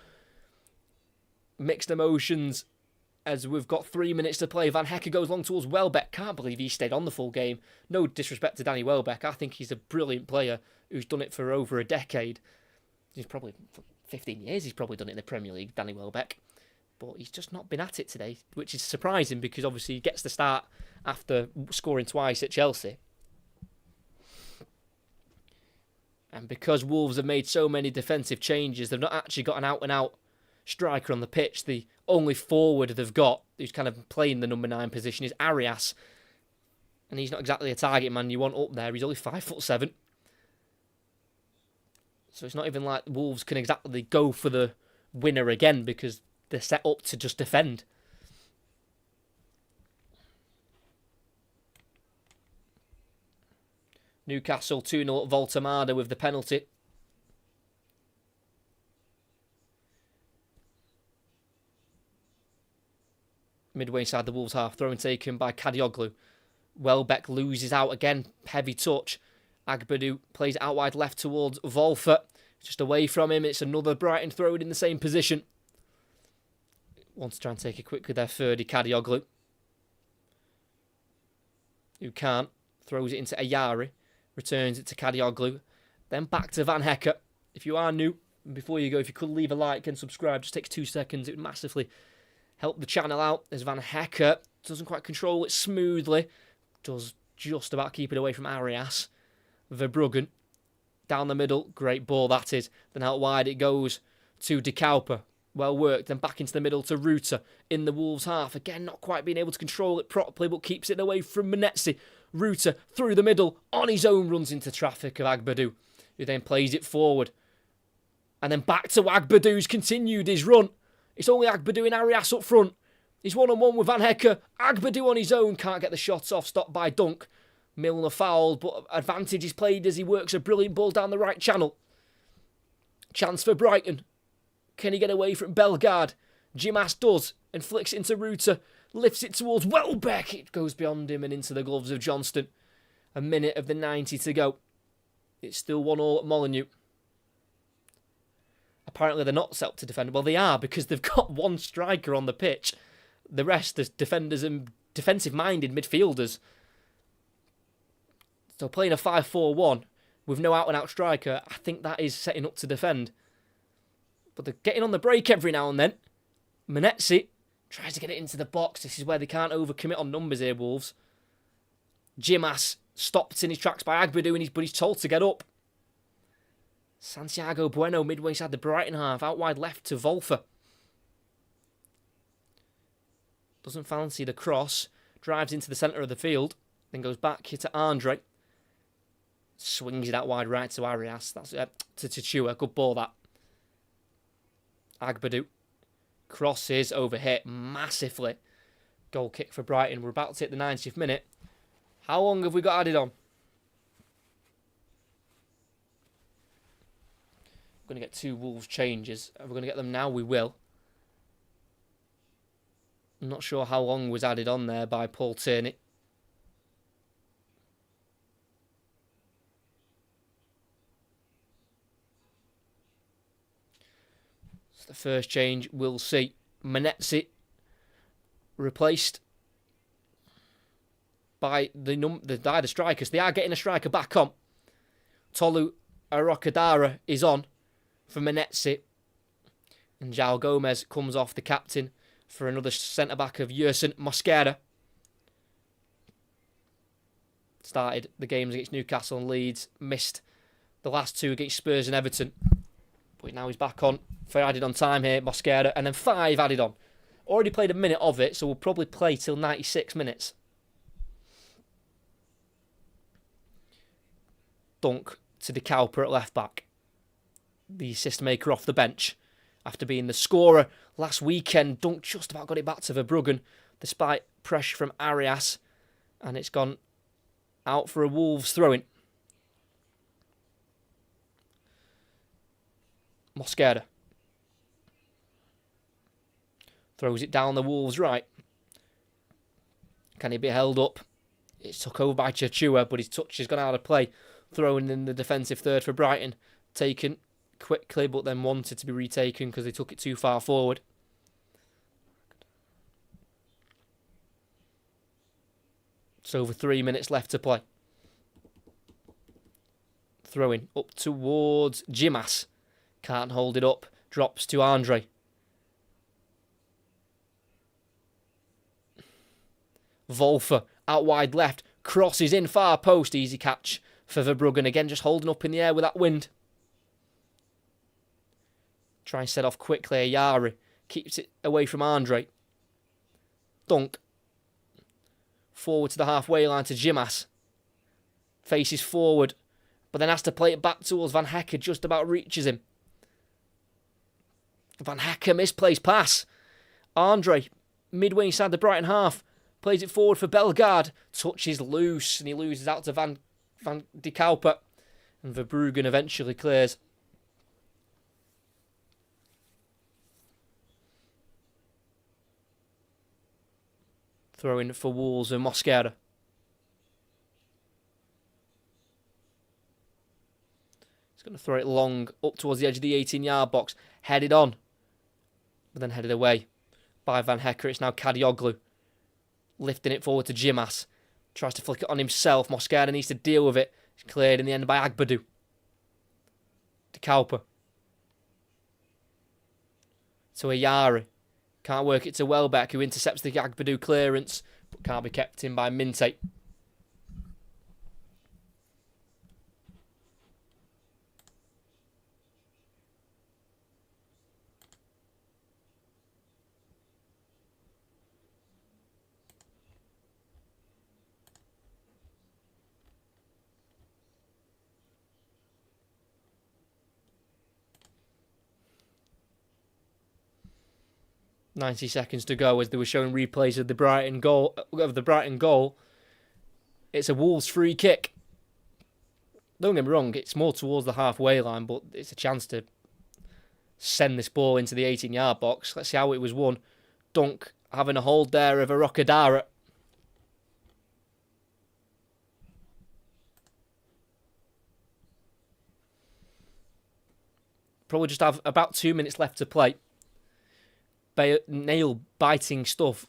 Mixed emotions as we've got 3 minutes to play. Van Hecke goes long towards Welbeck. Can't believe he stayed on the full game. No disrespect to Danny Welbeck. I think he's a brilliant player who's done it for over a decade. He's probably 15 years he's probably done it in the Premier League, Danny Welbeck. But he's just not been at it today, which is surprising because obviously he gets the start after scoring twice at Chelsea. And because Wolves have made so many defensive changes, they've not actually got an out-and-out striker on the pitch. The only forward they've got who's kind of playing the number 9 position is Arias. And he's not exactly a target man you want up there. He's only 5'7". So it's not even like Wolves can exactly go for the winner again because they're set up to just defend. Newcastle 2-0 at Voltemada with the penalty. Midway inside the Wolves half, throw taken by Kadioglu. Welbeck loses out again, heavy touch. Agbadu plays it out wide left towards Wolfer. Just away from him. It's another Brighton throw in the same position. Wants to try and take it quickly there. Ferdy Kadioglu, who can't. Throws it into Ayari. Returns it to Kadioglu. Then back to Van Hecker. If you are new, before you go, if you could leave a like and subscribe, just takes 2 seconds. It would massively help the channel out. There's Van Hecker. Doesn't quite control it smoothly. Does just about keep it away from Arias. Verbruggen. Down the middle. Great ball that is. Then out wide it goes to De Cowper. Well worked. Then back into the middle to Ruta in the Wolves half. Again, not quite being able to control it properly, but keeps it away from Menetzi. Ruta through the middle. On his own runs into traffic of Agbadou, who then plays it forward. And then back to Agbadou, who's continued his run. It's only Agbadou and Arias up front. He's one-on-one with Van Hecker. Agbadou on his own. Can't get the shots off. Stopped by Dunk. Milner fouled, but advantage is played as he works a brilliant ball down the right channel. Chance for Brighton. Can he get away from Bellegarde? Jimas does and flicks it into Ruta. Lifts it towards Welbeck. It goes beyond him and into the gloves of Johnston. A minute of the 90 to go. It's still 1-1 at Molineux. Apparently they're not set up to defend. Well, they are, because they've got one striker on the pitch. The rest are defenders and defensive-minded midfielders. So playing a 5-4-1 with no out-and-out striker, I think that is setting up to defend. But they're getting on the break every now and then. Menetzi tries to get it into the box. This is where they can't overcommit on numbers here, Wolves. Jimas stopped in his tracks by Agbadou, but he's told to get up. Santiago Bueno midway inside the Brighton half. Out wide left to Wolfer. Doesn't fancy the cross. Drives into the centre of the field. Then goes back here to Andre. Swings it out wide right to Arias. That's to Chua. Good ball that. Agbadou. Crosses over hit massively. Goal kick for Brighton. We're about to hit the 90th minute. How long have we got added on? We're going to get 2 Wolves changes. Are we going to get them now? We will. I'm not sure how long was added on there by Paul Tierney. So the first change we'll see. Menetzi replaced by the strikers. They are getting a striker back on. Tolu Arokadara is on for Menetzi. And João Gomez comes off, the captain, for another centre-back of Yerson Mosquera. Started the games against Newcastle and Leeds. Missed the last 2 against Spurs and Everton. But now he's back on for added on time here, Mosquera. And then 5 added on. Already played a minute of it, so we'll probably play till 96 minutes. Dunk to De Cowper at left-back. The assist maker off the bench. After being the scorer last weekend, Dunk just about got it back to Verbruggen, despite pressure from Arias. And it's gone out for a Wolves throw-in. Mosquera. Throws it down the Wolves' right. Can he be held up? It's took over by Chachua, but his touch has gone out of play. Throwing in the defensive third for Brighton. Taken quickly, but then wanted to be retaken because they took it too far forward. It's over 3 minutes left to play. Throwing up towards Jimas. Can't hold it up. Drops to Andre. Wolfer out wide left. Crosses in far post. Easy catch for Verbruggen. Again, just holding up in the air with that wind. Try and set off quickly. Ayari keeps it away from Andre. Dunk. Forward to the halfway line to Jimas. Faces forward. But then has to play it back towards Van Hecker. Just about reaches him. Van Hecker misplaced pass. Andre, midway inside the Brighton half. Plays it forward for Bellegarde. Touches loose. And he loses out to Van De Cowper. And Verbruggen eventually clears. Throwing for Wolves and Mosquera. Going to throw it long up towards the edge of the 18-yard box. Headed on, but then headed away by Van Hecker. It's now Kadioglu lifting it forward to Jimas. Tries to flick it on himself. Mosquera needs to deal with it. It's cleared in the end by Agbadu. To Kauper. To Ayari. Can't work it to Welbeck, who intercepts the Agbadu clearance, but can't be kept in by Minte. .90 seconds to go as they were showing replays of the Brighton goal. It's a Wolves free kick. Don't get me wrong, it's more towards the halfway line, but it's a chance to send this ball into the 18-yard box. Let's see how it was won. Dunk having a hold there of a Rocadara. Probably just have about 2 minutes left to play. Nail-biting stuff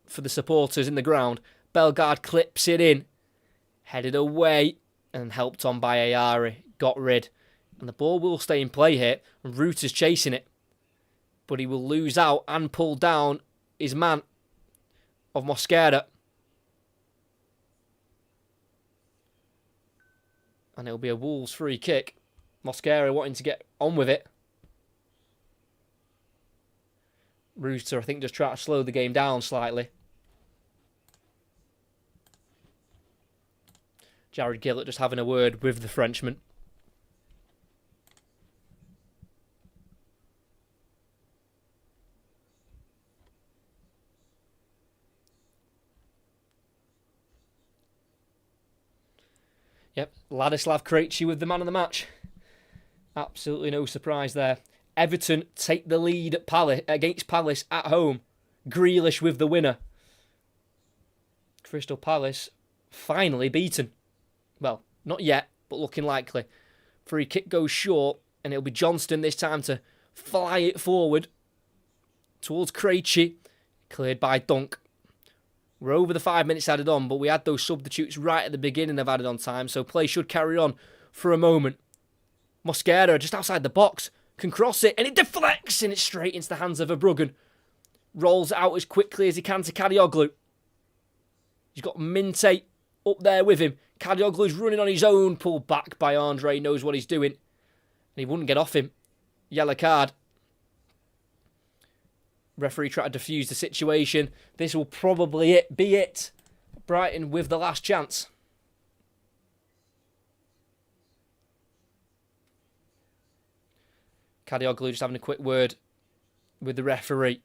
for the supporters in the ground. Bellegarde clips it in. Headed away and helped on by Ayari. Got rid. And the ball will stay in play here. And Reuter's chasing it. But he will lose out and pull down his man of Mosquera. And it'll be a Wolves free kick. Mosquera wanting to get on with it. Reuter, I think, just trying to slow the game down slightly. Jared Gillett just having a word with the Frenchman. Yep, Ladislav Krejci with the man of the match. Absolutely no surprise there. Everton take the lead against Palace at home. Grealish with the winner. Crystal Palace finally beaten. Well, not yet, but looking likely. Free kick goes short, and it'll be Johnston this time to fly it forward towards Krejci. Cleared by Dunk. We're over the 5 minutes added on, but we had those substitutes right at the beginning of added on time, so play should carry on for a moment. Mosquera just outside the box. Can cross it, and it deflects, and it's straight into the hands of Verbruggen. Rolls it out as quickly as he can to Kadioglu. He's got Minte up there with him. Kadioglu's running on his own, pulled back by Andre, knows what he's doing. And he wouldn't get off him. Yellow card. Referee tried to defuse the situation. This will probably be it. Brighton with the last chance. Kadioglu just having a quick word with the referee.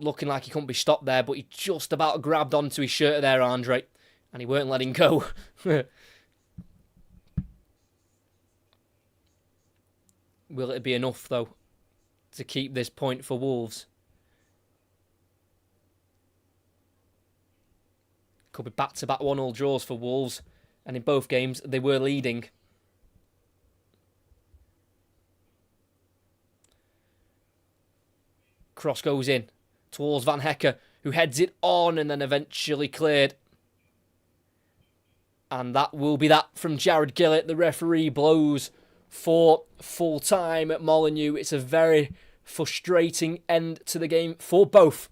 Looking like he couldn't be stopped there, but he just about grabbed onto his shirt there, Andre. And he weren't letting go. Will it be enough, though, to keep this point for Wolves? Could be back-to-back 1-1 draws for Wolves. And in both games, they were leading. Cross goes in towards Van Hecker, who heads it on and then eventually cleared. And that will be that from Jared Gillett. The referee blows for full time at Molineux. It's a very frustrating end to the game for both.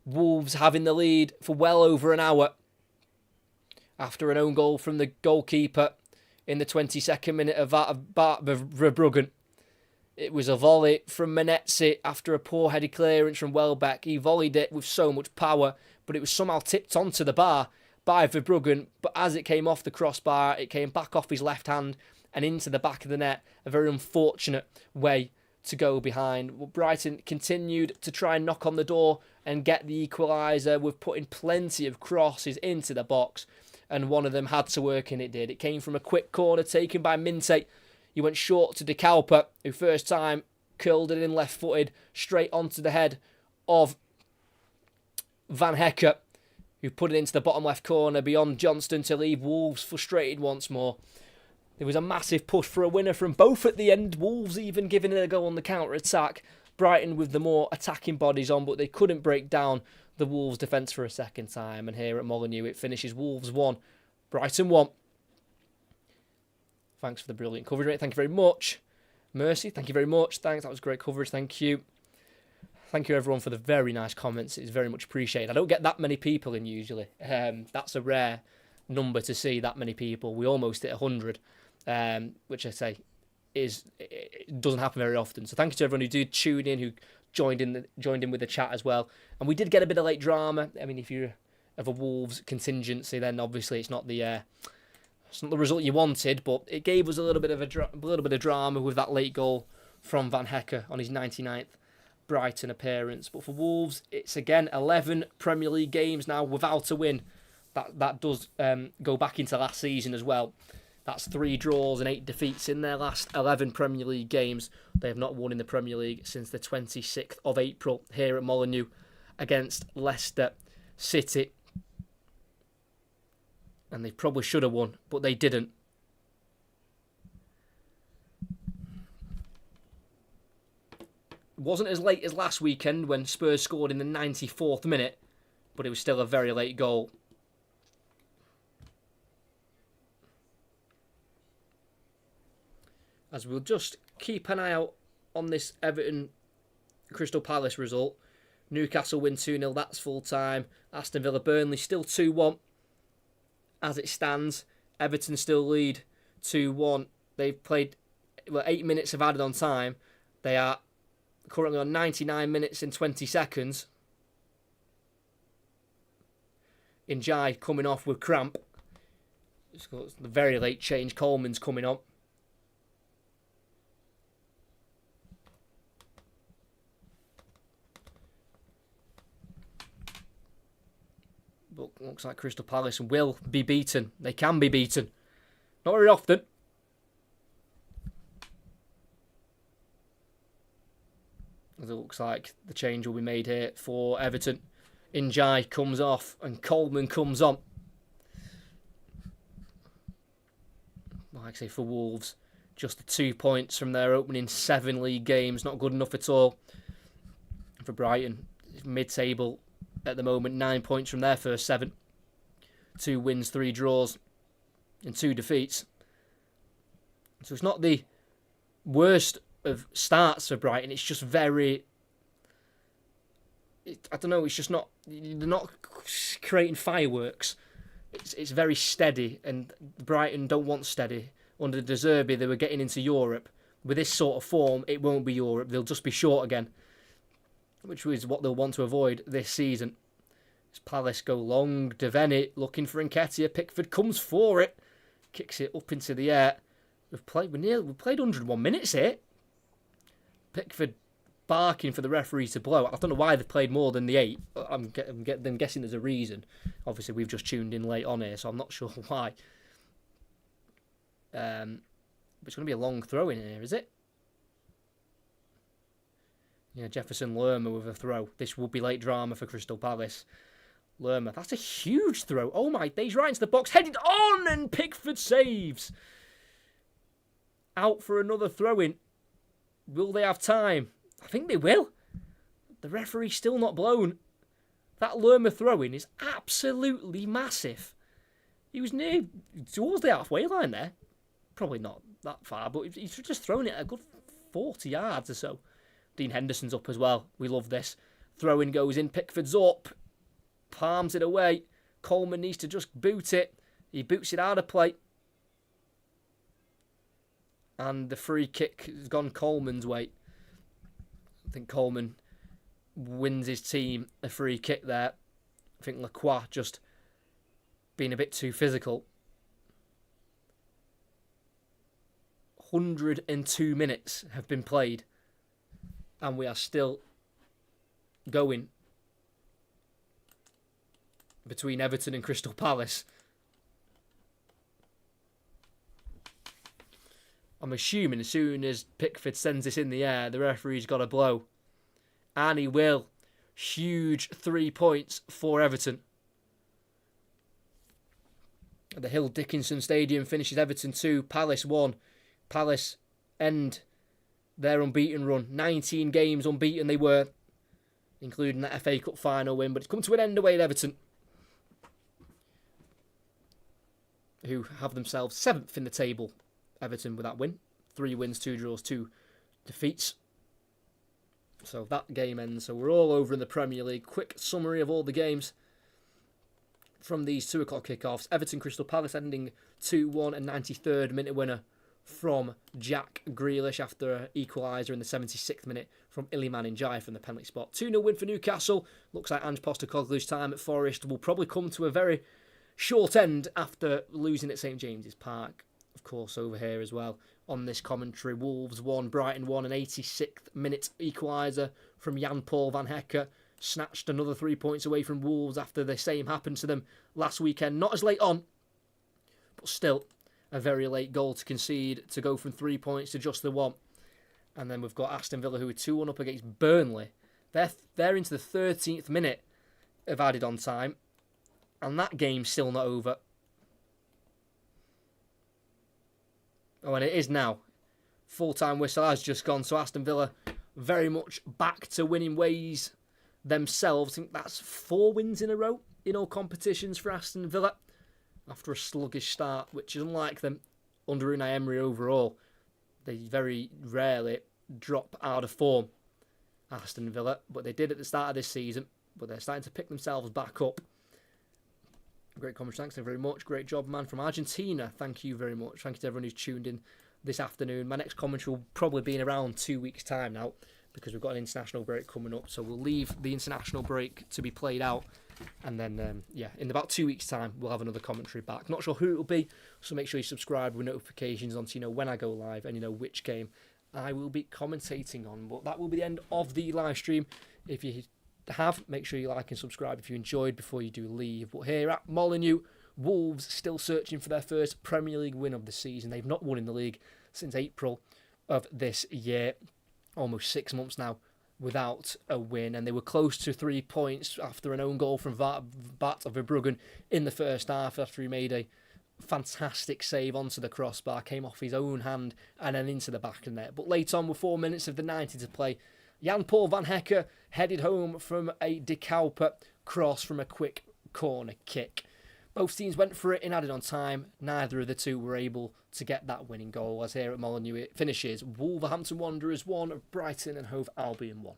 Wolves having the lead for well over an hour after an own goal from the goalkeeper in the 22nd minute of Verbruggen. It was a volley from Menetzi after a poor headed clearance from Welbeck. He volleyed it with so much power, but it was somehow tipped onto the bar by Verbruggen. But as it came off the crossbar, it came back off his left hand and into the back of the net. A very unfortunate way to go behind. Well, Brighton continued to try and knock on the door and get the equaliser with putting plenty of crosses into the box. And one of them had to work, and it did. It came from a quick corner taken by Minte. He went short to De Kauper, who first time curled it in left-footed straight onto the head of Van Hecker, who put it into the bottom left corner beyond Johnston to leave Wolves frustrated once more. There was a massive push for a winner from both at the end. Wolves even giving it a go on the counter-attack. Brighton with the more attacking bodies on, but they couldn't break down the Wolves' defence for a second time. And here at Molineux, it finishes Wolves 1, Brighton 1. Thanks for the brilliant coverage, mate. Thank you very much. Mercy, thank you very much. Thanks, that was great coverage. Thank you. Thank you, everyone, for the very nice comments. It's very much appreciated. I don't get that many people in usually. That's a rare number to see, that many people. We almost hit 100, which I say it doesn't happen very often. So thank you to everyone who did tune in, who joined in with the chat as well. And we did get a bit of late drama. I mean, if you're of a Wolves contingency, then obviously it's not the result you wanted, but it gave us a little bit of drama with that late goal from Van Hecke on his 99th Brighton appearance. But for Wolves, it's again 11 Premier League games now without a win. That does go back into last season as well. That's 3 draws and 8 defeats in their last 11 Premier League games. They have not won in the Premier League since the 26th of April here at Molineux against Leicester City. And they probably should have won, but they didn't. It wasn't as late as last weekend when Spurs scored in the 94th minute, but it was still a very late goal. As we'll just keep an eye out on this Everton Crystal Palace result. Newcastle win 2-0, that's full time. Aston Villa Burnley still 2-1. As it stands, Everton still lead 2-1. They've played 8 minutes of added on time. They are currently on 99 minutes and 20 seconds. Njai coming off with cramp. It's the very late change. Coleman's coming on. But looks like Crystal Palace will be beaten. They can be beaten. Not very often. As it looks like the change will be made here for Everton. Njai comes off and Coleman comes on. Like I say, for Wolves, just the 2 points from their opening 7 league games. Not good enough at all. For Brighton, mid-table at the moment, 9 points from their first 7. 2 wins, 3 draws, and 2 defeats. So it's not the worst of starts for Brighton. It's just very... I don't know, it's just not... They're not creating fireworks. It's very steady, and Brighton don't want steady. Under De Zerbi, they were getting into Europe. With this sort of form, it won't be Europe. They'll just be short again, which is what they'll want to avoid this season. As Palace go long, Devaney looking for Nketiah. Pickford comes for it, kicks it up into the air. We've played 101 minutes here. Pickford barking for the referee to blow. I don't know why they've played more than the 8. I'm guessing there's a reason. Obviously, we've just tuned in late on here, so I'm not sure why. But it's going to be a long throw in here, is it? Yeah, Jefferson Lerma with a throw. This will be late drama for Crystal Palace. Lerma, that's a huge throw. Oh my days, right into the box, headed on, and Pickford saves. Out for another throw-in. Will they have time? I think they will. The referee's still not blown. That Lerma throw-in is absolutely massive. He was near towards the halfway line there. Probably not that far, but he's just thrown it a good 40 yards or so. Dean Henderson's up as well. We love this. Throw-in goes in. Pickford's up. Palms it away. Coleman needs to just boot it. He boots it out of play. And the free kick has gone Coleman's way. I think Coleman wins his team a free kick there. I think Lacroix just being a bit too physical. 102 minutes have been played. And we are still going between Everton and Crystal Palace. I'm assuming as soon as Pickford sends this in the air, the referee's got to blow. And he will. Huge 3 points for Everton. at the Hill Dickinson Stadium finishes Everton 2, Palace 1. Palace end their unbeaten run. 19 games unbeaten they were, including that FA Cup final win, but it's come to an end away at Everton, who have themselves 7th in the table. Everton with that win. 3 wins, 2 draws, 2 defeats. So that game ends. So we're all over in the Premier League. Quick summary of all the games from these 2 o'clock kickoffs. Everton Crystal Palace ending 2-1, and 93rd minute winner from Jack Grealish after an equaliser in the 76th minute from Iliman Ndiaye from the penalty spot. 2-0 win for Newcastle. Looks like Ange Postecoglou's time at Forest will probably come to a very short end after losing at St James's Park. Of course, over here as well on this commentary, Wolves 1, Brighton 1, an 86th minute equaliser from Jan-Paul van Hecke. Snatched another 3 points away from Wolves after the same happened to them last weekend. Not as late on, but still a very late goal to concede to go from 3 points to just the 1. And then we've got Aston Villa, who are 2-1 up against Burnley. They're into the 13th minute of added on time, and that game's still not over. Oh, and it is now. Full-time whistle has just gone, so Aston Villa very much back to winning ways themselves. I think that's 4 wins in a row in all competitions for Aston Villa after a sluggish start, which is unlike them under Unai Emery overall. They very rarely drop out of form, Aston Villa, but they did at the start of this season, but they're starting to pick themselves back up. Great comment, thanks very much. Great job, man, from Argentina. Thank you very much. Thank you to everyone who's tuned in this afternoon. My next commentary will probably be in around 2 weeks' time now, because we've got an international break coming up. So we'll leave the international break to be played out, and then, in about 2 weeks' time, we'll have another commentary back. Not sure who it'll be, so make sure you subscribe with notifications on so you know when I go live and you know which game I will be commentating on. But that will be the end of the live stream. If you make sure you like and subscribe if you enjoyed before you do leave. But here at Molineux, Wolves still searching for their first Premier League win of the season. They've not won in the league since April of this year, almost 6 months now without a win, and they were close to 3 points after an own goal from Bart Verbruggen in the first half after he made a fantastic save onto the crossbar, came off his own hand and then into the back of the net. But late on, with 4 minutes of the 90 to play, Jan-Paul van Hecke headed home from a De Cuyper cross from a quick corner kick. Both teams went for it in added on time. Neither of the two were able to get that winning goal, as here at Molineux it finishes Wolverhampton Wanderers 1, Brighton and Hove Albion 1.